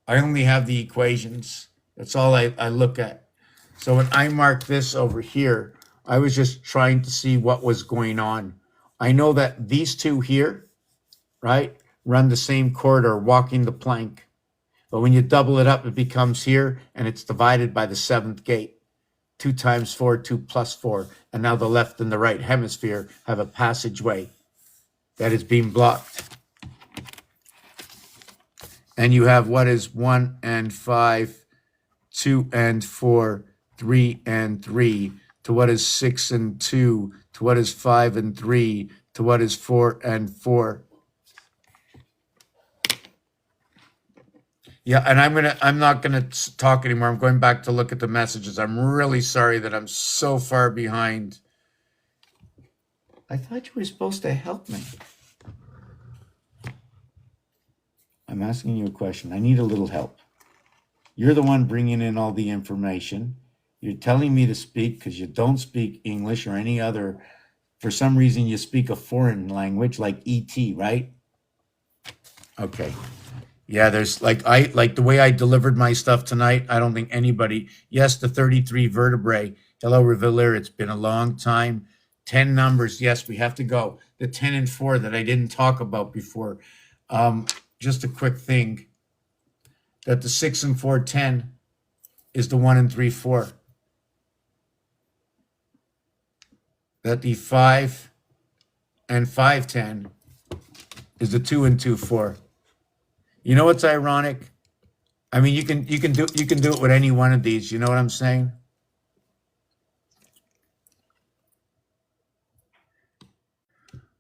I only have the equations. That's all I look at. So when I mark this over here, I was just trying to see what was going on I know that these two here, right, run the same corridor, walking the plank. But when you double it up, it becomes here, and it's divided by the seventh gate. 2 times 4, 2 plus 4. And now the left and the right hemisphere have a passageway that is being blocked. And you have what is 1 and 5, 2 and 4, 3 and 3, to what is 6 and 2, to what is 5 and 3, to what is 4 and 4. Yeah, and I'm not gonna talk anymore. I'm going back to look at the messages. I'm really sorry that I'm so far behind. I thought you were supposed to help me. I'm asking you a question. I need a little help. You're the one bringing in all the information. You're telling me to speak because you don't speak English or any other. For some reason, you speak a foreign language like ET, right? Okay. Yeah, there's like the way I delivered my stuff tonight. I don't think anybody. Yes, the 33 vertebrae. Hello, Reviller. It's been a long time. 10 numbers. Yes, we have to go. The 10 and 4 that I didn't talk about before. Just a quick thing. That the 6 and 4 10 is the 1 and 3 4. That the 5 and 5 10 is the 2 and 2 4. You know what's ironic? I mean, you can do it with any one of these. You know what I'm saying?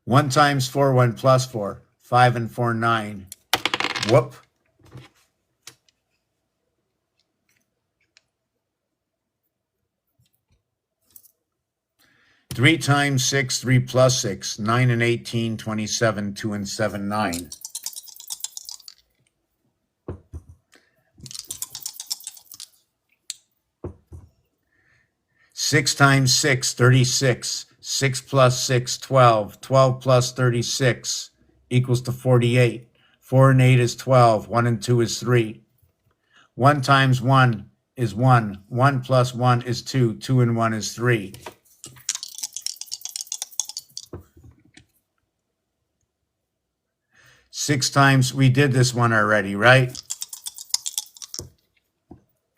One times 4, 1 plus 4, 5 and 4, 9. Whoop. Three times 6, 3 plus 6, 9 and 18, 27, 2 and 7, 9. Six times 6, 36. 6 plus 6, 12. 12 plus 36 equals to 48. 4 and 8 is 12. 1 and 2 is 3. 1 times 1 is 1. 1 plus 1 is 2. 2 and 1 is 3. Six times, we did this one already, right?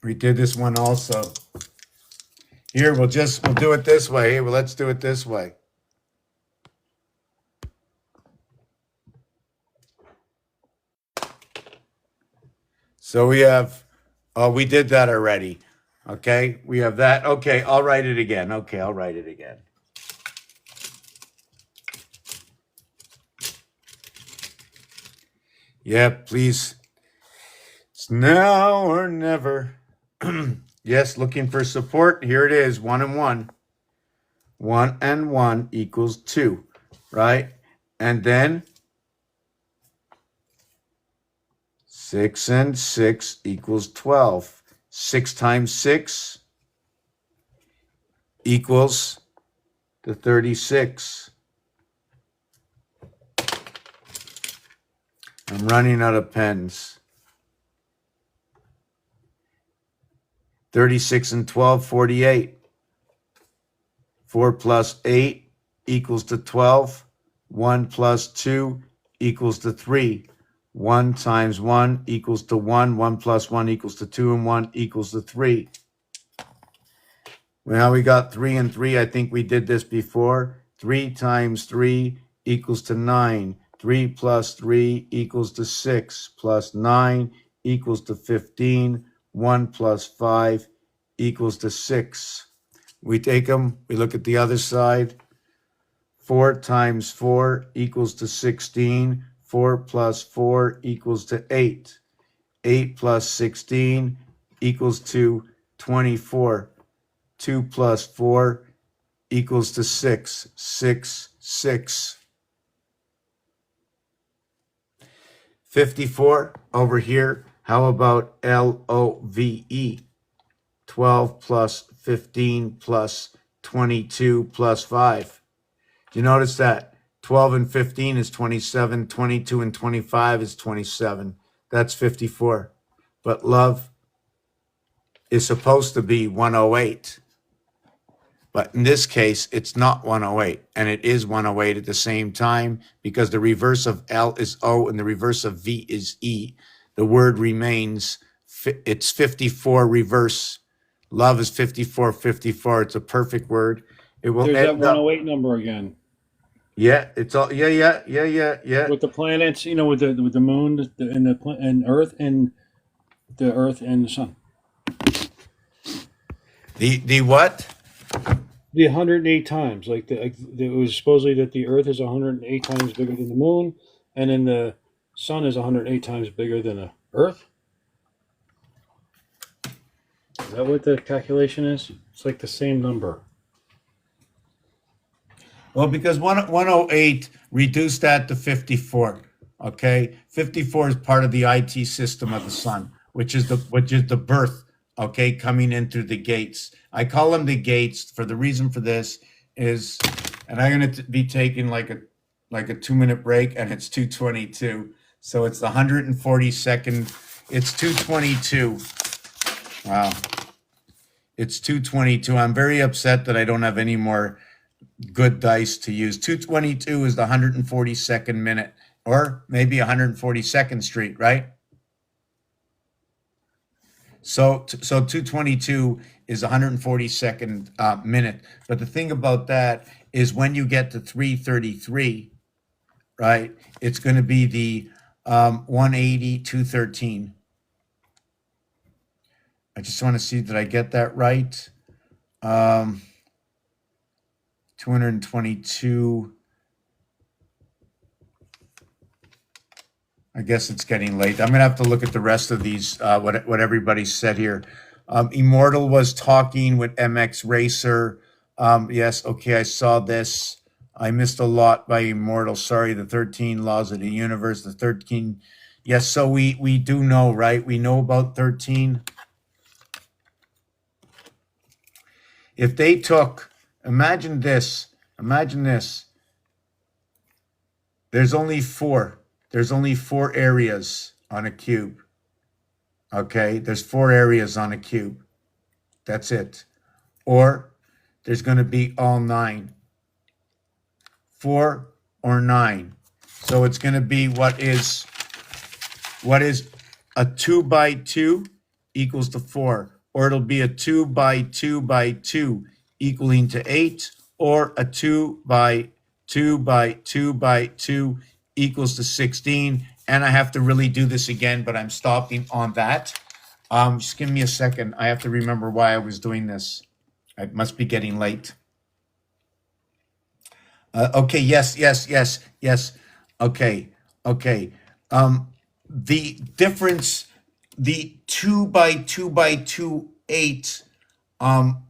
We did this one also. Here, we'll do it this way. Here, well, let's do it this way. So we have, oh, we did that already. Okay, we have that. Okay, I'll write it again. Okay, I'll write it again. Yeah, please. It's now or never. Yes, looking for support. Here it is, 1 and 1. 1 and 1 equals 2, right? And then 6 and 6 equals 12. 6 times 6 equals to 36. I'm running out of pens. 36 and 12, 48. 4 plus 8 equals to 12. 1 plus 2 equals to 3. 1 times 1 equals to 1. 1 plus 1 equals to 2, and 1 equals to 3. Well, we got 3 and 3. I think we did this before. 3 times 3 equals to 9. 3 plus 3 equals to 6. Plus 9 equals to 15. 1 plus 5 equals to 6. We take them, we look at the other side. 4 times 4 equals to 16. 4 plus 4 equals to 8. 8 plus 16 equals to 24. 2 plus 4 equals to 6. 6, 6. 54 over here. How about LOVE? 12 plus 15 plus 22 plus 5. Do you notice that? 12 and 15 is 27. 22 and 25 is 27. That's 54. But love is supposed to be 108. But in this case, it's not 108, and it is 108 at the same time because the reverse of L is O and the reverse of V is E. The word remains, it's 54 reverse. Love is 54, 54. It's a perfect word. It will There's that end up. 108 number again Yeah, it's all, yeah. with the planets. You know, with the moon and Earth and the sun. The what? The 108 times, like it was supposedly that the Earth is 108 times bigger than the moon, and then the sun is 108 times bigger than the Earth. Is that what the calculation is? It's like the same number. Well, because 108, reduce that to 54. Okay, 54 is part of the IT system of the sun, which is the birth. Okay, coming in through the gates. I call them the gates for the reason for this is, and I'm going to be taking like a 2-minute break, and it's 2:22, so it's the 142nd. It's 2:22. Wow, it's 2:22. I'm very upset that I don't have any more good dice to use. 2:22 is the 142nd minute, or maybe 142nd Street, right? So 2:22 is 142nd minute. But the thing about that is when you get to 3:33, right, it's going to be the 180, 213. I just want to see, did I get that right? 222. I guess it's getting late. I'm going to have to look at the rest of these, what everybody said here. Immortal was talking with MX Racer. Yes, okay, I saw this. I missed a lot by Immortal. Sorry, the 13 laws of the universe, the 13. Yes, so we do know, right? We know about 13. If they took, imagine this. There's only four areas on a cube. Okay, there's 4 areas on a cube. That's it. Or there's going to be all 9. 4 or 9. So it's going to be what is a 2 by 2 equals to 4, or it'll be a 2 by 2 by 2 equaling to 8, or a 2 by 2 by 2 by 2 equals to 16. And I have to really do this again, but I'm stopping on that. Just give me a second. I have to remember why I was doing this. I must be getting late. Okay, yes. Okay. The difference, the 2 by 2 by 2, 8,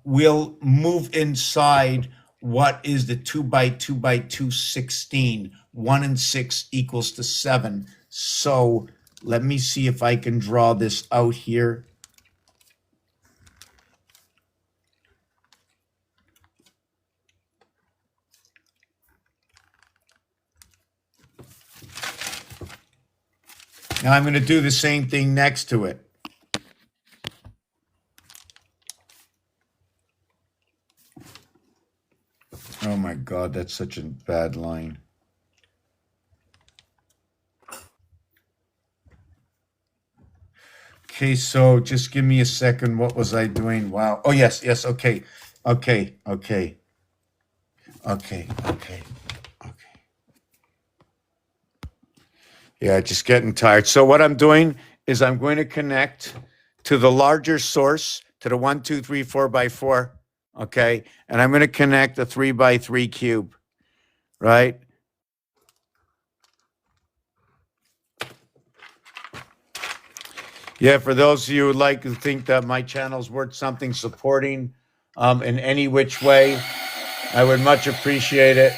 will move inside what is the 2 by 2 by 2, 16. 1 and 6 equals to 7. So let me see if I can draw this out here. Now I'm going to do the same thing next to it. Oh my God, that's such a bad line. Okay, so just give me a second. What was I doing? Wow. Oh, yes, okay. Yeah, just getting tired. So what I'm doing is I'm going to connect to the larger source, to the 1, 2, 3, 4 by 4, okay? And I'm going to connect the 3 by 3 cube, right? Yeah, for those of you who like to think that my channel's worth something, supporting in any which way, I would much appreciate it.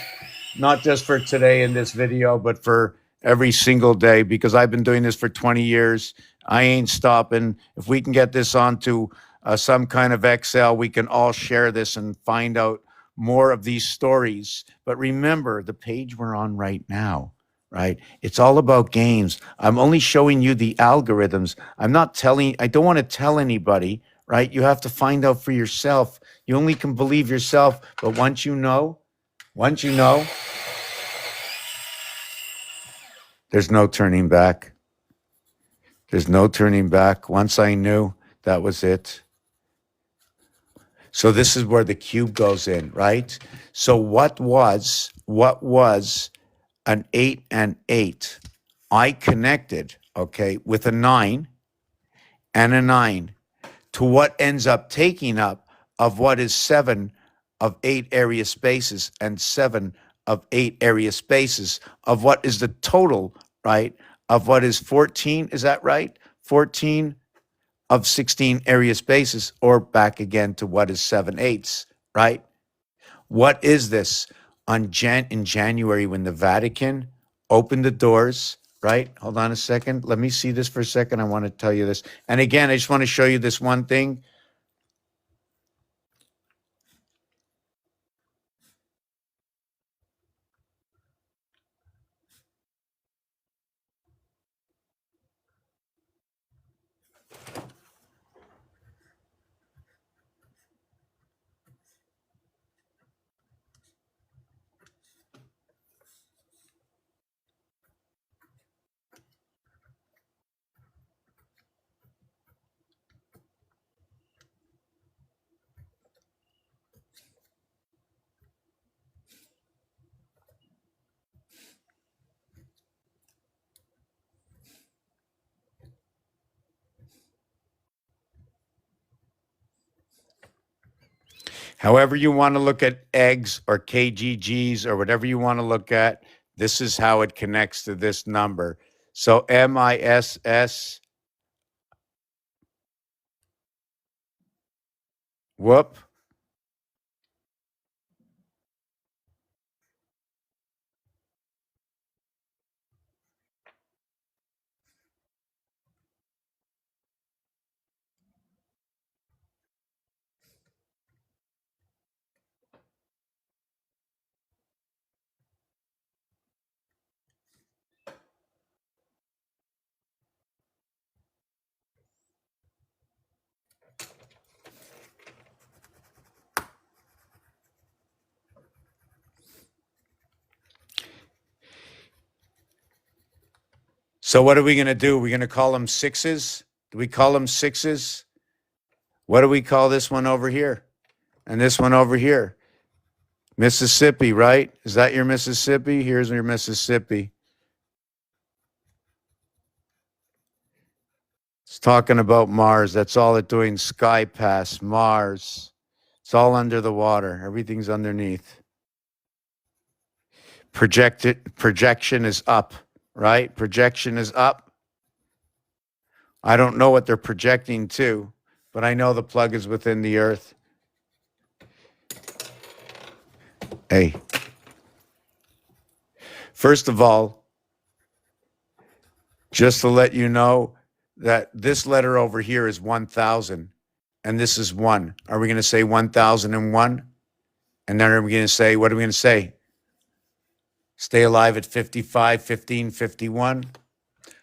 Not just for today in this video, but for every single day, because I've been doing this for 20 years. I ain't stopping. If we can get this onto some kind of Excel, we can all share this and find out more of these stories. But remember, the page we're on right now, right? It's all about games. I'm only showing you the algorithms. I don't want to tell anybody, right? You have to find out for yourself. You only can believe yourself, but once you know, there's no turning back. There's no turning back. Once I knew, that was it. So this is where the cube goes in, right? So what was an 8 and 8? I connected, okay, with a 9 and a 9 to what ends up taking up of what is 7 of 8 area spaces and 7 of 8 area spaces of what is the total, right, of what is 14, is that right? 14 of 16 area spaces, or back again to what is 7/8, right? What is this? In January, when the Vatican opened the doors, right? Hold on a second. Let me see this for a second. I want to tell you this. And again, I just want to show you this one thing. However you want to look at eggs or KGGs or whatever you want to look at, this is how it connects to this number. So MISS, whoop. So what are we going to do? We're going to call them sixes? Do we call them sixes? What do we call this one over here? And this one over here? Mississippi, right? Is that your Mississippi? Here's your Mississippi. It's talking about Mars. That's all it's doing. Sky Pass, Mars. It's all under the water. Everything's underneath. Projection is up, right? Projection is up. I don't know what they're projecting to, but I know the plug is within the earth. Hey. First of all, just to let you know that this letter over here is 1,000 and this is 1. Are we going to say 1,001? And then are we going to say, what are we going to say? Stay alive at 55, 15, 51?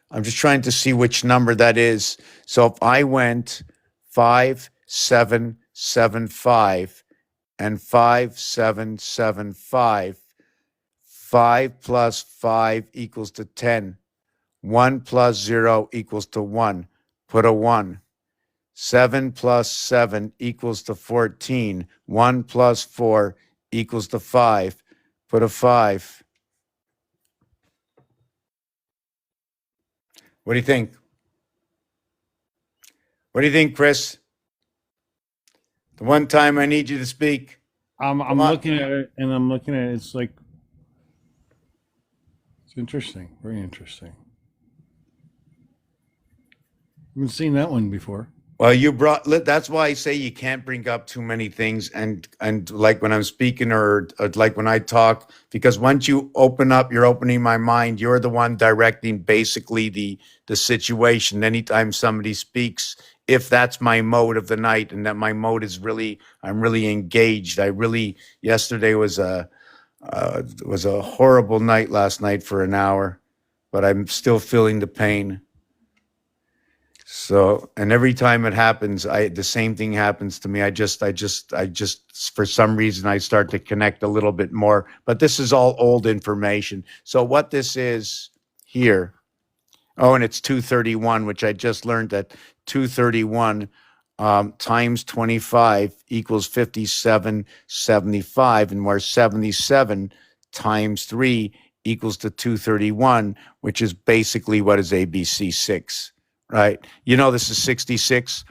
I'm just trying to see which number that is. So if I went 5, 7, 7, 5 and 5, 7, 7, 5, 5 plus 5 equals to 10. 1 plus 0 equals to 1. Put a 1. 7 plus 7 equals to 14. 1 plus 4 equals to 5. Put a 5. What do you think? What do you think, Chris? The one time I need you to speak. I'm Come on. looking at it, and I'm looking at it. It's like, it's interesting, very interesting. I haven't seen that one before. Well, that's why I say you can't bring up too many things and like when I'm speaking or like when I talk, because once you open up, you're opening my mind. You're the one directing basically the situation. Anytime somebody speaks, if that's my mode of the night and that my mode is I'm really engaged. Yesterday was a horrible night last night for an hour, but I'm still feeling the pain. So, and every time it happens, the same thing happens to me. I just, for some reason, I start to connect a little bit more. But this is all old information. So what this is here, oh, and it's 231, which I just learned that 231 times 25 equals 5775, and where 77 times 3 equals to 231, which is basically what is ABC 6. Right? You know, this is 66.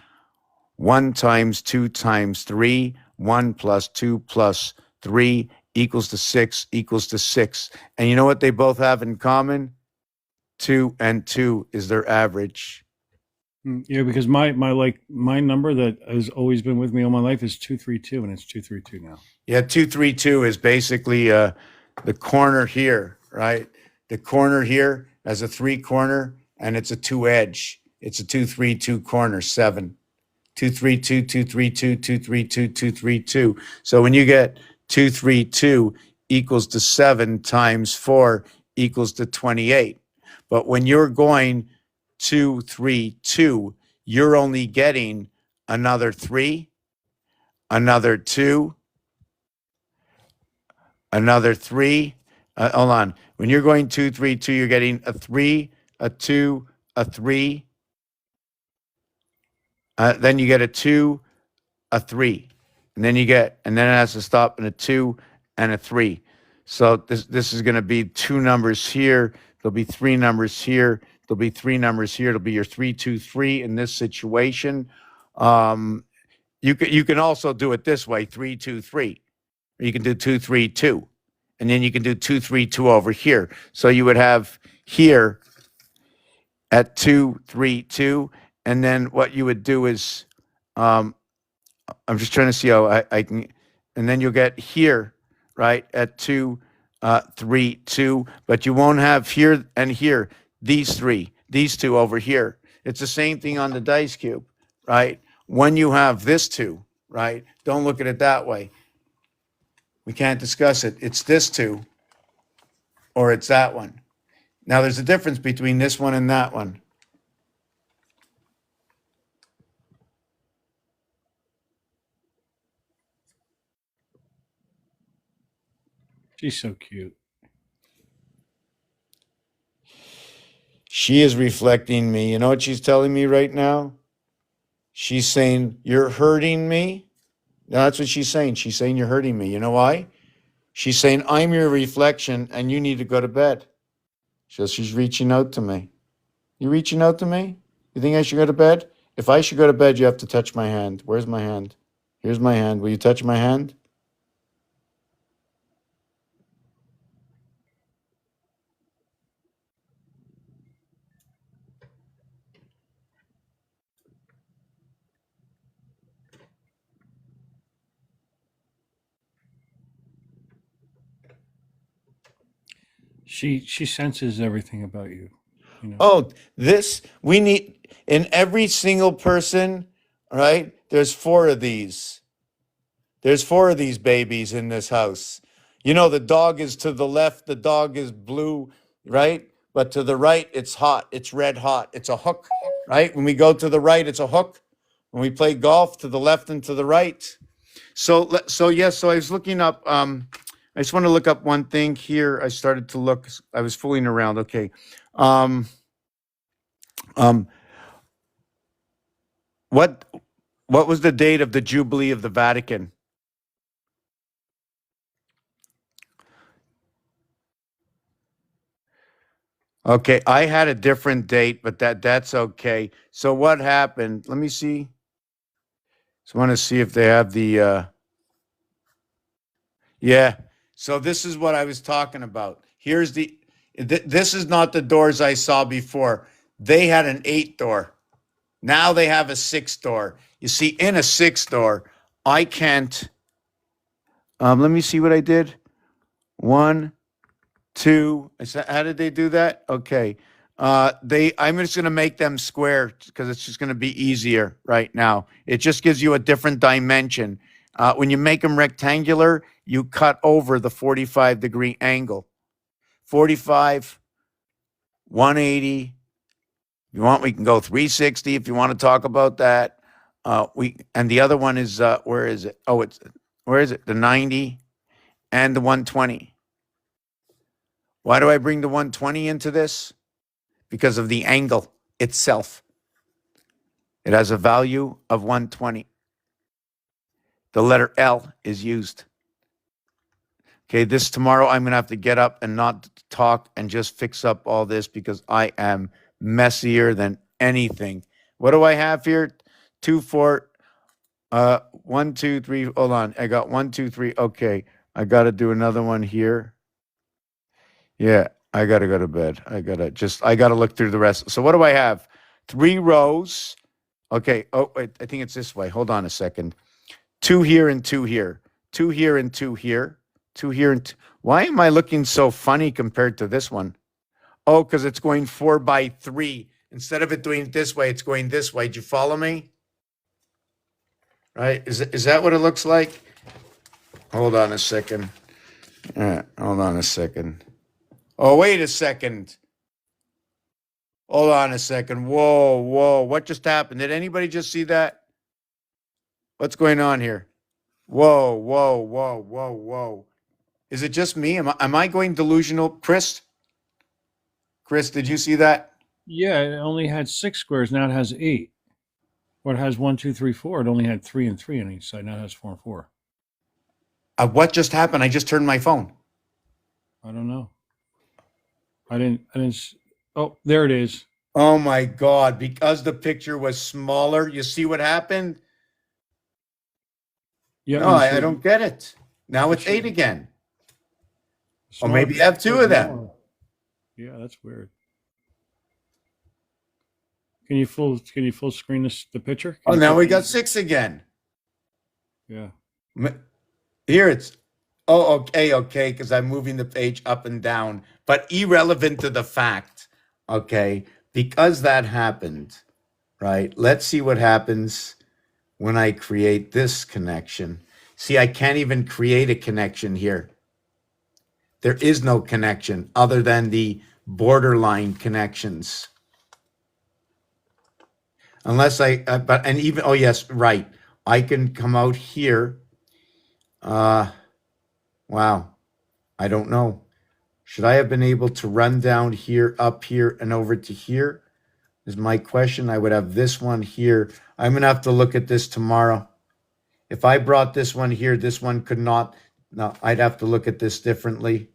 1 times 2 times 3, 1 plus 2 plus 3 equals to 6 equals to 6. And you know what they both have in common? 2 and 2 is their average. Yeah, because my number that has always been with me all my life is 232, and it's 232 now. Yeah, 232 is basically the corner here, right? The corner here has a 3 corner, and it's a 2 edge. It's a 232 corner, 7. 232, 232, 232, 232. So when you get 232 equals to 7 times 4 equals to 28. But when you're going 232, you're only getting another 3, another 2, another 3. Hold on. When you're going 232, you're getting a 3, a 2, a 3. Then you get a 2, a 3, and then it has to stop in a 2 and a 3. So this is going to be 2 numbers here. There'll be 3 numbers here. There'll be 3 numbers here. It'll be your 3, 2, 3 in this situation. You can also do it this way: 3, 2, 3. Or you can do 2, 3, 2, and then you can do 2, 3, 2 over here. So you would have here at 2, 3, 2. And then what you would do is, I'm just trying to see how I can, and then you'll get here, right, at 2, 3, 2, but you won't have here and here, these 3, these 2 over here. It's the same thing on the dice cube, right? When you have this 2, right, don't look at it that way. We can't discuss it. It's this 2, or it's that one. Now, there's a difference between this one and that one. She's so cute. She is reflecting me. You know what she's telling me right now? She's saying, "You're hurting me." No, that's what she's saying. She's saying, "You're hurting me." You know why? She's saying, "I'm your reflection and you need to go to bed." So she's reaching out to me. You reaching out to me? You think I should go to bed? If I should go to bed, you have to touch my hand. Where's my hand? Here's my hand. Will you touch my hand? She senses everything about you. You know. Oh, we need, in every single person, right? There's 4 of these. There's 4 of these babies in this house. You know, the dog is to the left, the dog is blue, right? But to the right, it's hot. It's red hot. It's a hook, right? When we go to the right, it's a hook. When we play golf, to the left and to the right. So yes, so I was looking up, I just want to look up one thing here. I started to look, I was fooling around. Okay. What was the date of the Jubilee of the Vatican? Okay, I had a different date, but that's okay. So what happened? Let me see. Just want to see if they have the yeah. So this is what I was talking about. Here's this is not the doors I saw before. They had an 8 door. Now they have a 6 door. You see, in a 6 door, I can't. Let me see what I did. 1, 2. How did they do that? Okay. I'm just going to make them square because it's just going to be easier right now. It just gives you a different dimension. When you make them rectangular, you cut over the 45-degree angle. 45, 180, you want, we can go 360 if you want to talk about that. And the other one is, where is it? Oh, where is it? The 90 and the 120. Why do I bring the 120 into this? Because of the angle itself. It has a value of 120. The letter L is used. Okay, this tomorrow I'm going to have to get up and not talk and just fix up all this because I am messier than anything. What do I have here? 2, 4, 1, 2, 3. Hold on. I got 1, 2, 3. Okay. I got to do another one here. Yeah, I got to go to bed. I got to look through the rest. So what do I have? 3 rows. Okay. Oh, wait, I think it's this way. Hold on a second. 2 here and 2 here. 2 here and 2 here. 2 here and why am I looking so funny compared to this one? Oh, because it's going 4 by 3. Instead of it doing it this way, it's going this way. Did you follow me? Right? Is that what it looks like? Hold on a second. Hold on a second. Oh, wait a second. Hold on a second. Whoa. What just happened? Did anybody just see that? What's going on here? Whoa. Is it just me? Am I going delusional? Chris, did you see that? Yeah, it only had 6 squares. Now it has 8. Or it has 1, 2, 3, 4. It only had 3 and 3 on each side. Now it has 4 and 4. What just happened? I just turned my phone. I don't know. I didn't. Oh, there it is. Oh my God. Because the picture was smaller. You see what happened? Yeah. No, I don't get it. Now it's 8 again. Or maybe you have 2 of them. Yeah, that's weird. Can you full screen the picture? Oh, now we got 6 again. Yeah. Here it's, okay, because I'm moving the page up and down, but irrelevant to the fact, okay, because that happened, right? Let's see what happens when I create this connection. See, I can't even create a connection here. There is no connection other than the borderline connections. Unless oh yes, right. I can come out here. Wow. I don't know. Should I have been able to run down here, up here, and over to here? Is my question. I would have this one here. I'm going to have to look at this tomorrow. If I brought this one here, this one could not. No, I'd have to look at this differently.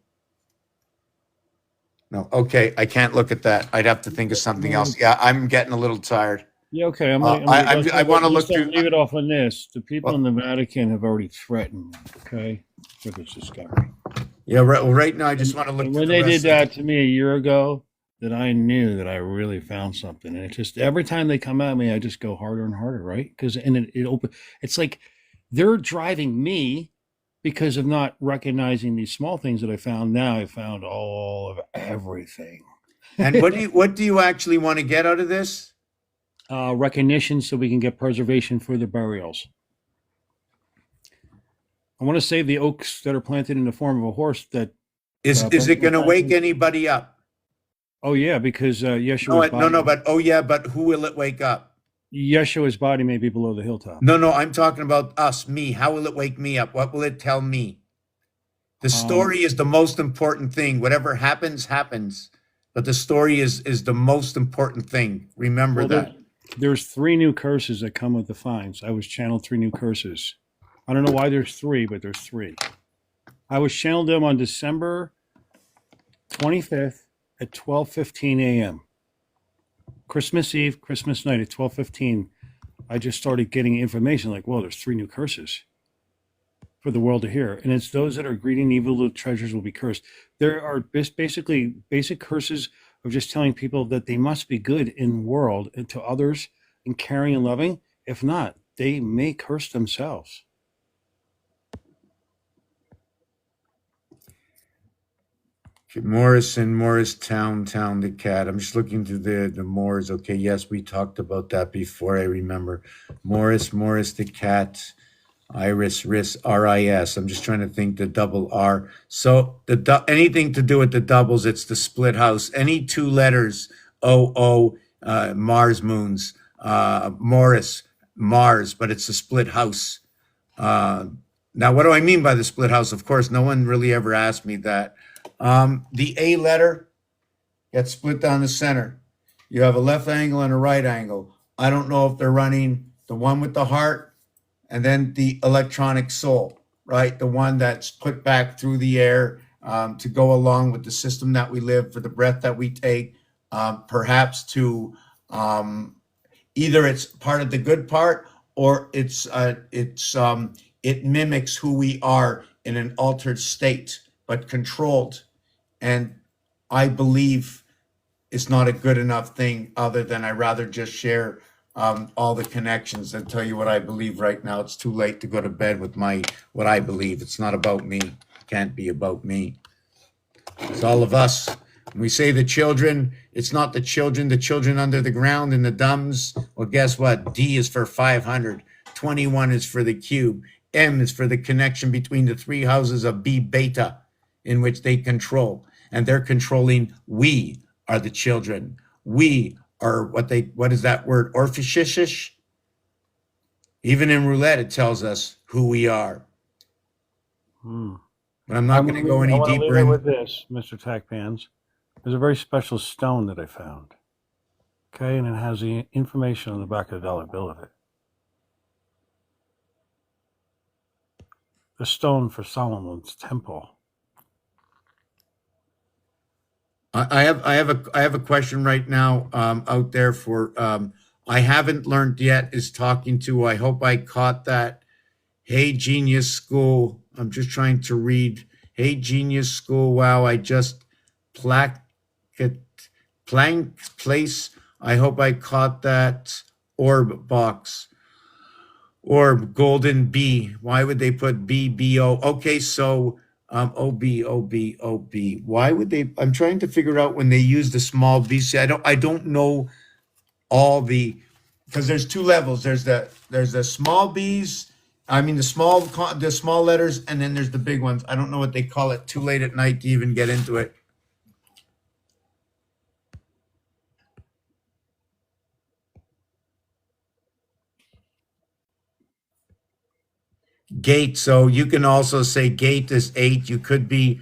No, okay, I can't look at that. I'd have to think of something else. Yeah, I'm getting a little tired. Yeah. Okay. I want to look through. Leave it off on this. The people in the Vatican have already threatened. Okay, with this discovery. Yeah. Right. Well, right now I just want to look. And when they did that to me a year ago, that I knew that I really found something, and it just every time they come at me, I just go harder and harder, right? Because it's like they're driving me because of not recognizing these small things that I found. Now I found all of everything. And what do you actually want to get out of this? Recognition so we can get preservation for the burials. I want to save the oaks that are planted in the form of a horse that Is it going to wake anybody up? Oh yeah, because Yeshua's body, but who will it wake up? Yeshua's body may be below the hilltop. No, I'm talking about us, me. How will it wake me up? What will it tell me? The story is the most important thing. Whatever happens, happens. But the story is the most important thing. Remember that. There's 3 new curses that come with the finds. I was channeled 3 new curses. I don't know why there's 3, but there's 3. I was channeled them on December 25th at 12:15 a.m. Christmas Eve, Christmas night at 12:15. I just started getting information like, whoa, there's 3 new curses for the world to hear. And it's those that are greedy and evil, the treasures will be cursed. There are basically basic curses of just telling people that they must be good in the world and to others and caring and loving. If not, they may curse themselves. Morrison, Morristown, the cat. I'm just looking through the Moors. Okay, yes, we talked about that before. I remember. Morris, the cat. Iris, RIS. I'm just trying to think the double R. So anything to do with the doubles, it's the split house. Any 2 letters, OO, Mars moons, Mars, but it's a split house. Now, what do I mean by the split house? Of course, no one really ever asked me that. The A letter gets split down the center. You have a left angle and a right angle. I don't know if they're running the one with the heart and then the electronic soul, right? The one that's put back through the air to go along with the system that we live, for the breath that we take, perhaps to either it's part of the good part, or it mimics who we are in an altered state, but controlled. And I believe it's not a good enough thing, other than I rather just share all the connections and tell you what I believe right now. It's too late to go to bed with what I believe. It's not about me. It can't be about me. It's all of us. When we say the children, it's not the children under the ground and the dumbs. Well, guess what? D is for 500. 21 is for the cube. M is for the connection between the three houses of B beta, in which they control. And they're controlling. We are the children. We are what is that word? Orphishish? Even in roulette, it tells us who we are. But I'm not going to go any deeper leave it with this, Mr. Tack Pans. There's a very special stone that I found. Okay, and it has the information on the back of the dollar bill of it. The stone for Solomon's temple. I have a question right now out there for I haven't learned yet is talking to. I hope I caught that. Hey Genius School. I'm just trying to read. Hey Genius School. Wow, I just plank place. I hope I caught that. Orb box. Orb golden B. Why would they put BBO? Okay, so OB. Why would they? I'm trying to figure out when they use the small b. See, I don't know all the, because there's two levels. There's the small b's. I mean the small letters, and then there's the big ones. I don't know what they call it. Too late at night to even get into it. Gate. So you can also say gate is 8. You could be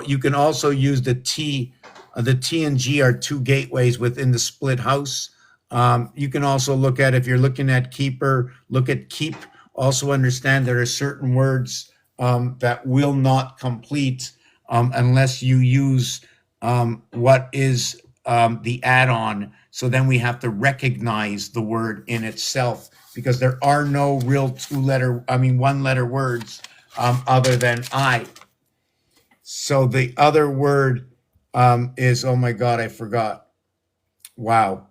you can also use the T. The T and G are two gateways within the split house. You can also look at, if you're looking at keeper, look at keep. Also understand there are certain words that will not complete unless you use what is the add-on. So then we have to recognize the word in itself, because there are no real one-letter words other than I. So the other word is, oh my God, I forgot. Wow.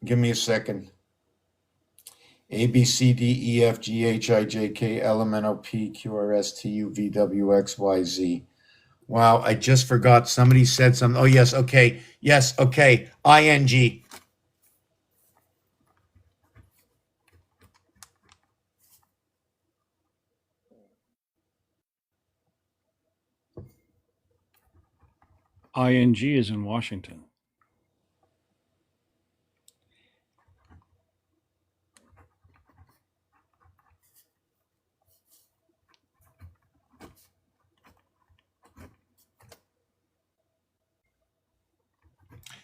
Give me a second. A, B, C, D, E, F, G, H, I, J, K, L, M, N, O, P, Q, R, S, T, U, V, W, X, Y, Z. Wow, I just forgot. Somebody said something. Oh, yes, okay. Yes, okay. ING. ING is in Washington.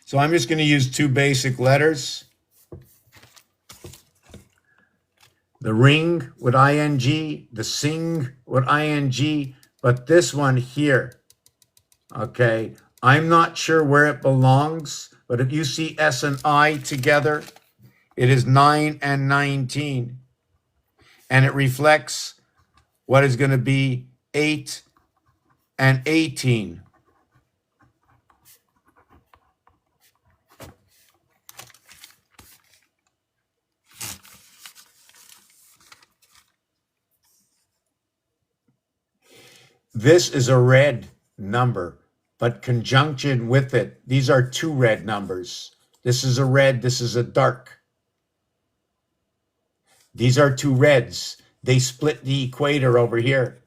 So I'm just going to use two basic letters. The ring with ING, the sing with ING, but this one here, okay, I'm not sure where it belongs, but if you see S and I together, it is 9 and 19. And it reflects what is going to be 8 and 18. This is a red number, but conjunction with it, these are two red numbers. This is a red, this is a dark. These are two reds. They split the equator over here.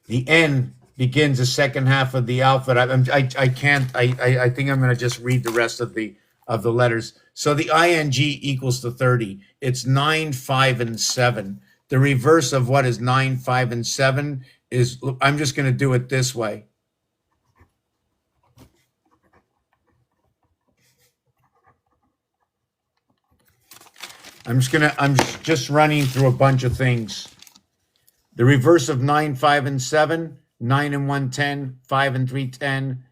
The N begins the second half of the alphabet. I can't. I think I'm going to just read the rest of the letters. So the ing equals to 30. It's 9, 5, and 7. The reverse of what is 9, 5, and 7 is. I'm just going to do it this way. I'm just running through a bunch of things. The reverse of 9, 5, and 7, 9 and 1, 10, 5 and 3, 10.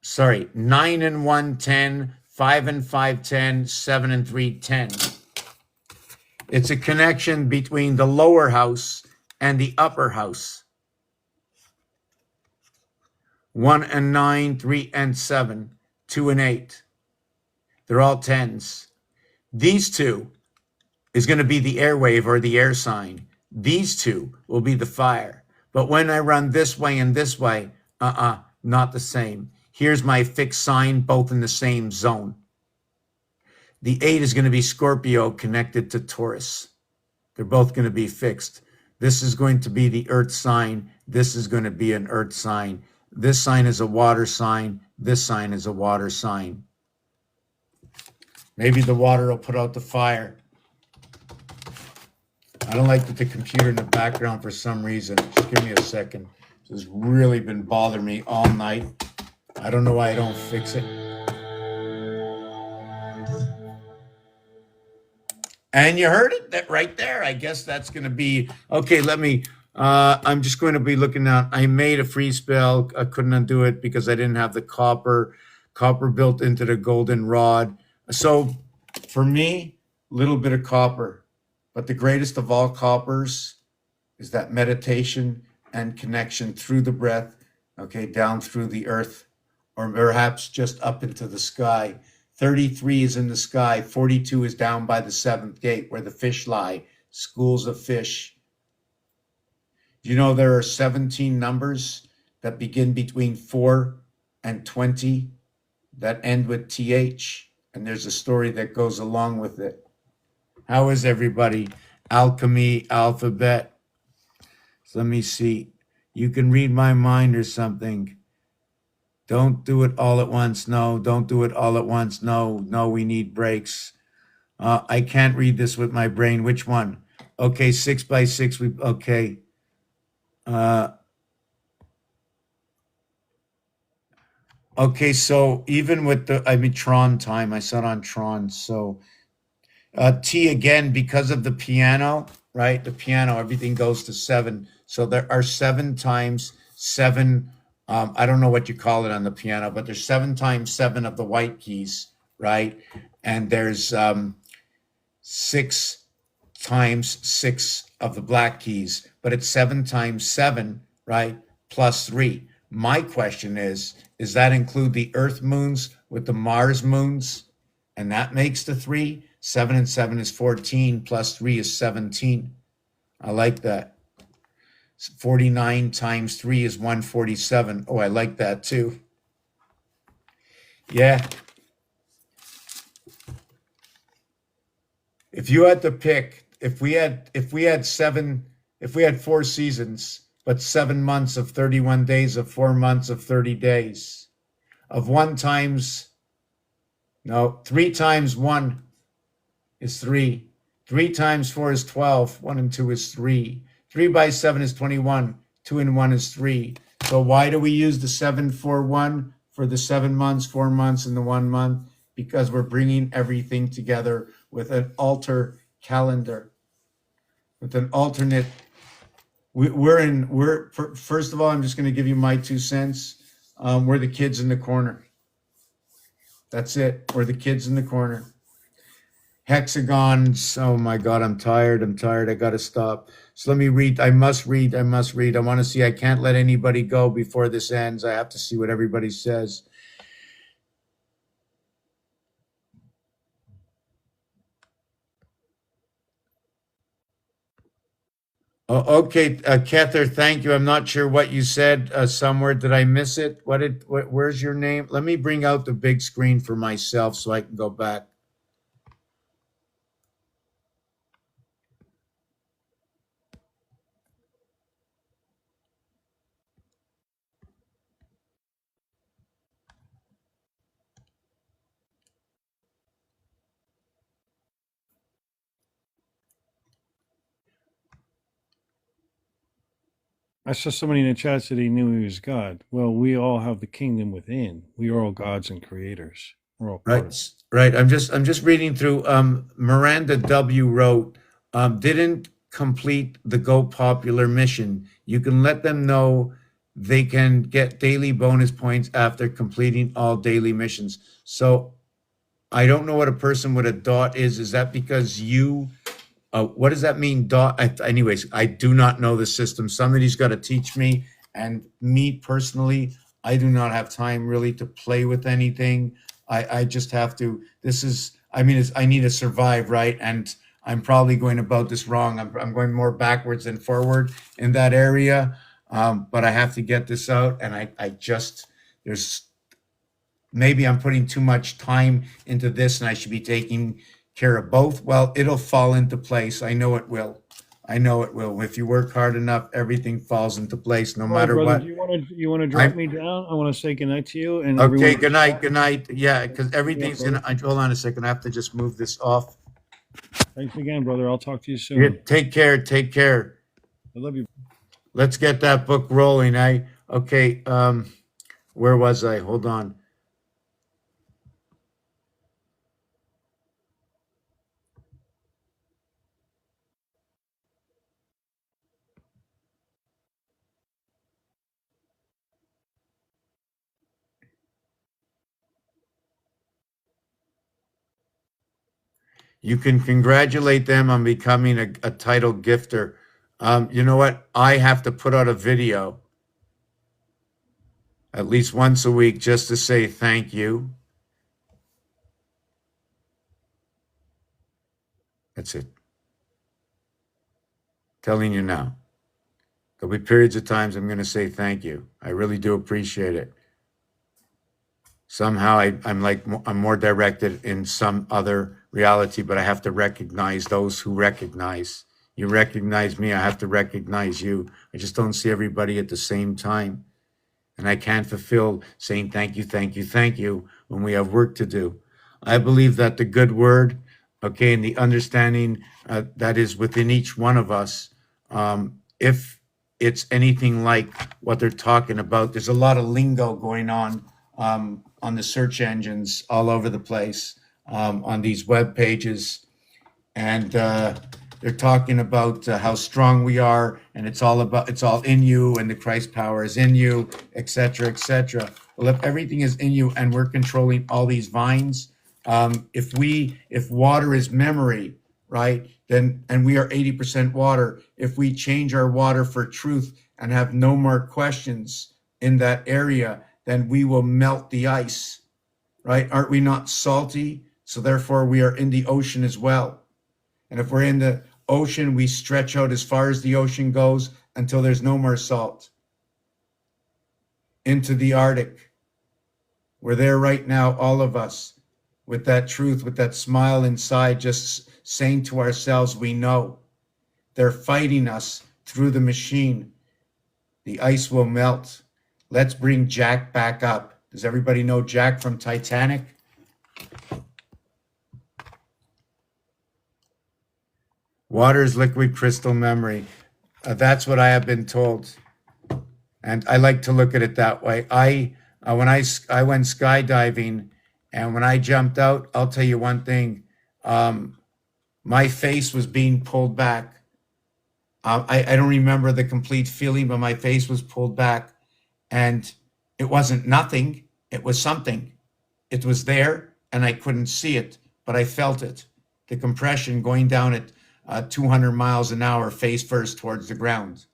Sorry, 9 and 1, 10, 5 and 5, 10, 7 and 3, 10. It's a connection between the lower house and the upper house. 1 and 9, 3 and 7, 2 and 8. They're all 10s. These two is going to be the air wave or the air sign. These two will be the fire. But when I run this way and this way, not the same. Here's my fixed sign, both in the same zone. The 8 is going to be Scorpio connected to Taurus. They're both going to be fixed. This is going to be the earth sign. This is going to be an earth sign. This sign is a water sign. This sign is a water sign. Maybe the water will put out the fire. I don't like the computer in the background for some reason. Just give me a second. This has really been bothering me all night. I don't know why I don't fix it. And you heard it that right there. I guess that's going to be, okay, I'm just going to be looking at, I made a free spell. I couldn't undo it because I didn't have the copper built into the golden rod. So for me, a little bit of copper, but the greatest of all coppers is that meditation and connection through the breath, okay, down through the earth, or perhaps just up into the sky. 33 is in the sky. 42 is down by the seventh gate where the fish lie, schools of fish. Do you know there are 17 numbers that begin between 4 and 20 that end with TH? And there's a story that goes along with it. How is everybody? Alchemy, alphabet. So let me see. You can read my mind or something. Don't do it all at once. No, don't do it all at once. No, we need breaks. I can't read this with my brain. Which one? Okay, 6 by 6. Okay. Okay, so even with Tron time, I saw it on Tron. So T again, because of the piano, right? The piano, everything goes to 7. So there are 7 times 7. I don't know what you call it on the piano, but there's 7 times 7 of the white keys, right? And there's 6 times 6 of the black keys, but it's 7 times 7, right? Plus 3. My question is that include the Earth moons with the Mars moons? And that makes the 3. 7 and 7 is 14, plus 3 is 17. I like that. 49 times 3 is 147. Oh, I like that too. Yeah. If you had to pick, if we had 4 seasons, but 7 months of 31 days of 4 months of 30 days, of 3 times 1 is 3. 3 times 4 is 12. 1 and 2 is 3. 3 by 7 is 21. 2 and 1 is 3. So why do we use the 741 for the 7 months, 4 months, and the 1 month? Because we're bringing everything together with an alter calendar, with an alternate. First of all, I'm just going to give you my 2 cents. We're the kids in the corner. That's it. We're the kids in the corner. Hexagons. Oh my God, I'm tired. I got to stop. So let me read. I must read. I want to see. I can't let anybody go before this ends. I have to see what everybody says. Oh, okay, Kether, thank you. I'm not sure what you said. Somewhere, did I miss it? Where's your name? Let me bring out the big screen for myself so I can go back. I saw somebody in the chat said he knew he was God. Well, we all have the kingdom within. We are all gods and creators. We're all part of it. Right. I'm just reading through. Miranda W wrote, didn't complete the Go Popular mission. You can let them know they can get daily bonus points after completing all daily missions. So I don't know what a person with a dot is. Is that because you? What does that mean? Dot. Anyways, I do not know the system. Somebody's got to teach me. And me personally, I do not have time really to play with anything. I just have to. This is. I mean, I need to survive, right? And I'm probably going about this wrong. I'm going more backwards than forward in that area. But I have to get this out, and I just there's maybe I'm putting too much time into this, and I should be taking care of both. Well, it'll fall into place. I know it will. I know it will. If you work hard enough, everything falls into place, no All right, matter brother, what. do you want to drop I'm- me down? I want to say goodnight to you. And Okay, everyone- good night, good night. Yeah, because everything's Yeah, gonna. Hold on a second. I have to just move this off. Thanks again, brother. I'll talk to you soon. Yeah, take care. Take care. I love you. Let's get that book rolling. Okay. Where was I? Hold on. You can congratulate them on becoming a title gifter. You know what? I have to put out a video at least once a week just to say thank you. That's it. Telling you now. There'll be periods of times I'm going to say thank you. I really do appreciate it. Somehow I'm more directed in some other reality, but I have to recognize those who recognize. You recognize me, I have to recognize you. I just don't see everybody at the same time. And I can't fulfill saying thank you, thank you, thank you when we have work to do. I believe that the good word, okay, and the understanding that is within each one of us, if it's anything like what they're talking about, there's a lot of lingo going on the search engines all over the place, on these web pages. And they're talking about how strong we are, and it's all in you, and the Christ power is in you, etc., etc. Well, if everything is in you and we're controlling all these vines, if water is memory, right, then, and we are 80% water, if we change our water for truth and have no more questions in that area, then we will melt the ice, right? Aren't we not salty? So therefore we are in the ocean as well. And if we're in the ocean, we stretch out as far as the ocean goes until there's no more salt. Into the Arctic. We're there right now, all of us, with that truth, with that smile inside, just saying to ourselves, we know. They're fighting us through the machine. The ice will melt. Let's bring Jack back up. Does everybody know Jack from Titanic? Water is liquid crystal memory. That's what I have been told. And I like to look at it that way. When I went skydiving, and when I jumped out, I'll tell you one thing. My face was being pulled back. I don't remember the complete feeling, but my face was pulled back. And it wasn't nothing. It was something. It was there, and I couldn't see it, but I felt it. The compression going down at 200 miles an hour, face first towards the ground.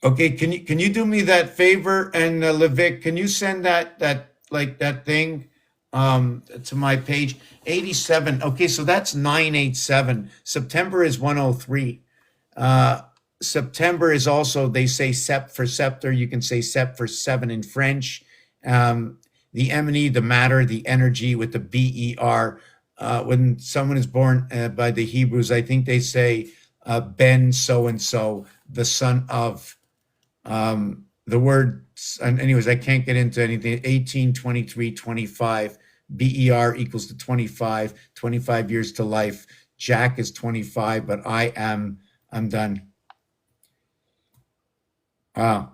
Okay, can you do me that favor? And Levic, can you send that thing to my page 87? Okay, so that's 987. September is 103. September is also, they say sept for scepter. You can say sept for seven in French. The M&E, the matter, the energy with the BER. When someone is born by the Hebrews, I think they say Ben so-and-so, the son of. The word, and anyways, I can't get into anything. 18, 23, 25. BER equals to 25 years to life. Jack is 25, but I'm done. Yeah,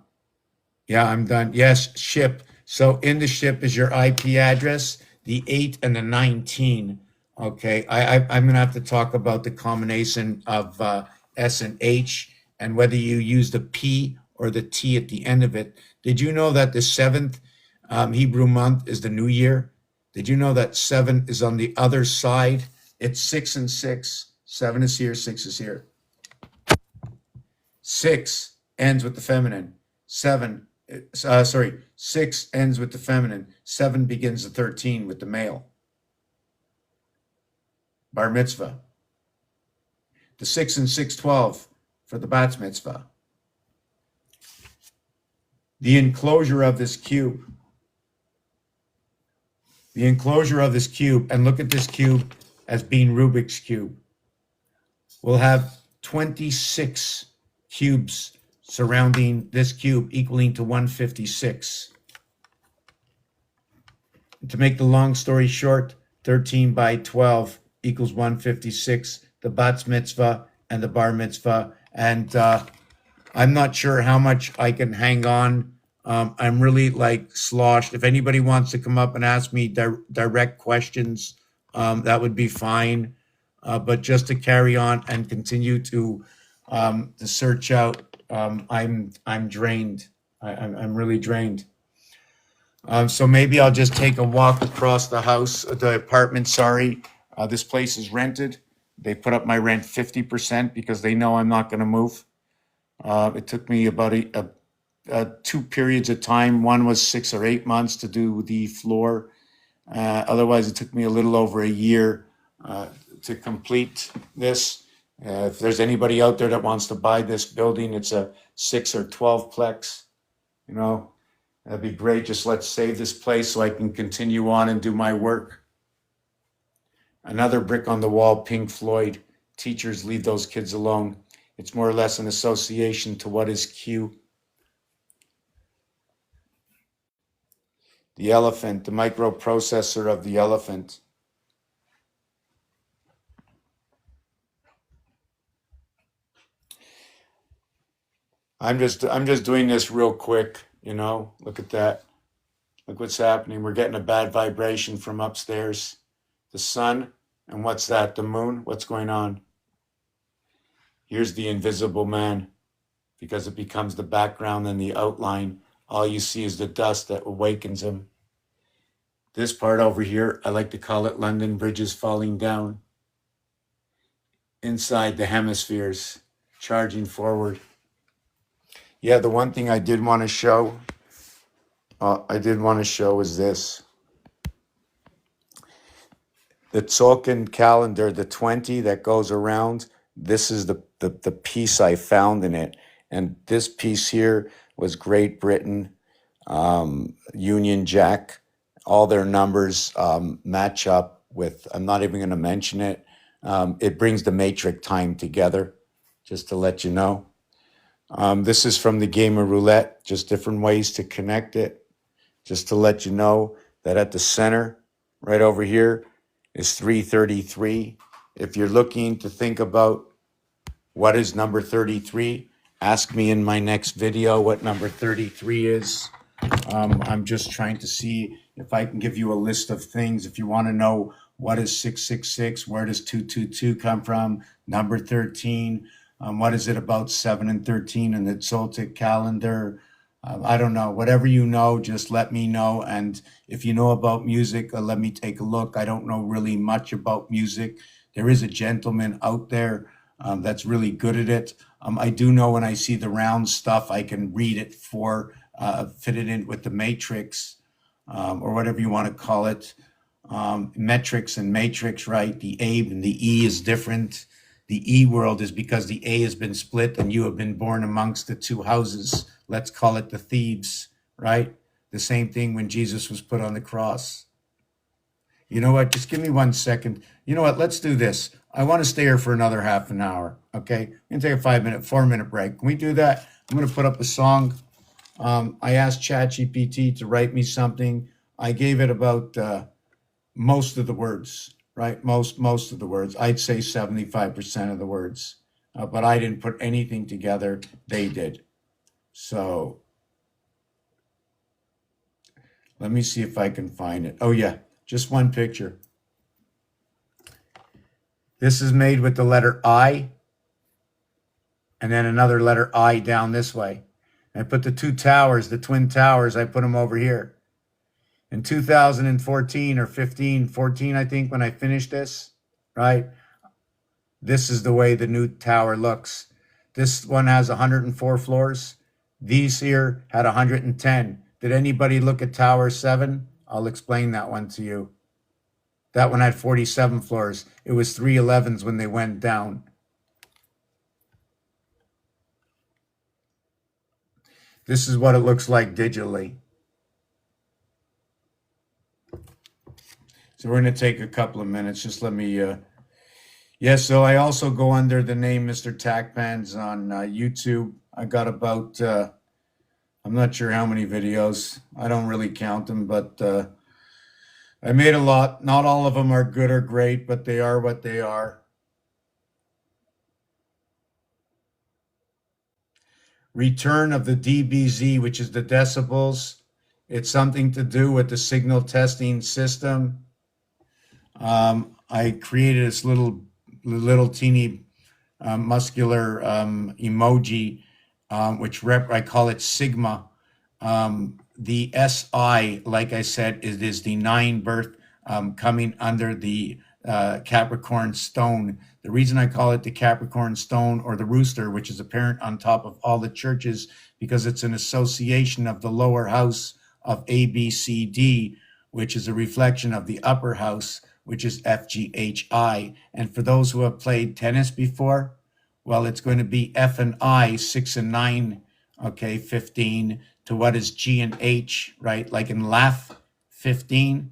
I'm done. Yes, ship. So in the ship is your IP address, the 8 and the 19. Okay, I'm gonna have to talk about the combination of S and H and whether you use the P or the T at the end of it. Did you know that the seventh Hebrew month is the new year? Did you know that 7 is on the other side? It's 6 and 6. 7 is here, 6 is here. 6 ends with the feminine. 6 ends with the feminine. 7 begins the 13 with the male. Bar mitzvah. The 6 and 6, 12 for the bat mitzvah. The enclosure of this cube. The enclosure of this cube, and look at this cube as being Rubik's Cube. We'll have 26 cubes surrounding this cube equaling to 156. To make the long story short, 13 by 12 equals 156, the bat mitzvah and the bar mitzvah. And I'm not sure how much I can hang on. I'm really like sloshed. If anybody wants to come up and ask me direct questions, that would be fine. But just to carry on and continue to search out, I'm drained. I'm really drained. So maybe I'll just take a walk across the apartment. Sorry, this place is rented. They put up my rent 50% because they know I'm not going to move. It took me about 2 periods of time. One was 6 or 8 months to do the floor. Otherwise, it took me a little over a year to complete this. If there's anybody out there that wants to buy this building, it's a 6 or 12 plex. You know, that'd be great. Just let's save this place so I can continue on and do my work. Another brick on the wall, Pink Floyd. Teachers, leave those kids alone. It's more or less an association to what is Q. The elephant, the microprocessor of the elephant. I'm just doing this real quick, you know. Look at that. Look what's happening. We're getting a bad vibration from upstairs. The sun, and what's that? The moon? What's going on? Here's the invisible man, because it becomes the background and the outline. All you see is the dust that awakens him. This part over here, I like to call it London Bridges falling down. Inside the hemispheres, charging forward. Yeah, the one thing I did want to show, is this. The Tzolk'in calendar, the 20 that goes around, this is the piece I found in it. And this piece here was Great Britain, Union Jack. All their numbers match up with, I'm not even going to mention it. It brings the matrix time together, just to let you know. This is from the game of roulette, just different ways to connect it. Just to let you know that at the center, right over here, is 333. If you're looking to think about what is number 33, ask me in my next video what number 33 is. I'm just trying to see if I can give you a list of things. If you want to know what is 666, where does 222 come from, number 13, what is it about 7 and 13 in the Tzolk'in calendar? I don't know. Whatever you know, just let me know. And if you know about music, let me take a look. I don't know really much about music. There is a gentleman out there that's really good at it. I do know when I see the round stuff, I can read it fit it in with the matrix, or whatever you want to call it. Metrics and matrix, right? The A and the E is different. The E world is because the A has been split and you have been born amongst the two houses. Let's call it the thieves, right? The same thing when Jesus was put on the cross. You know what? Just give me 1 second. You know what? Let's do this. I want to stay here for another half an hour. Okay. I'm going to take a 4-minute break. Can we do that? I'm going to put up a song. I asked ChatGPT to write me something. I gave it about most of the words. right? Most of the words. I'd say 75% of the words. But I didn't put anything together. They did. So let me see if I can find it. Oh yeah, just one picture. This is made with the letter I and then another letter I down this way. I put the two towers, the twin towers, I put them over here. In 2014 or 14, I think, when I finished this, right? This is the way the new tower looks. This one has 104 floors. These here had 110. Did anybody look at Tower 7? I'll explain that one to you. That one had 47 floors. It was 311s when they went down. This is what it looks like digitally. So we're going to take a couple of minutes. Just let me... so I also go under the name Mr. Tacpans on YouTube. I got about... I'm not sure how many videos. I don't really count them, but I made a lot. Not all of them are good or great, but they are what they are. Return of the DBZ, which is the decibels. It's something to do with the signal testing system. I created this little teeny muscular emoji, which I call it Sigma. The SI, like I said, is the 9 birth coming under the Capricorn stone. The reason I call it the Capricorn stone or the rooster, which is apparent on top of all the churches, because it's an association of the lower house of ABCD, which is a reflection of the upper house, which is FGHI. And for those who have played tennis before, well, it's going to be F and I, 6 and 9, okay, 15, to what is G and H, right? Like in laugh, 15,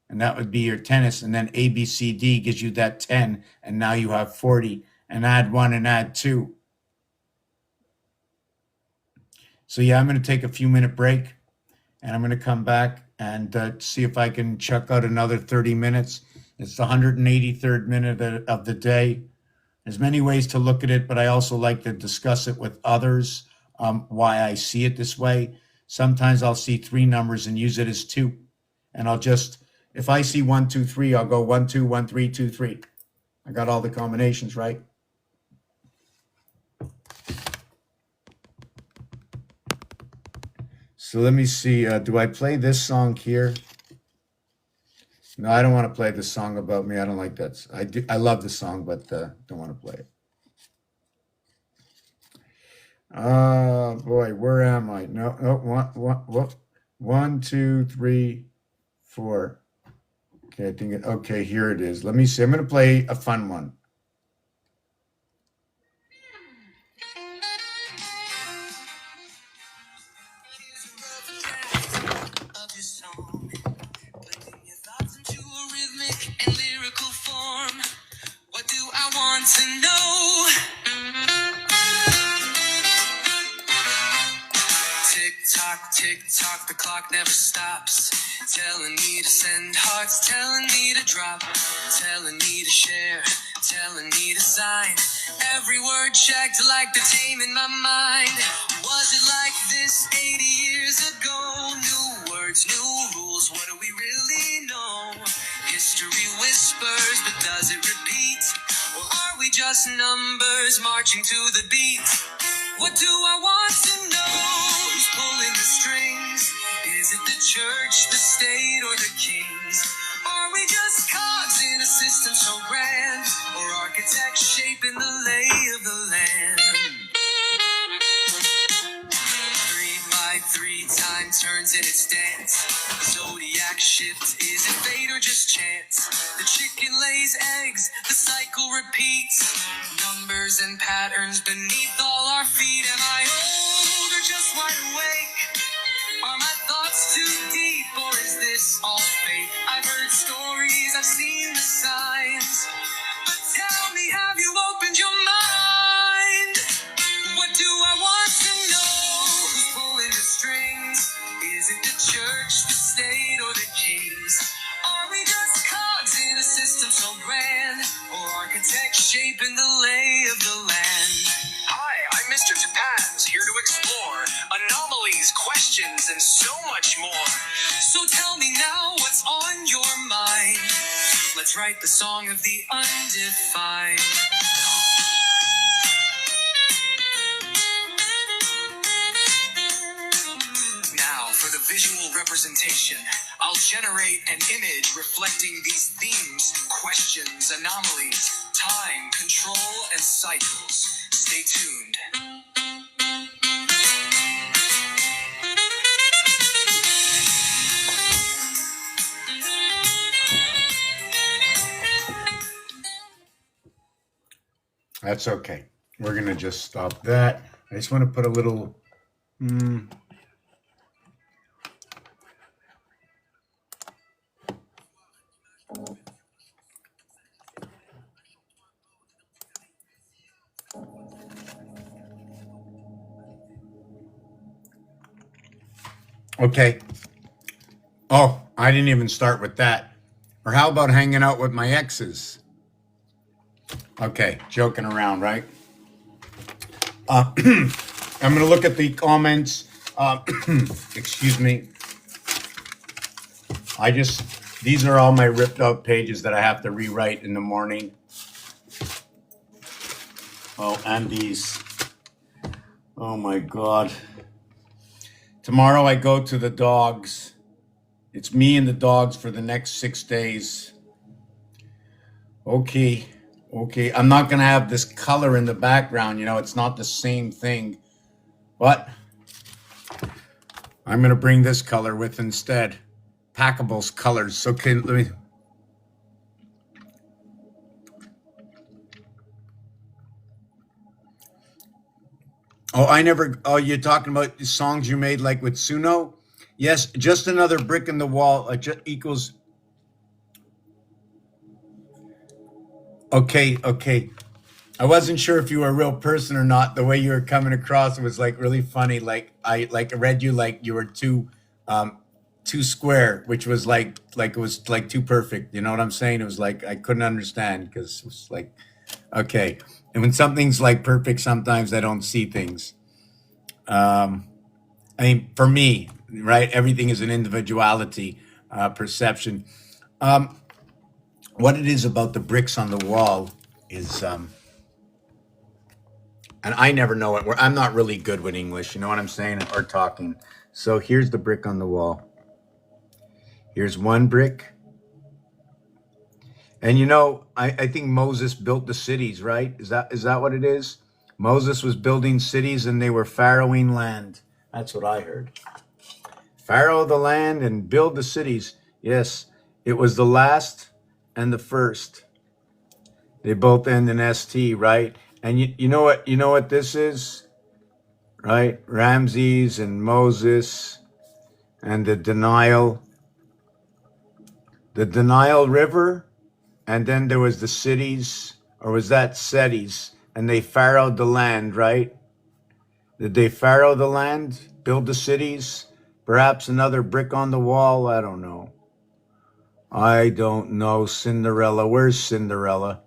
and that would be your tennis. And then ABCD gives you that 10, and now you have 40, and add 1 and add 2. So yeah, I'm going to take a few minute break, and I'm going to come back and see if I can chuck out another 30 minutes. It's the 183rd minute of the day. There's many ways to look at it, but I also like to discuss it with others, why I see it this way. Sometimes I'll see 3 numbers and use it as 2. And I'll just, if I see 1, 2, 3, I'll go 1, 2, 1, 3, 2, 3. I got all the combinations, right? So let me see, do I play this song here? No, I don't want to play the song about me. I don't like that. I love the song, but don't want to play it. Oh boy, where am I? No, 1, 2, 3, 4. Okay, I think okay, here it is. Let me see. I'm going to play a fun one. To know. Tick tock, the clock never stops. Telling me to send hearts, telling me to drop, telling me to share, telling me to sign. Every word checked like the tame in my mind. Was it like this 80 years ago? New words, new rules, what do we really know? History whispers, but does it repeat? Or are we just numbers marching to the beat? What do I want to know? Who's pulling the strings? Is it the church, the state, or the kings? Are we just cogs in a system so grand? Or architects shaping the lay of the land? 3 time turns in its dance. The zodiac shift, is it fate or just chance? The chicken lays eggs, the cycle repeats. Numbers and patterns beneath all our feet. Am I old or just wide awake? Are my thoughts too deep or is this all fake? I've heard stories, I've seen the signs, but tell me, have you opened your mind? What do I want to know? Who's pulling the strings? Is it the church, the state, or the kings? Are we just cogs in a system so grand, or architects shaping the lay of the land. Hi, I'm Mr. Japan's, here to explore anomalies, questions, and so much more. So tell me now what's on your mind. Let's write the song of the undefined. Now, for the visual representation, I'll generate an image reflecting these themes, questions, anomalies, time, control, and cycles. Stay tuned. That's okay. We're going to just stop that. I just want to put a little... Okay. Oh, I didn't even start with that. Or how about hanging out with my exes? Okay, joking around, right? I'm going to look at the comments. Excuse me. These are all my ripped out pages that I have to rewrite in the morning. Oh, and these. Oh my God. Tomorrow I go to the dogs. It's me and the dogs for the next 6 days. Okay. I'm not going to have this color in the background. It's not the same thing. But I'm going to bring this color with instead. Packables colors. So let me... Oh, you're talking about the songs you made like with Suno? Yes, just another brick in the wall equals... Okay. I wasn't sure if you were a real person or not. The way you were coming across, it was like really funny. Like I read you like you were too square, which was like it was like too perfect. You know what I'm saying? It was like I couldn't understand because it was like, okay. And when something's like perfect, sometimes I don't see things. I mean, for me, right? Everything is an individuality perception. What it is about the bricks on the wall is, and I never know it. I'm not really good with English, you know what I'm saying, or talking. So here's the brick on the wall. Here's one brick. And I think Moses built the cities, right? Is that what it is? Moses was building cities and they were farrowing land. That's what I heard. Farrow the land and build the cities. Yes, it was the last and the first. They both end in ST, right? And you know what this is? Right? Ramses and Moses and the Nile River, and then there was the cities, or was that cities? And they farrowed the land, right? Did they farrow the land, build the cities? Perhaps another brick on the wall? I don't know. Cinderella. Where's Cinderella?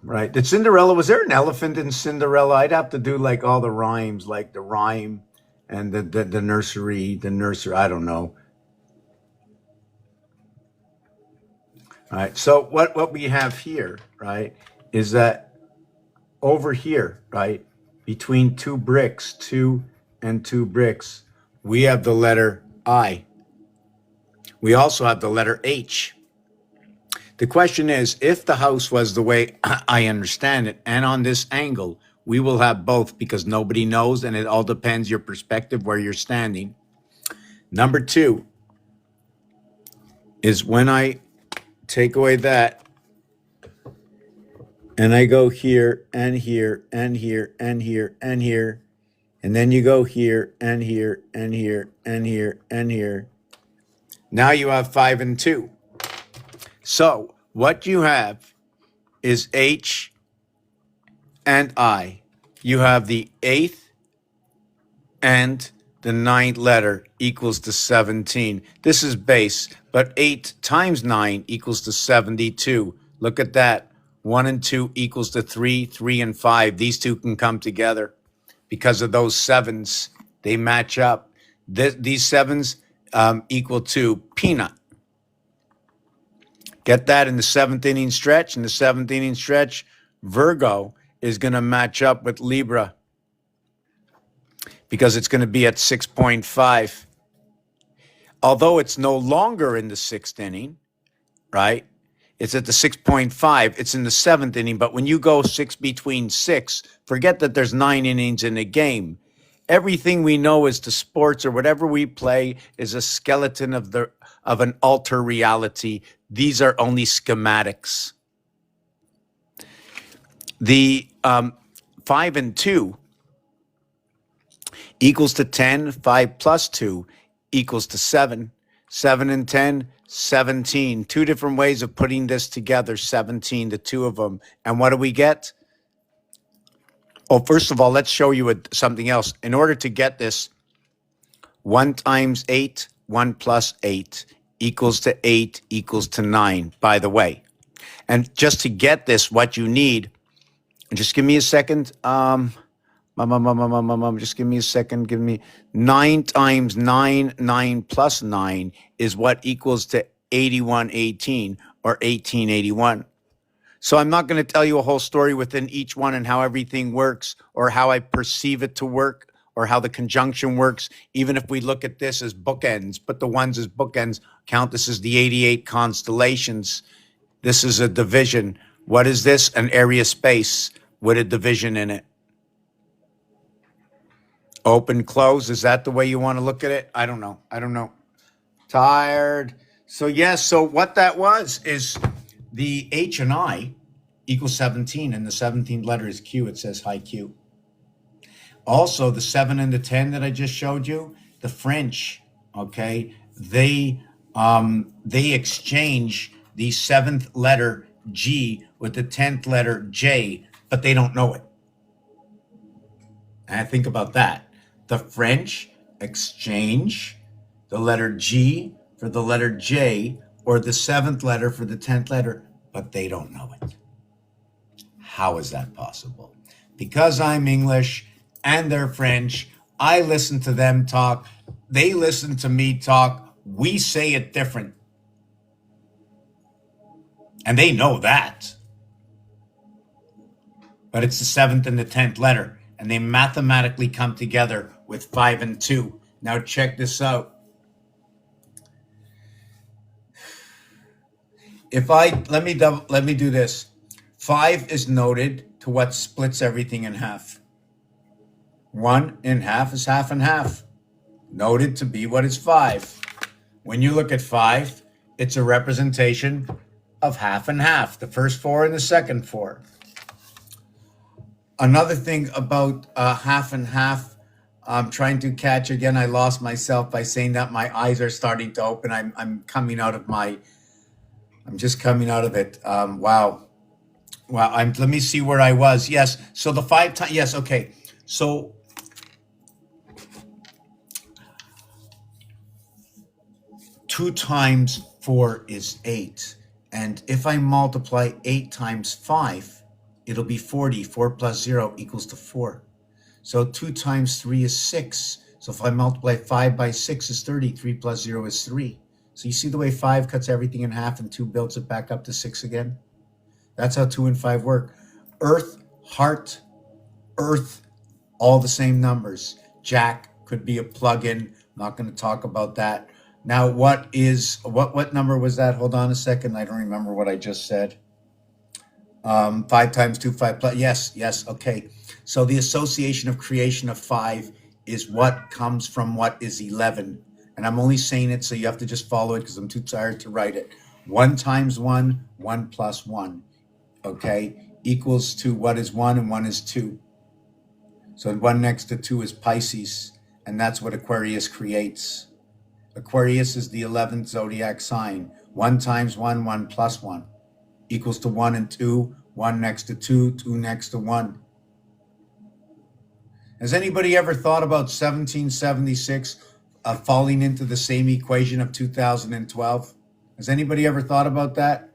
Right. Did Cinderella, was there an elephant in Cinderella? I'd have to do like all the rhymes, like the rhyme and the nursery, I don't know. All right. So what we have here, right, is that over here, right, between two and two bricks, we have the letter I. We also have the letter H. The question is, if the house was the way I understand it, and on this angle, we will have both because nobody knows, and it all depends your perspective where you're standing. Number 2 is when I take away that, and I go here and here and here and here and here, and then you go here and here and here and here and here. Now you have 5 and 2. So what you have is H and I. You have the 8th and the ninth letter equals to 17. This is base, but 8 times 9 equals to 72. Look at that. 1 and 2 equals to 3, 3 and 5. These two can come together because of those sevens. They match up. These sevens equal to peanut. Get that in the seventh inning stretch. In the seventh inning stretch, Virgo is going to match up with Libra because it's going to be at 6.5. Although it's no longer in the sixth inning, right? It's at the 6.5. It's in the seventh inning. But when you go 6 between 6, forget that there's 9 innings in a game. Everything we know as to sports or whatever we play is a skeleton of an alter reality. These are only schematics. The 5 and 2 equals to 10. 5 plus 2 equals to 7. 7 and 10, 17. Two different ways of putting this together, 17, the two of them. And what do we get? Oh, first of all, let's show you something else. In order to get this, 1 times 8, 1 plus 8 equals to 8 equals to 9, by the way. And just to get this, what you need, just give me a second. Just give me a second. Give me 9 times 9, 9 plus 9 is what equals to 8118 or 1881. So I'm not going to tell you a whole story within each one and how everything works or how I perceive it to work or how the conjunction works. Even if we look at this as bookends, put the ones as bookends, count this as the 88 constellations. This is a division. What is this? An area space with a division in it. Open, close. Is that the way you want to look at it? I don't know. Tired. So yes, so what that was is the H and I equals 17, and the 17th letter is Q. It says high Q. Also, the 7 and the 10 that I just showed you, the French, okay, they exchange the 7th letter G with the 10th letter J, but they don't know it. And I think about that. The French exchange the letter G for the letter J or the 7th letter for the 10th letter, but they don't know it. How is that possible? Because I'm English and they're French, I listen to them talk, they listen to me talk, we say it different. And they know that. But it's the 7th and the 10th letter, and they mathematically come together with 5 and 2. Now check this out. Let me do this. 5 is noted to what splits everything in half. 1 in half is half and half. Noted to be what is 5. When you look at 5, it's a representation of half and half, the first 4 and the second 4. Another thing about half and half, I'm trying to catch again. I lost myself by saying that my eyes are starting to open. I'm coming out of I'm just coming out of it. Wow. Let me see where I was. Yes. So the 5 times. Yes. Okay. So 2 times 4 is 8. And if I multiply 8 times 5, it'll be 40. 4 plus 0 equals to 4. So 2 times 3 is 6. So if I multiply 5 by 6 is 30. 3 plus 0 is 3. So you see the way 5 cuts everything in half and 2 builds it back up to 6 again? That's how 2 and 5 work. Earth, heart, earth, all the same numbers. Jack could be a plug-in. I'm not going to talk about that. Now, what number was that? Hold on a second. I don't remember what I just said. 5 times 2, 5 plus. Yes. Okay. So the association of creation of 5 is what comes from what is 11. And I'm only saying it so you have to just follow it because I'm too tired to write it. 1 times 1, 1 plus 1, okay, equals to what is 1 and 1 is 2. So 1 next to 2 is Pisces, and that's what Aquarius creates. Aquarius is the 11th zodiac sign. 1 times 1, 1 plus 1 equals to 1 and 2, 1 next to 2, 2 next to 1. Has anybody ever thought about 1776 falling into the same equation of 2012? Has anybody ever thought about that?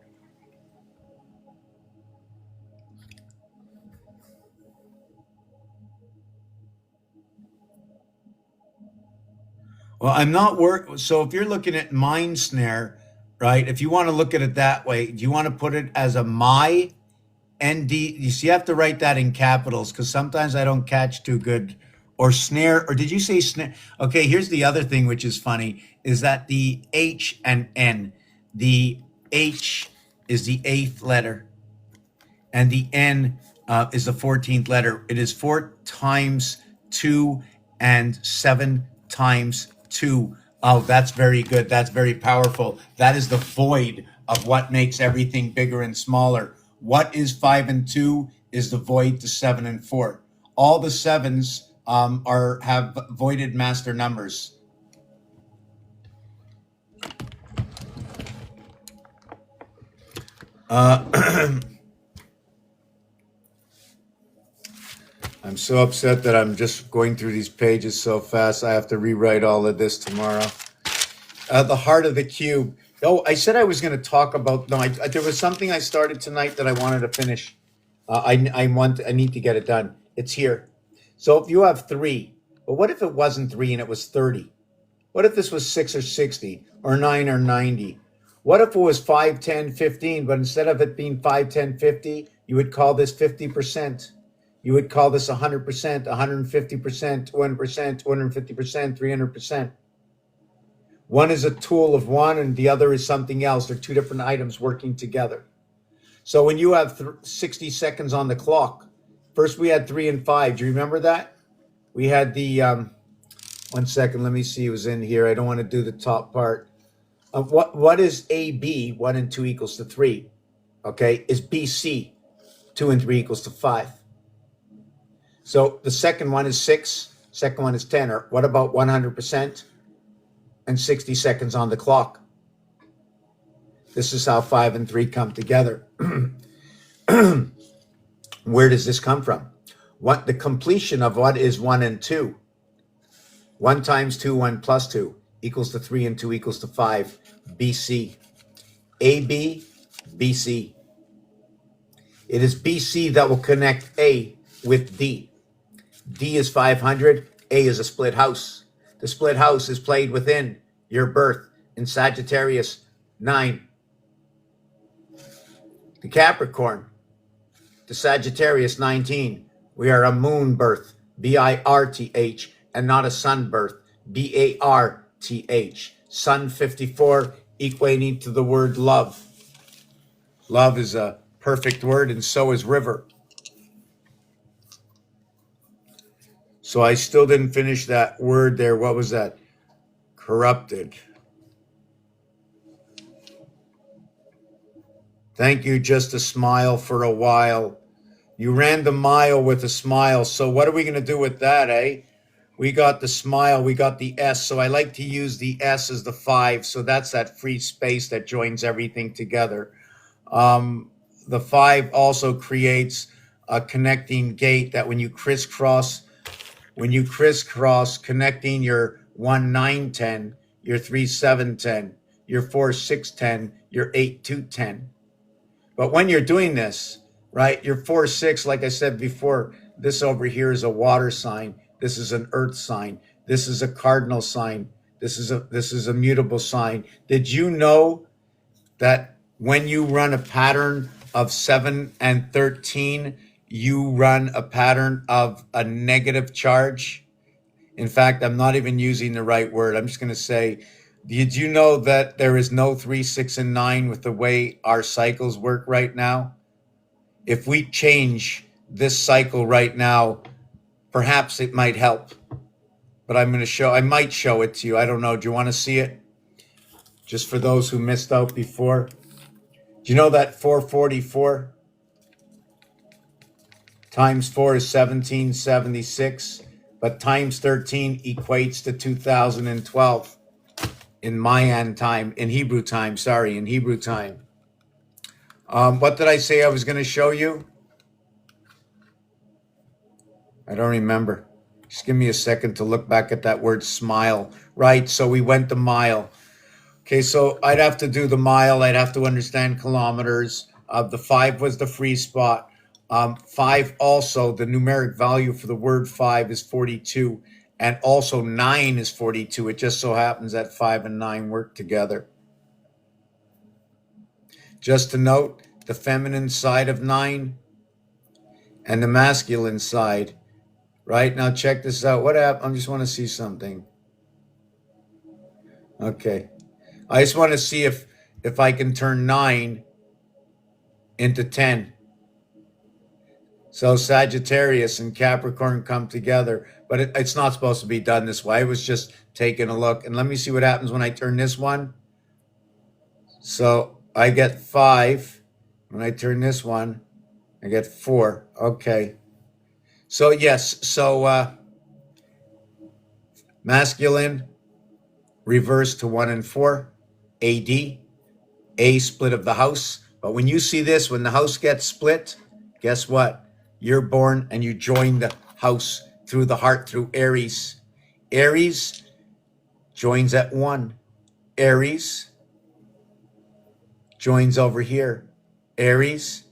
Well, I'm not so if you're looking at mind snare, right? If you want to look at it that way, do you want to put it as a my ND? You see, you have to write that in capitals because sometimes I don't catch too good. Or snare, or did you say snare? Okay, here's the other thing which is funny is that the H and N, the H is the 8th letter and the N is the 14th letter. It is 4 times 2 and 7 times 2. Oh, that's very good. That's very powerful. That is the void of what makes everything bigger and smaller. What is 5 and 2 is the void to 7 and 4. All the 7s have voided master numbers. I'm so upset that I'm just going through these pages so fast. I have to rewrite all of this tomorrow. The heart of the cube. Oh, I said I was going to talk about. No, there was something I started tonight that I wanted to finish. I need to get it done. It's here. So if you have 3, but what if it wasn't 3 and it was 30? What if this was 6 or 60 or 9 or 90? What if it was 5, 10, 15, but instead of it being 5, 10, 50, you would call this 50%. You would call this 100%, 150%, 200%, 250%, 300%. One is a tool of one and the other is something else. They're 2 different items working together. So when you have 60 seconds on the clock, first we had 3 and 5. Do you remember that? We had the, 1 second, let me see, it was in here. I don't want to do the top part. What is AB, 1 and 2 equals to 3? Okay, is BC, 2 and 3 equals to 5. So the second one is 6, second one is 10. Or what about 100% and 60 seconds on the clock? This is how 5 and 3 come together. Where does this come from? What the completion of what is 1 and 2? 1 times 2, 1 plus 2 equals to 3 and 2 equals to 5. BC. AB, BC. It is BC that will connect A with D. D is 500. A is a split house. The split house is played within your birth in Sagittarius 9. The Capricorn, the Sagittarius 19. We are a moon birth, BIRTH, and not a sun birth, BARTH. Sun 54 equating to the word love. Love is a perfect word, and so is river. So I still didn't finish that word there. What was that? Corrupted. Thank you, just a smile for a while. You ran the mile with a smile. So what are we going to do with that, eh? We got the smile, we got the S. So I like to use the S as the 5. So that's that free space that joins everything together. The 5 also creates a connecting gate that when you crisscross connecting your 1, 9, 10, your 3, 7, 10, your 4, 6, 10, your 8, 2, 10. But when you're doing this, right, your 4, 6, like I said before, this over here is a water sign. This is an earth sign. This is a cardinal sign. This is a mutable sign. Did you know that when you run a pattern of 7 and 13, you run a pattern of a negative charge? In fact, I'm not even using the right word. I'm just going to say, did you know that there is no 3, 6, and 9 with the way our cycles work right now? If we change this cycle right now, perhaps it might help. But I might show it to you. I don't know. Do you want to see it? Just for those who missed out before. Do you know that 444 times 4 is 1776, but times 13 equates to 2012 in Mayan time, in Hebrew time. What did I say I was going to show you? I don't remember. Just give me a second to look back at that word smile. Right, so we went the mile. Okay, so I'd have to do the mile. I'd have to understand kilometers. The 5 was the free spot. 5 also, the numeric value for the word 5 is 42. And also 9 is 42. It just so happens that 5 and 9 work together. Just to note, the feminine side of 9 and the masculine side. Right, now check this out. What happened? I just want to see something. Okay. I just want to see if I can turn 9 into 10. So Sagittarius and Capricorn come together, but it's not supposed to be done this way. I was just taking a look, and let me see what happens when I turn this one. So I get 5. When I turn this one, I get 4. Okay. So yes, so masculine reverse to 1 and 4, AD, A split of the house. But when you see this, when the house gets split, guess what? You're born and you join the house through the heart, through Aries. Aries joins at 1. Aries joins over here. Aries,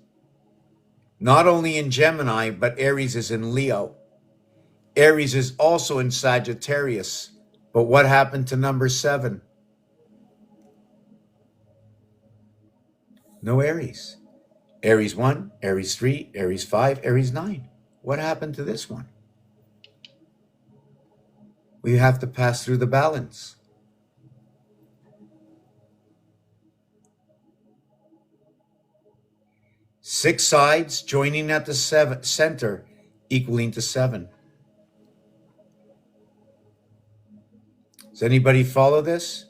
not only in Gemini, but Aries is in Leo. Aries is also in Sagittarius. But what happened to number 7? No Aries. Aries 1, Aries 3, Aries 5, Aries 9. What happened to this one? We have to pass through the balance. Six sides joining at the center, equaling to 7. Does anybody follow this?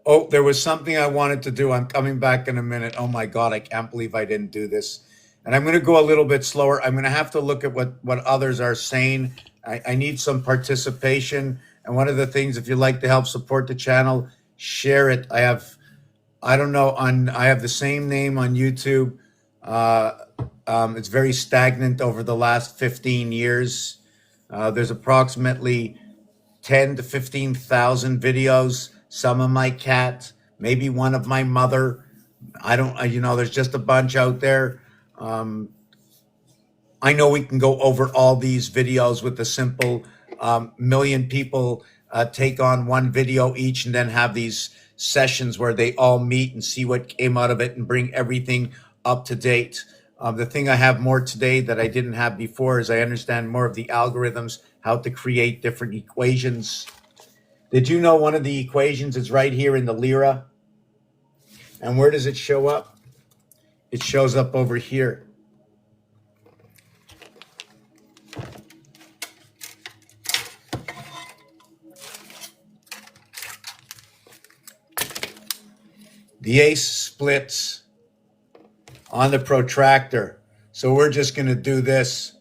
Oh, there was something I wanted to do. I'm coming back in a minute. Oh my God, I can't believe I didn't do this. And I'm going to go a little bit slower. I'm going to have to look at what others are saying. I need some participation. And one of the things, if you'd like to help support the channel, share it. I have the same name on YouTube. It's very stagnant over the last 15 years. There's approximately 10 to 15,000 videos. Some of my cat, maybe one of my mother. There's just a bunch out there. I know we can go over all these videos with a simple million people take on one video each and then have these sessions where they all meet and see what came out of it and bring everything up to date. The thing I have more today that I didn't have before is I understand more of the algorithms, how to create different equations. Did you know one of the equations is right here in the lira? And where does it show up? It shows up over here. The ace splits on the protractor. So we're just going to do this,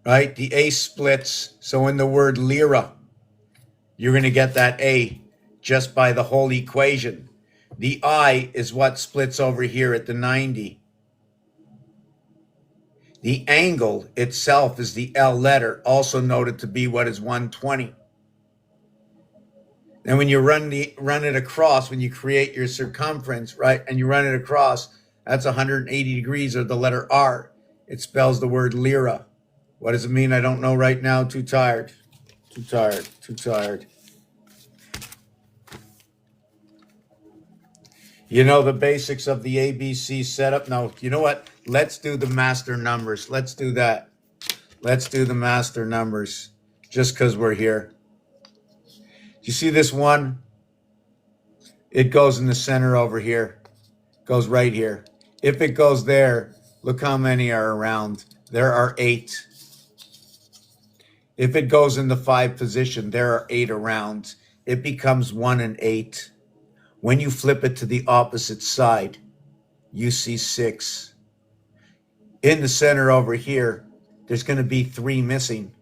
right? The ace splits. So in the word lira, you're going to get that A just by the whole equation. The I is what splits over here at the 90. The angle itself is the L letter, also noted to be what is 120. And when you run it across, when you create your circumference, right, and you run it across, that's 180 degrees, or the letter R. It spells the word lira. What does it mean? I don't know right now. Too tired. Too tired. You know the basics of the ABC setup? No, you know what? Let's do the master numbers. Let's do that. Let's do the master numbers just because we're here. You see this one? It goes in the center over here. Goes right here. If it goes there, look how many are around. There are 8. If it goes in the 5 position, there are 8 around. It becomes 1 and 8. When you flip it to the opposite side, you see 6. In the center over here, there's going to be 3 missing.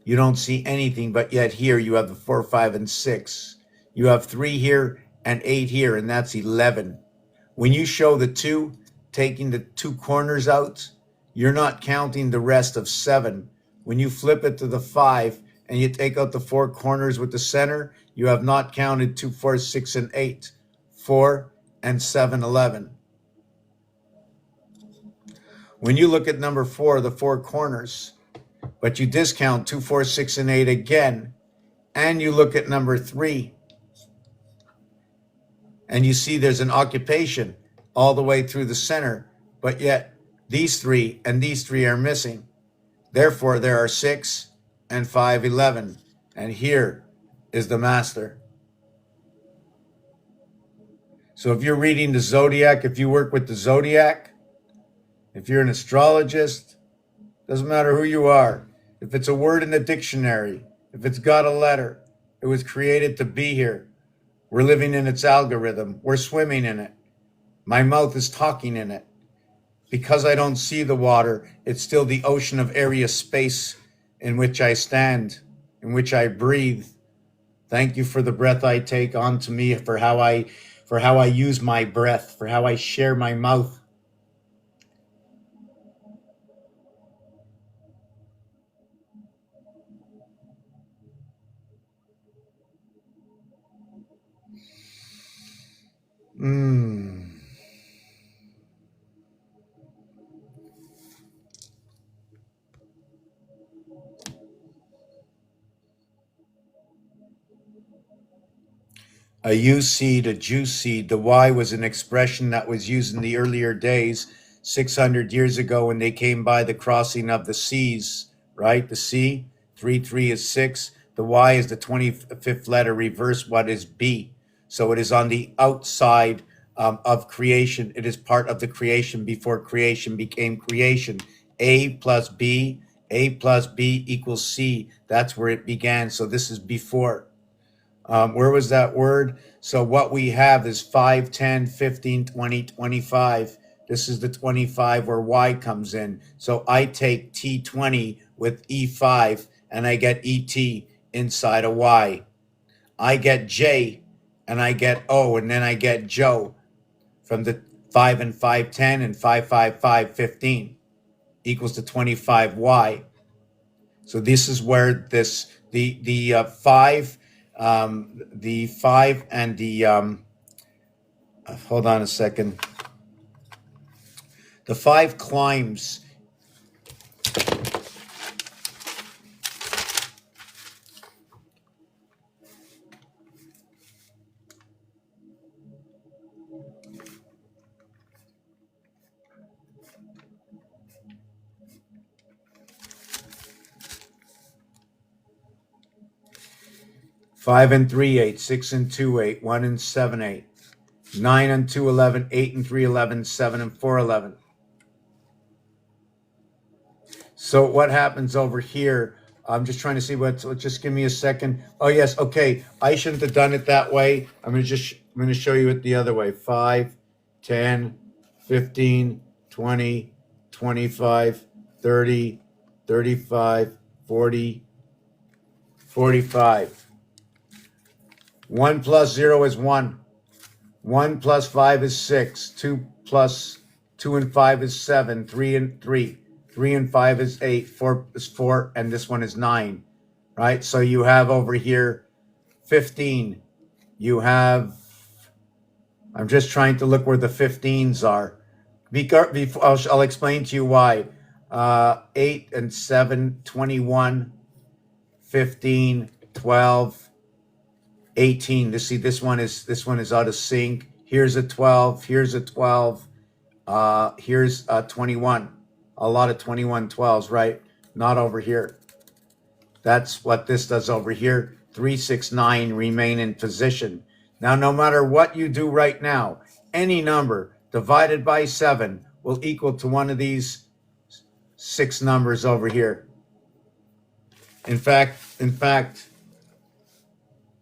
You don't see anything, but yet here you have the 4, 5, and 6. You have 3 here and 8 here, and that's 11. When you show the 2, taking the 2 corners out, you're not counting the rest of 7. When you flip it to the 5 and you take out the 4 corners with the center, you have not counted 2, 4, 6, and 8, 4 and 7, 11. When you look at number 4, the 4 corners, but you discount 2, 4, 6, and 8 again, and you look at number 3, and you see there's an occupation all the way through the center, but yet these 3 and these 3 are missing. Therefore, there are 6 and 5, 11. And here is the master. So if you're reading the zodiac, if you work with the zodiac, if you're an astrologist, doesn't matter who you are. If it's a word in the dictionary, if it's got a letter, it was created to be here. We're living in its algorithm. We're swimming in it. My mouth is talking in it. Because I don't see the water, it's still the ocean of area space in which I stand, in which I breathe. Thank you for the breath I take onto me, for how I use my breath, for how I share my mouth. A U seed, a juice seed. The Y was an expression that was used in the earlier days, 600 years ago, when they came by the crossing of the seas, right? The C, 3, 3 is 6. The Y is the 25th letter, reverse what is B. So it is on the outside of creation. It is part of the creation before creation became creation. A plus B equals C. That's where it began. So this is before. Where was that word? So what we have is 5, 10, 15, 20, 25. This is the 25 where Y comes in. So I take T20 with E5 and I get ET inside a Y. I get J and I get O, and then I get Joe from the 5 and 5, 10 and 5, 5, 5, 15 equals to 25Y. So this is where the 5 and the hold on a second. The 5 climbs. Five and 3, 8, 6 and 2, 8, 1 and 7, 8, 9 and 2, 11, 8 and 3, 11, 7 and 4, 11. So what happens over here? I'm just trying to see just give me a second. Oh yes, okay. I shouldn't have done it that way. I'm going to show you it the other way. 5, 10, 15, 20, 25, 30, 35, 40, 45. 1 plus 0 is 1. 1 plus 5 is 6. 2 plus 2 and 5 is 7. 3 and 3. 3 and 5 is 8. 4 is 4. And this one is 9. Right? So you have over here 15. You have, I'm just trying to look where the 15s are. I'll explain to you why. 8 and 7, 21, 15, 12, 18. To see this one is out of sync. Here's a 12. Here's a 12. Here's 21. A lot of 21 12s, right? Not over here. That's what this does over here. 3, 6, 9 remain in position. Now, no matter what you do right now, any number divided by 7 will equal to one of these 6 numbers over here. In fact,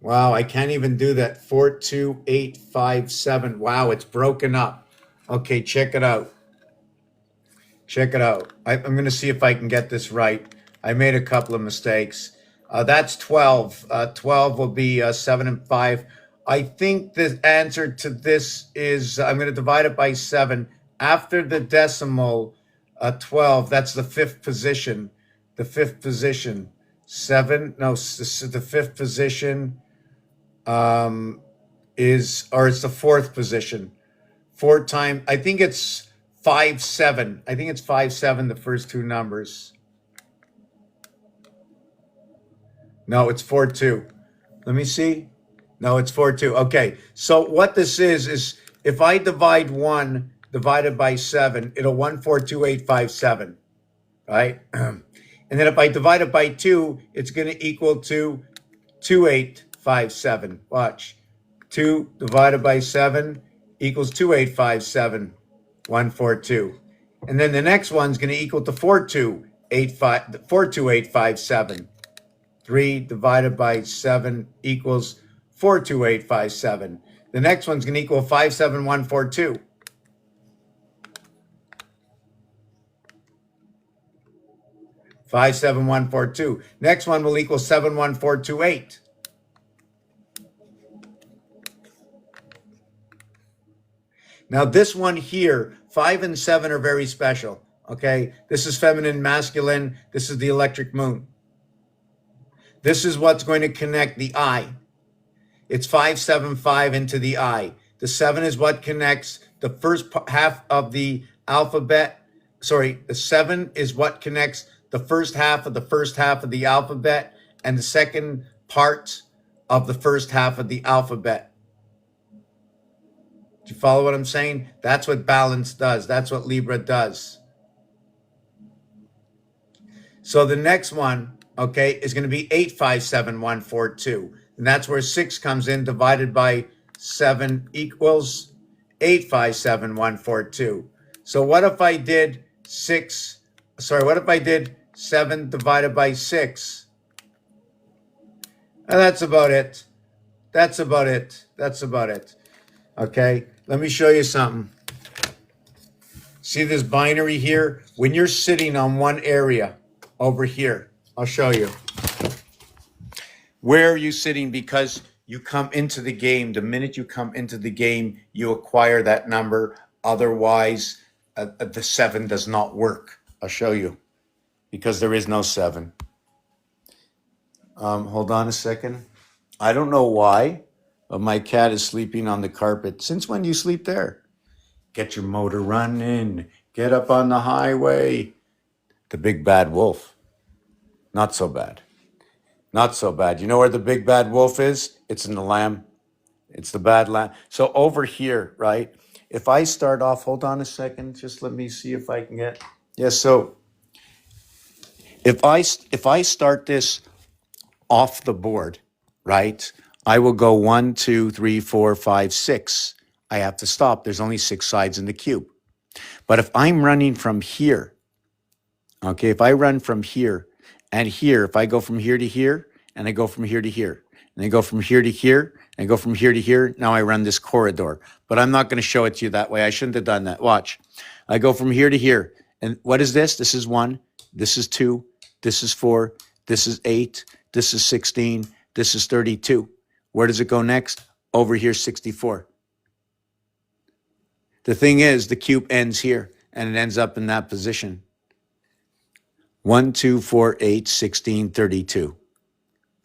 wow, I can't even do that. 4, 2, 8, 5, 7. Wow, it's broken up. Okay, check it out. Check it out. I'm going to see if I can get this right. I made a couple of mistakes. That's 12. 12 will be 7 and 5. I think the answer to this is I'm going to divide it by 7. After the decimal, 12. That's the fifth position. The fifth position. 7. No, the fifth position it's the fourth position. 4 times, I think it's 5, 7. I think it's 5, 7, the first two numbers. No, it's 4, 2. Let me see. No, it's 4, 2. Okay. So what this is if I divide 1 divided by 7, it'll 142,857, right? And then if I divide it by 2, it's going to equal to 2857. Watch. 2 divided by 7 equals 2857, 142. And then the next one's going to equal to 42857. 3 divided by 7 equals 42857. The next one's going to equal 57142. Next one will equal 71428. Now this one here, 5 and 7 are very special. Okay, this is feminine, masculine. This is the electric moon. This is what's going to connect the I. It's 575 into the I. The 7 is what connects the first half of the alphabet. Sorry, the 7 is what connects the first half of the alphabet and the second part of the first half of the alphabet. Do you follow what I'm saying? That's what balance does. That's what Libra does. So the next one, okay, is going to be 857142. And that's where 6 comes in, divided by 7 equals 857142. So what if I did 7 divided by 6? And that's about it. That's about it. Okay, let me show you something. See this binary here? When you're sitting on one area over here, I'll show you. Where are you sitting? Because you come into the game. The minute you come into the game, you acquire that number. Otherwise, the 7 does not work. I'll show you. Because there is no 7. Hold on a second. I don't know why, but my cat is sleeping on the carpet. Since when do you sleep there? Get your motor running. Get up on the highway. The big bad wolf. Not so bad. Not so bad. You know where the big bad wolf is? It's in the lamb. It's the bad lamb. So over here, right? If I start off, hold on a second. Just let me see if I can get. Yes, so if I start this off the board, right? I will go 1, 2, 3, 4, 5, 6. I have to stop. There's only 6 sides in the cube. But if I'm running from here, okay, if I run from here and here, if I go from here to here, and I go from here to here, and I go from here to here, and I go from here to here, now I run this corridor. But I'm not going to show it to you that way. I shouldn't have done that. Watch. I go from here to here. And what is this? This is 1. This is 2. This is 4. This is 8. This is 16. This is 32. Where does it go next? Over here, 64. The thing is, the cube ends here, and it ends up in that position. 1, 2, 4, 8, 16, 32.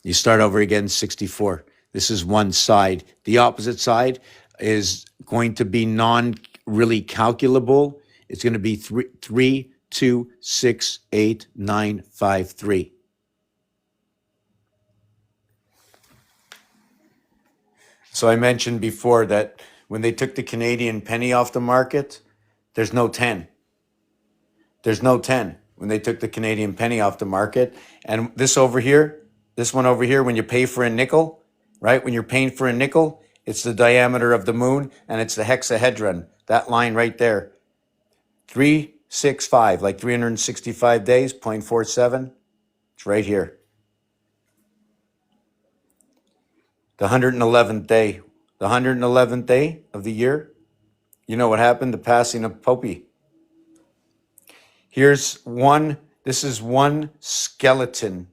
You start over again, 64. This is one side. The opposite side is going to be non-really calculable. It's going to be 3, 2, 6, 8, 9, 5, 3. So I mentioned before that when they took the Canadian penny off the market, there's no 10. There's no 10 when they took the Canadian penny off the market. And this over here, this one over here, when you pay for a nickel, right? When you're paying for a nickel, it's the diameter of the moon and it's the hexahedron, that line right there. 365, like 365 days, 0.47. It's right here. The 111th day. The 111th day of the year. You know what happened? The passing of Popey. Here's one, this is one skeleton,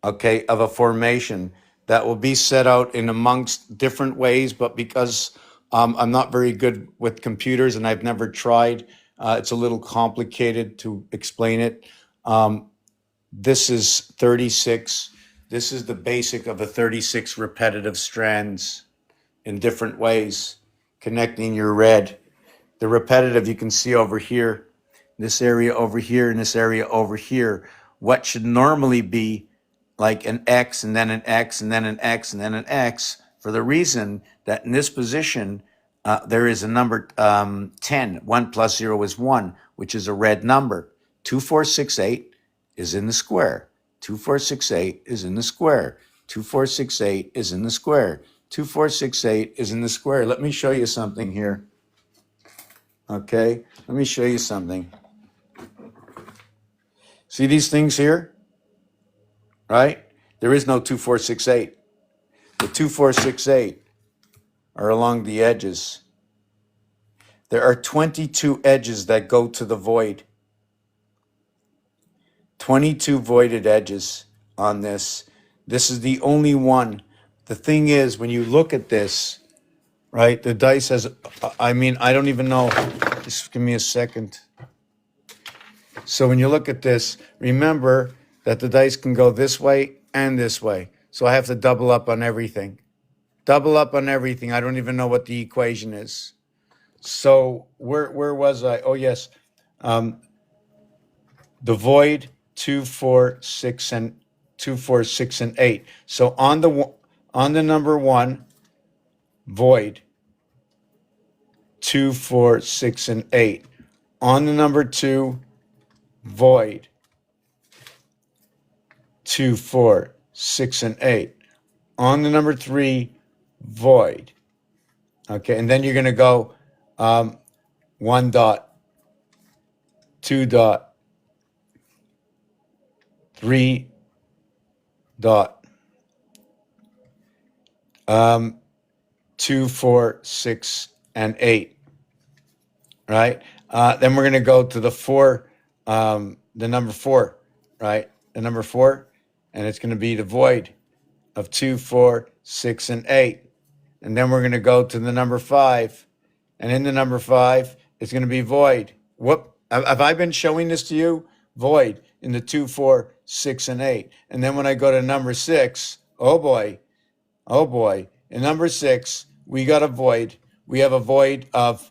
okay, of a formation that will be set out in amongst different ways, but because I'm not very good with computers and I've never tried, It's a little complicated to explain it. This is 36. This is the basic of the 36 repetitive strands in different ways, connecting your red. The repetitive you can see over here, this area over here, and this area over here. What should normally be like an X and then an X and then an X and then an X, for the reason that in this position, there is a number 10. 1 plus 0 is 1, which is a red number. 2468 is in the square. 2468 is in the square. 2468 is in the square. 2468 is in the square. Let me show you something here. Okay, let me show you something. See these things here? Right? There is no 2468. The 2468 are along the edges. There are 22 edges that go to the void. 22 voided edges on this. This is the only one. The thing is, when you look at this, right, the dice has, I mean, I don't even know. Just give me a second. So when you look at this, remember that the dice can go this way and this way. So I have to double up on everything. Double up on everything. I don't even know what the equation is. So where was I? Oh, yes. The void, 2, 4, 6, and 2, 4, 6, and 8. So on the number 1, void, 2, 4, 6, and 8. On the number 2, void, 2, 4, 6, and 8. On the number 3, void. Okay, and then you're going to go 1 dot, 2 dot, 3 dot, 2, 4, 6, and 8. Right? Then we're going to go to the 4, the number 4, right? The number 4, and it's going to be the void of 2, 4, 6, and 8. And then we're going to go to the number 5, and in the number 5, it's going to be void. Whoop! Have I been showing this to you? Void in the 2, 4, 6, and 8. And then when I go to number 6, oh boy, in number 6, we got a void. We have a void of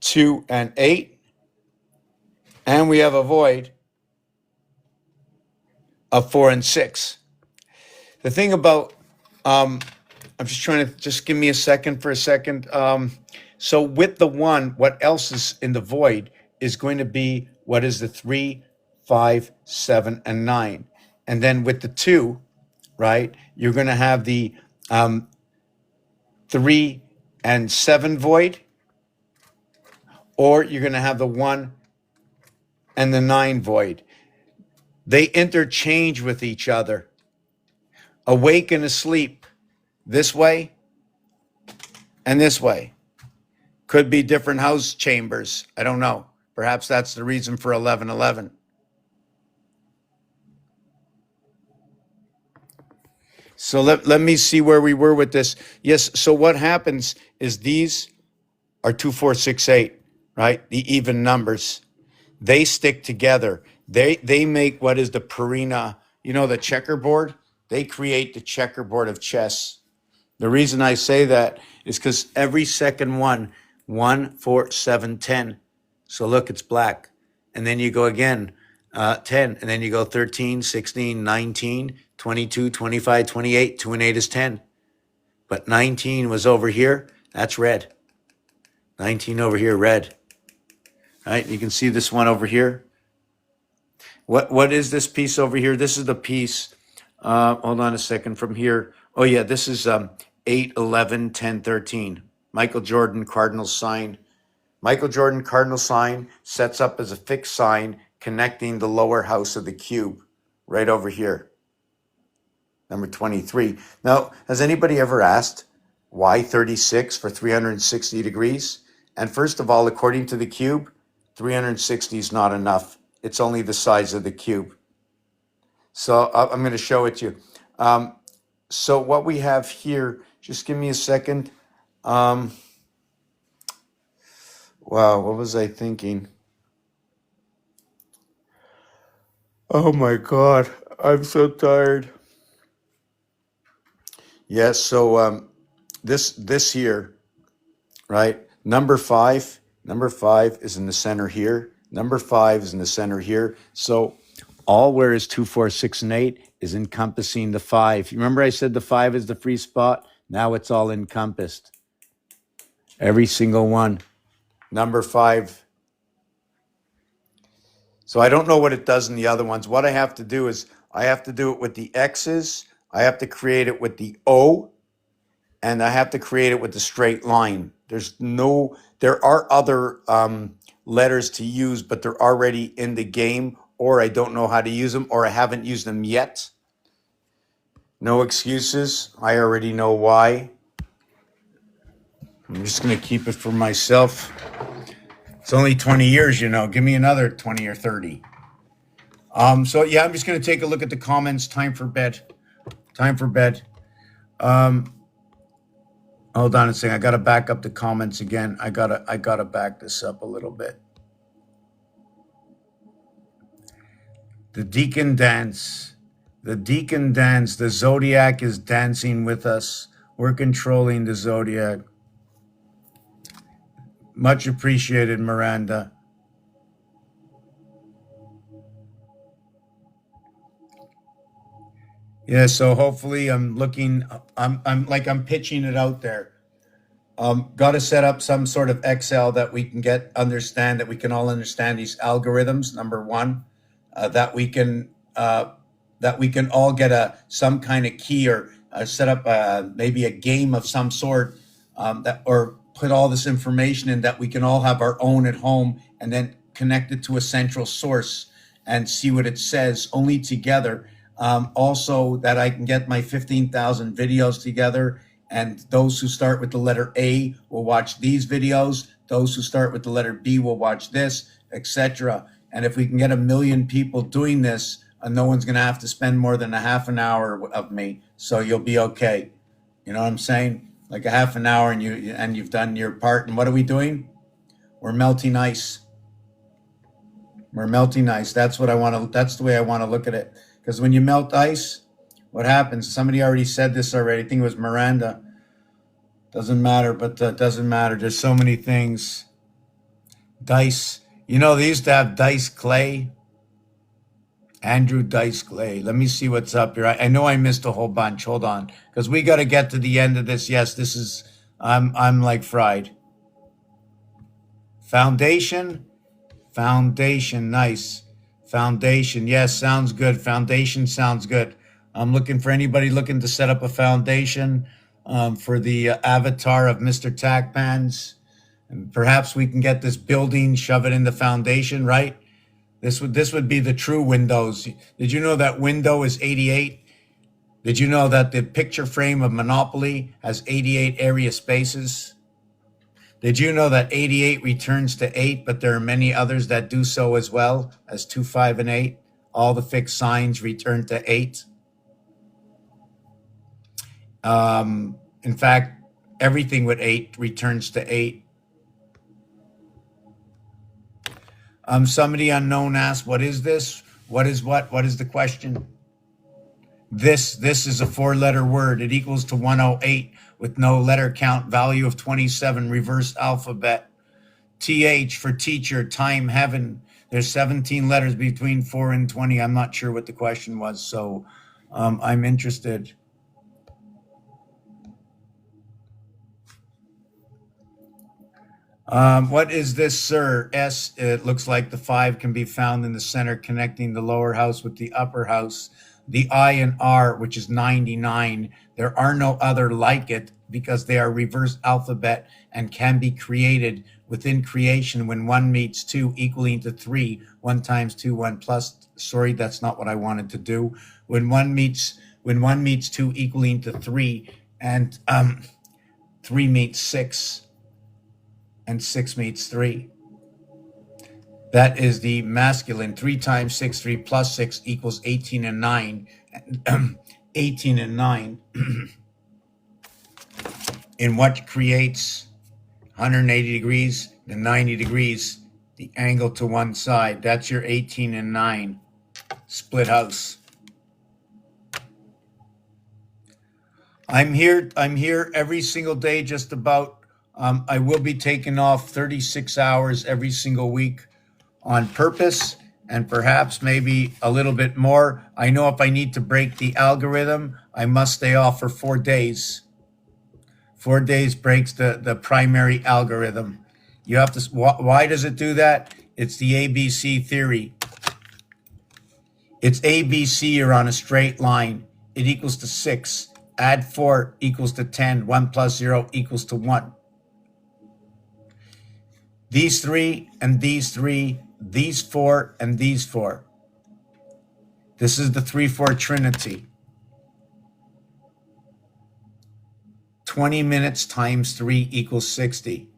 2 and 8, and we have a void of 4 and 6. The thing about, I'm just trying to, just give me a second for a second. So with the 1, what else is in the void is going to be what is the 3, 5, 7, and 9. And then with the 2, right, you're going to have the 3 and 7 void, or you're going to have the 1 and the 9 void. They interchange with each other. Awake and asleep, this way and this way. Could be different house chambers. I don't know. Perhaps that's the reason for 1111. So let me see where we were with this. Yes, so what happens is these are 2, 4, 6, 8, right? The even numbers. They stick together. They make what is the Purina, the checkerboard? They create the checkerboard of chess. The reason I say that is because every second 1, 4, 7, 10. So look, it's black. And then you go again, 10. And then you go 13, 16, 19, 22, 25, 28. 2 and 8 is 10. But 19 was over here. That's red. 19 over here, red. Right? You can see this one over here. What is this piece over here? This is the piece. Hold on a second from here. Oh, yeah, this is 8, 11, 10, 13. Michael Jordan cardinal sign. Michael Jordan cardinal sign sets up as a fixed sign connecting the lower house of the cube right over here. Number 23. Now, has anybody ever asked why 36 for 360 degrees? And first of all, according to the cube, 360 is not enough. It's only the size of the cube. So I'm going to show it to you. So what we have here, just give me a second. Wow, what was I thinking? Oh my God, I'm so tired. Yes, so this here, right? Number five is in the center here. Number five is in the center here. So all where is 2, 4, 6, and 8 is encompassing the 5. You remember I said the 5 is the free spot? Now it's all encompassed. Every single one. Number 5. So I don't know what it does in the other ones. What I have to do is I have to do it with the X's. I have to create it with the O, and I have to create it with the straight line. There are other letters to use, but they're already in the game, or I don't know how to use them, or I haven't used them yet. No excuses. I already know why. I'm just going to keep it for myself. It's only 20 years, you know. Give me another 20 or 30. So yeah, I'm just going to take a look at the comments. Time for bed. Time for bed. Hold on a second. I got to back up the comments again. I gotta back this up a little bit. The deacon dance. The deacon dance. The zodiac is dancing with us. We're controlling the zodiac. Much appreciated, Miranda. Yeah, so hopefully I'm pitching it out there. Got to set up some sort of Excel that we can that we can all understand these algorithms. Number one, that we can all get some kind of key, or set up maybe a game of some sort, or put all this information in that we can all have our own at home, and then connect it to a central source and see what it says only together. Also, that I can get my 15,000 videos together, and those who start with the letter A will watch these videos. Those who start with the letter B will watch this, etc. And if we can get 1 million people doing this, no one's going to have to spend more than a half an hour of me. So you'll be okay. You know what I'm saying? Like a half an hour, and you've done your part. And what are we doing? We're melting ice. We're melting ice. That's what I want to. That's the way I want to look at it. Because when you melt ice, what happens? Somebody already said this already. I think it was Miranda. Doesn't matter, but doesn't matter. There's so many things. Dice. You know, they used to have Dice Clay. Andrew Dice Clay. Let me see what's up here. I know I missed a whole bunch. Hold on. Because we got to get to the end of this. Yes, this is, I'm like fried. Foundation. Foundation. Nice. Foundation. Yes, sounds good. Foundation sounds good. I'm looking for anybody looking to set up a foundation for the avatar of Mr. Tackpans. And perhaps we can get this building, shove it in the foundation, right? This would be the true Windows. Did you know that window is 88? Did you know that the picture frame of Monopoly has 88 area spaces? Did you know that 88 returns to 8, but there are many others that do so as well as 2, 5, and 8? All the fixed signs return to 8. In fact, everything with 8 returns to 8. Somebody unknown asked, what is this? What is what? What is the question? This is a 4-letter word. It equals to 108 with no letter count, value of 27, reverse alphabet. TH for teacher, time, heaven. There's 17 letters between 4 and 20. I'm not sure what the question was, so I'm interested. What is this, sir? S, it looks like the 5 can be found in the center, connecting the lower house with the upper house. The I and R, which is 99, there are no other like it because they are reverse alphabet and can be created within creation when 1 meets 2 equaling to 3. 1 times 2, 1 plus. Sorry, that's not what I wanted to do. When 1 meets 2 equaling to 3, and 3 meets 6, and 6 meets 3. That is the masculine. 3 times 6, 3 plus 6 equals 18 and 9. 18 and 9 in what creates 180 degrees, then 90 degrees, the angle to one side. That's your 18 and 9 split house. I'm here every single day, just about. I will be taking off 36 hours every single week on purpose, and perhaps maybe a little bit more. I know if I need to break the algorithm, I must stay off for 4 days. 4 days breaks the primary algorithm. You have to, why does it do that? It's the ABC theory. It's ABC, you're on a straight line. It equals to 6. Add 4 equals to 10. 1 plus 0 equals to 1. These 3 and these 3, these 4 and these 4. This is the 3-4 trinity. 20 minutes times 3 equals 60.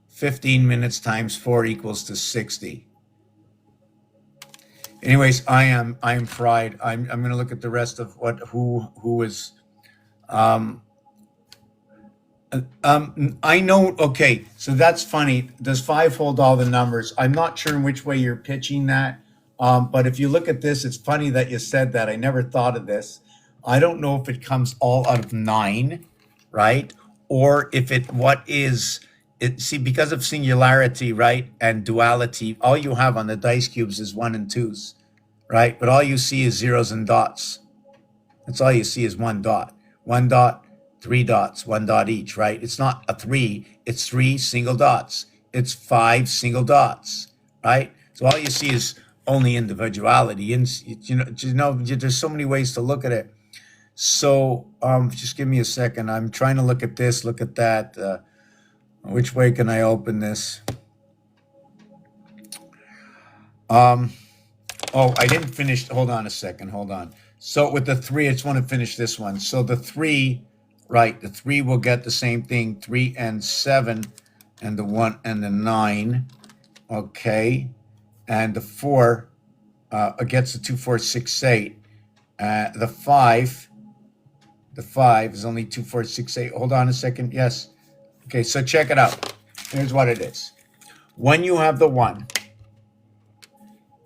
15 minutes times 4 equals to 60. Anyways, I am fried. I'm going to look at the rest of who is. I know. Okay, so that's funny. Does 5 hold all the numbers? I'm not sure in which way you're pitching that. But if you look at this, it's funny that you said that. I never thought of this. I don't know if it comes all out of 9, right? Or if see, because of singularity, right, and duality, all you have on the dice cubes is 1 and 2s, right? But all you see is zeros and dots. That's all you see is 1 dot. 1 dot, 3 dots, 1 dot each, right? It's not a 3, it's 3 single dots. It's 5 single dots, right? So all you see is only individuality. And there's so many ways to look at it. So just give me a second. I'm trying to look at this, look at that. Which way can I open this? Oh, I didn't finish. Hold on a second. Hold on. So with the 3, I just want to finish this one. So the 3, right, the 3 will get the same thing, 3 and 7, and the 1 and the 9. Okay. And the 4 gets the 2, 4, 6, 8. The 5 is only 2, 4, 6, 8. Hold on a second. Yes. Okay, so check it out. Here's what it is. When you have the 1,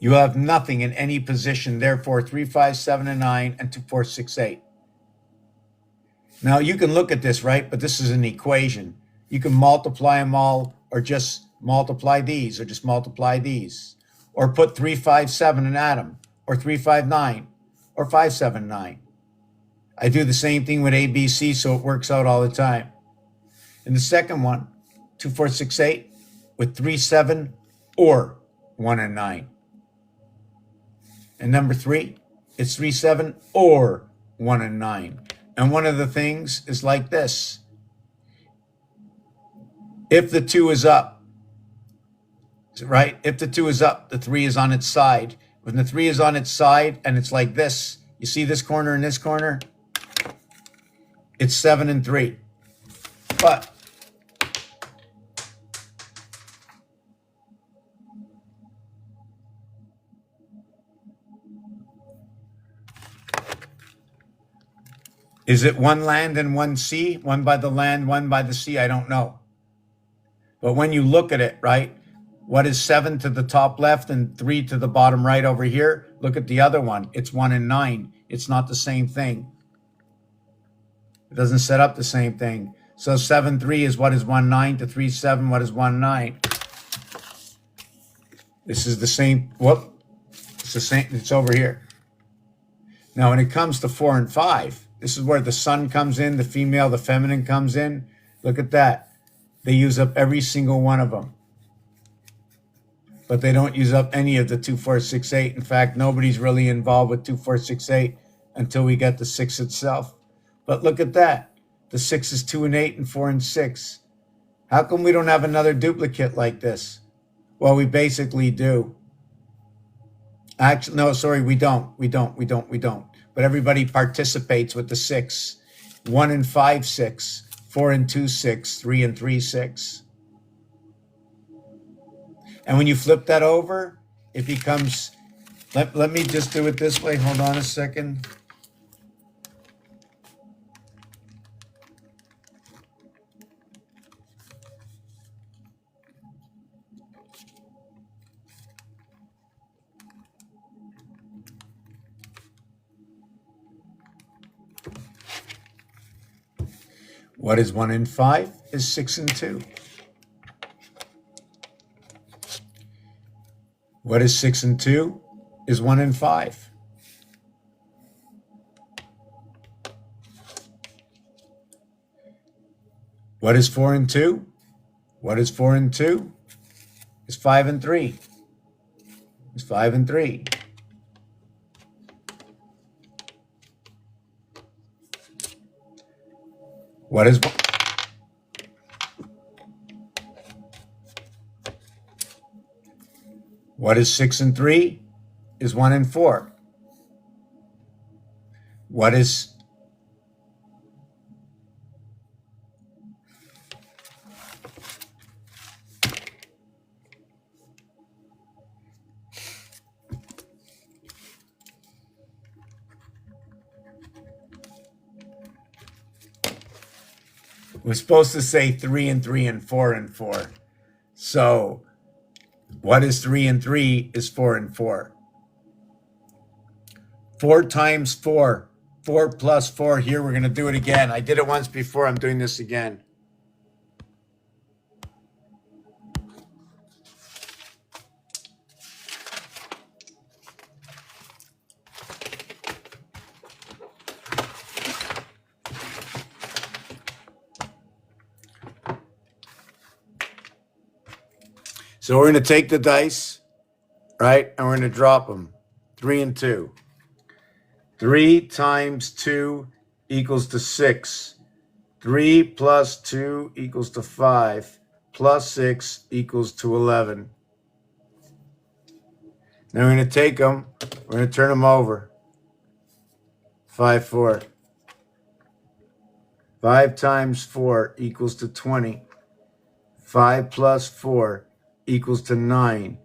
you have nothing in any position. Therefore, 3, 5, 7, and 9, and 2, 4, 6, 8. Now, you can look at this, right? But this is an equation. You can multiply them all, or just multiply these, or just multiply these. Or put 3, 5, 7 and add them. Or 3, 5, 9. Or 5, 7, 9. I do the same thing with ABC, so it works out all the time. In the second one, 2, 4, 6, 8 with 3, 7 or 1 and 9. And number 3, it's 3, 7 or 1 and 9. And one of the things is like this. If the 2 is up, right? If the 2 is up, the 3 is on its side. When the 3 is on its side and it's like this, you see this corner and this corner? It's 7 and 3. But is it 1 land and 1 sea? 1 by the land, 1 by the sea? I don't know. But when you look at it, right, what is 7 to the top left and 3 to the bottom right over here? Look at the other one. It's 1 and 9. It's not the same thing. It doesn't set up the same thing. So 7, 3 is what is 1, 9 to 3, 7, what is 1, 9? This is the same. Whoop. It's the same. It's over here. Now, when it comes to 4 and 5, this is where the sun comes in, the female, the feminine comes in. Look at that. They use up every single one of them. But they don't use up any of the 2, 4, 6, 8. In fact, nobody's really involved with 2, 4, 6, 8 until we get the 6 itself. But look at that. The 6 is 2 and 8 and 4 and 6. How come we don't have another duplicate like this? Well, we basically do. Actually, no, sorry, we don't. But everybody participates with the 6. 1 and 5, 6. 4 and 2, 6. 3 and 3, 6. And when you flip that over, it becomes, let me just do it this way. Hold on a second. What is 1 and 5 is 6 and 2. What is 6 and 2 is 1 and 5. What is 4 and 2? What is 4 and 2 is 5 and 3. Is 5 and 3. What is What is 6 and 3 is 1 and 4. What is We're supposed to say 3 and 3 and 4 and 4. So what is 3 and 3 is 4 and 4. 4 times 4. 4 plus 4. Here, we're going to do it again. I did it once before. I'm doing this again. So we're going to take the dice, right? And we're going to drop them. 3 and 2. 3 times 2 equals to 6. 3 plus 2 equals to 5. Plus 6 equals to 11. Now we're going to take them. We're going to turn them over. 5, 4. 5 times 4 equals to 20. 5 plus 4 equals to 9.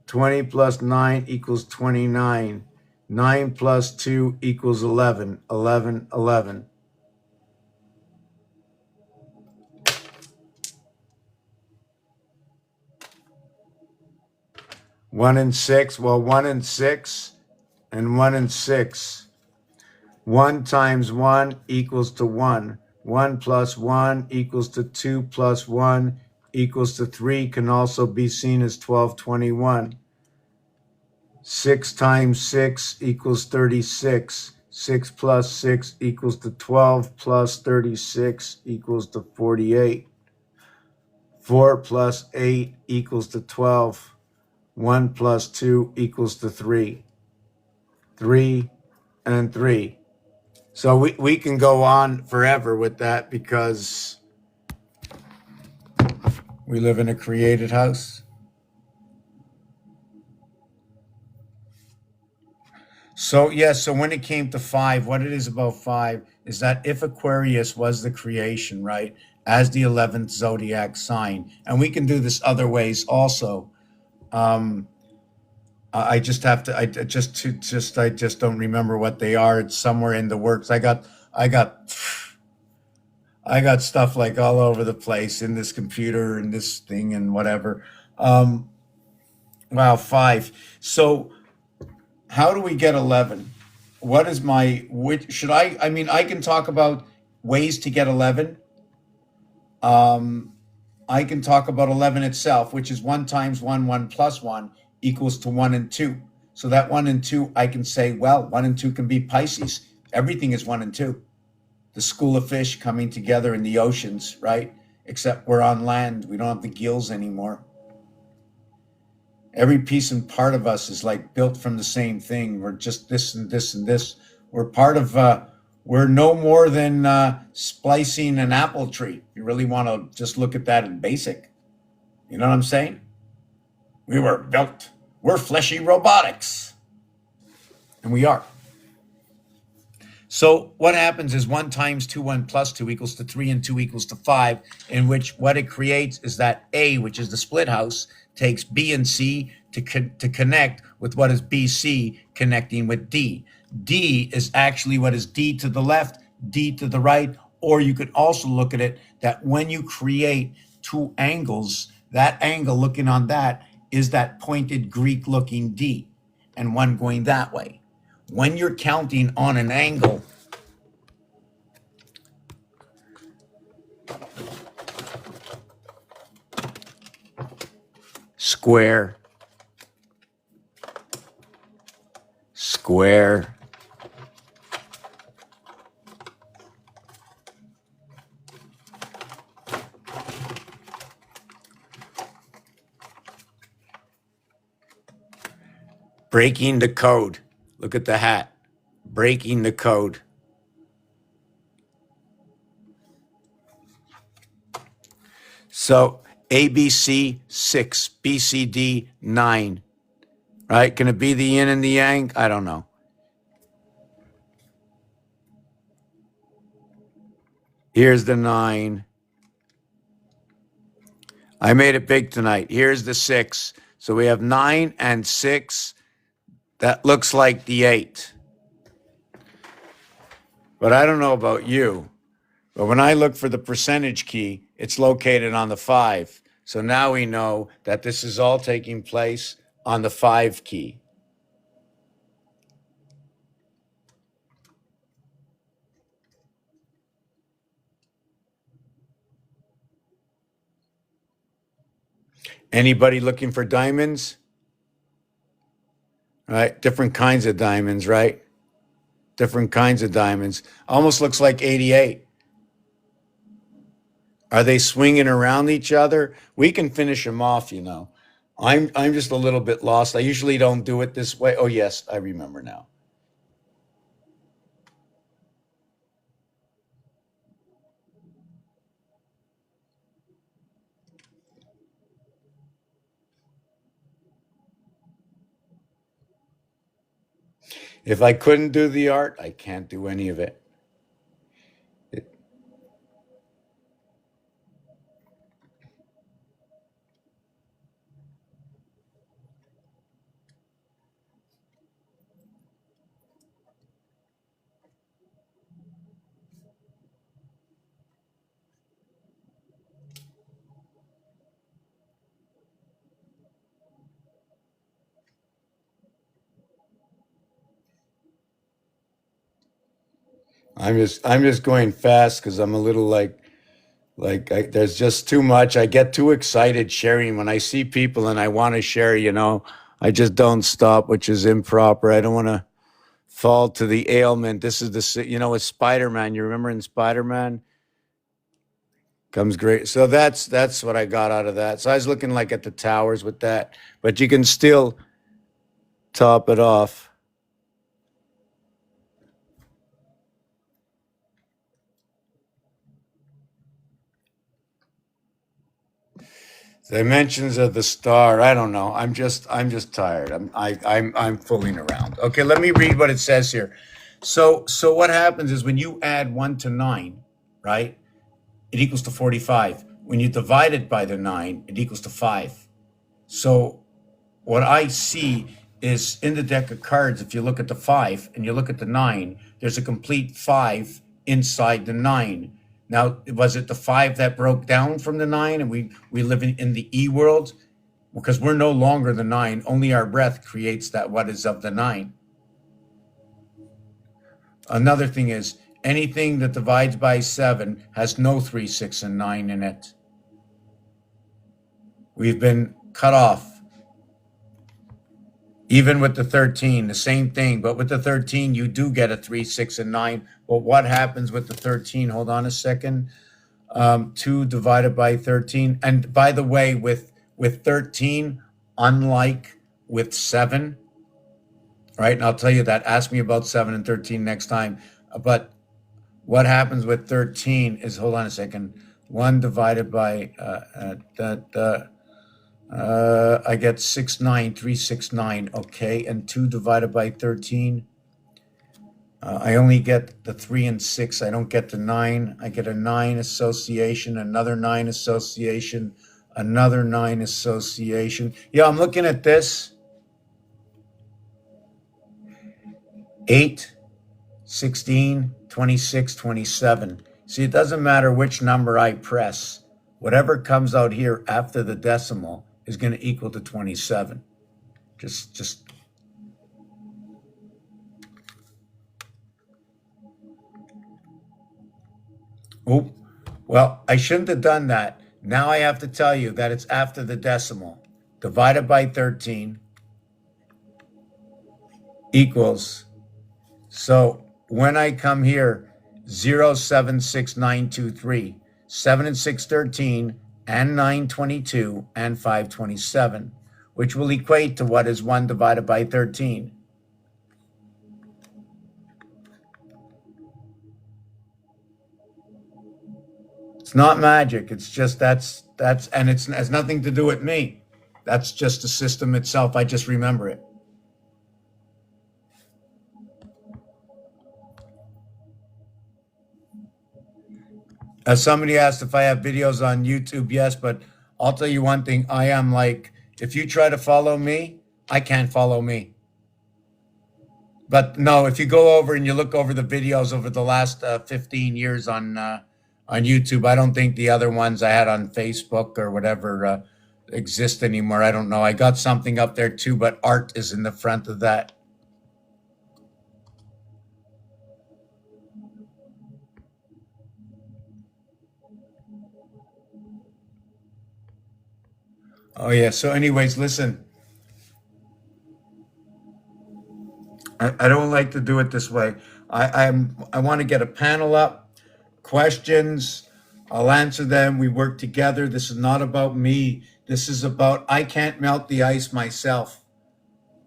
20 plus 9 equals 29. 9 plus 2 equals 11. 11, 11. One and 6. Well, 1 and 6 and 1 and 6. 1 times 1 equals to 1. 1 plus 1 equals to 2 plus 1 equals to 3 can also be seen as 1221. 6 times 6 equals 36. 6 plus 6 equals to 12 plus 36 equals to 48. 4 plus 8 equals to 12. 1 plus 2 equals to 3. 3 and 3. So we can go on forever with that because we live in a created house. So, yes, so when it came to 5, what it is about 5 is that if Aquarius was the creation, right, as the 11th zodiac sign, and we can do this other ways also. I just have to, I just don't remember what they are. It's somewhere in the works. I got stuff like all over the place in this computer and this thing and whatever. Wow, 5. So how do we get 11? What is I can talk about ways to get 11. I can talk about 11 itself, which is 1 times 1, 1 plus 1 equals to 1 and 2. So that 1 and 2, I can say, well, 1 and 2 can be Pisces. Everything is 1 and 2. The school of fish coming together in the oceans, right? Except we're on land. We don't have the gills anymore. Every piece and part of us is like built from the same thing. We're just this and this and this. We're part of, we're no more than splicing an apple tree. You really want to just look at that in basic. You know what I'm saying? We were built. We're fleshy robotics. And we are. So what happens is 1 times 2, 1 plus 2 equals to 3 and 2 equals to 5, in which what it creates is that A, which is the split house, takes B and C to connect with what is BC connecting with D. D is actually what is D to the left, D to the right, or you could also look at it that when you create two angles, that angle looking on that is that pointed Greek looking D, and one going that way. When you're counting on an angle, square, square, breaking the code. Look at the hat. Breaking the code. So ABC 6, BCD 9. Right? Can it be the yin and the yang? I don't know. Here's the 9. I made it big tonight. Here's the 6. So we have 9 and 6. That looks like the 8. But I don't know about you. But when I look for the percentage key, it's located on the 5. So now we know that this is all taking place on the 5 key. Anybody looking for diamonds? Right? Different kinds of diamonds, right? Different kinds of diamonds. Almost looks like 88. Are they swinging around each other? We can finish them off, you know. I'm just a little bit lost. I usually don't do it this way. Oh, yes, I remember now. If I couldn't do the art, I can't do any of it. I'm just going fast because I'm a little there's just too much. I get too excited sharing when I see people and I want to share, you know. I just don't stop, which is improper. I don't want to fall to the ailment. This is with Spider-Man. You remember in Spider-Man? Comes great. So that's what I got out of that. So I was looking like at the towers with that, but you can still top it off. Dimensions of the star. I don't know. I'm just tired. I'm fooling around. Okay, let me read what it says here. So what happens is when you add 1 to 9, right? It equals to 45. When you divide it by the 9, it equals to 5. So what I see is in the deck of cards, if you look at the 5 and you look at the 9, there's a complete 5 inside the 9. Now, was it the 5 that broke down from the 9 and we live in the E world? Because we're no longer the 9. Only our breath creates that what is of the 9. Another thing is anything that divides by 7 has no 3, 6, and 9 in it. We've been cut off. Even with the 13, the same thing. But with the 13, you do get a 3, 6, and 9. But what happens with the 13? Hold on a second. 2 divided by 13. And by the way, with 13, unlike with 7, right? And I'll tell you that. Ask me about 7 and 13 next time. But what happens with 13 is, hold on a second. 1 divided by I get 6, 9, 3, 6, 9. Okay. And 2 divided by 13. I only get the 3 and 6. I don't get the 9. I get a 9 association, another 9 association, another 9 association. Yeah, I'm looking at this. 8, 16, 26, 27. See, it doesn't matter which number I press. Whatever comes out here after the decimal is going to equal to 27. Just. Oh, well, I shouldn't have done that. Now I have to tell you that it's after the decimal. divided by 13 equals, so when I come here, 0, 7, 6, 9, 2, 3, 7 and 6, 13, and 9, 22, and 5, 27, which will equate to what is 1 divided by 13. It's not magic. It's just and it has nothing to do with me. That's just the system itself. I just remember it. As somebody asked if I have videos on YouTube, yes, but I'll tell you one thing. I am like, if you try to follow me, I can't follow me. But no, if you go over and you look over the videos over the last 15 years on YouTube, I don't think the other ones I had on Facebook or whatever exist anymore. I don't know. I got something up there too, but art is in the front of that. Oh yeah. So anyways, listen, I don't like to do it this way. I want to get a panel up, questions. I'll answer them. We work together. This is not about me. This is about, I can't melt the ice myself.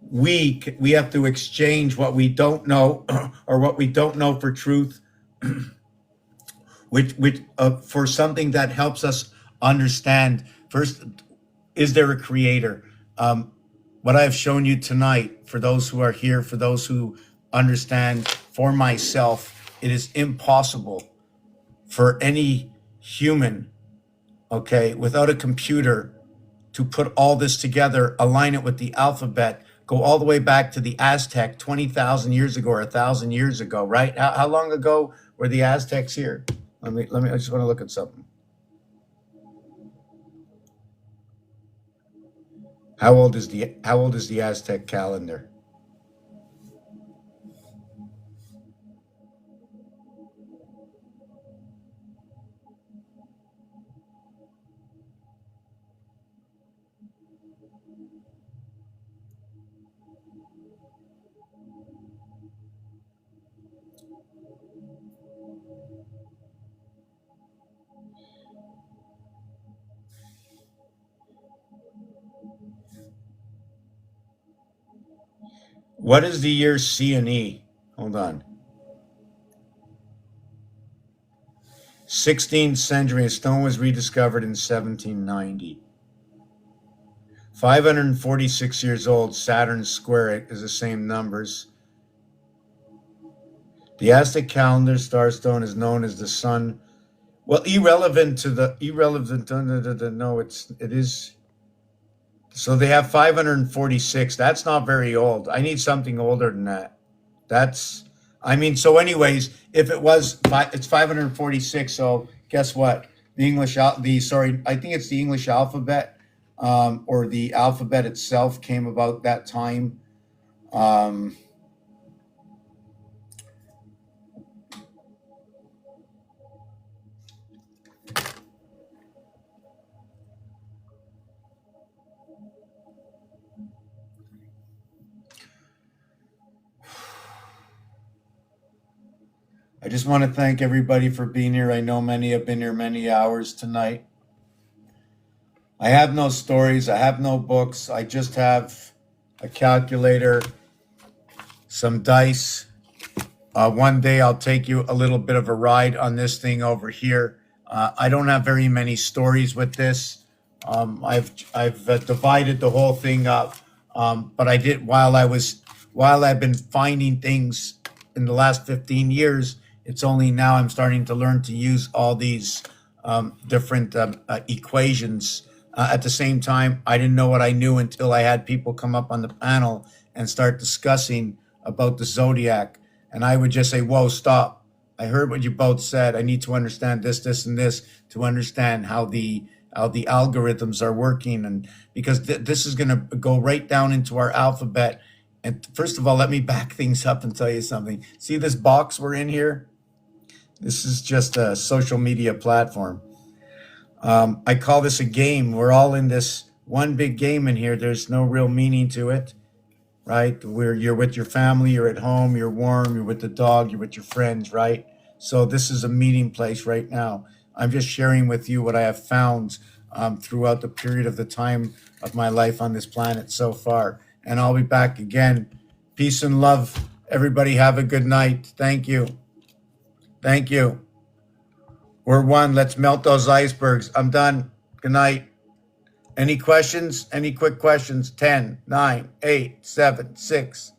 We have to exchange what we don't know or what we don't know for truth, which for something that helps us understand. First, is there a creator? What I've shown you tonight, for those who are here, for those who understand, for myself, it is impossible for any human, okay, without a computer, to put all this together, align it with the alphabet, go all the way back to the Aztec 20,000 years ago or 1,000 years ago, right? How long ago were the Aztecs here? Let me, I just want to look at something. How old is the Aztec calendar? What is the year C and E? Hold on. 16th century, a stone was rediscovered in 1790. 546 years old, Saturn's square is the same numbers. The Aztec calendar starstone is known as the sun. Well, irrelevant, no, it is. So they have 546. That's not very old. I need something older than that. So anyways, if it was, it's 546. So guess what? I think it's the English alphabet, or the alphabet itself came about that time. I just want to thank everybody for being here. I know many have been here many hours tonight. I have no stories. I have no books. I just have a calculator, some dice. One day I'll take you a little bit of a ride on this thing over here. I don't have very many stories with this. I've divided the whole thing up. But I did while I've been finding things in the last 15 years. It's only now I'm starting to learn to use all these different equations. At the same time, I didn't know what I knew until I had people come up on the panel and start discussing about the zodiac. And I would just say, whoa, stop. I heard what you both said. I need to understand this, this, and this to understand how the algorithms are working. And because this is going to go right down into our alphabet. And first of all, let me back things up and tell you something. See this box we're in here? This is just a social media platform. I call this a game. We're all in this one big game in here. There's no real meaning to it, right? Where you're with your family, you're at home, you're warm, you're with the dog, you're with your friends, right? So this is a meeting place right now. I'm just sharing with you what I have found throughout the period of the time of my life on this planet so far. And I'll be back again. Peace and love. Everybody have a good night. Thank you. Thank you. We're one. Let's melt those icebergs. I'm done. Good night. Any questions? Any quick questions? 10, 9, 8, 7, 6.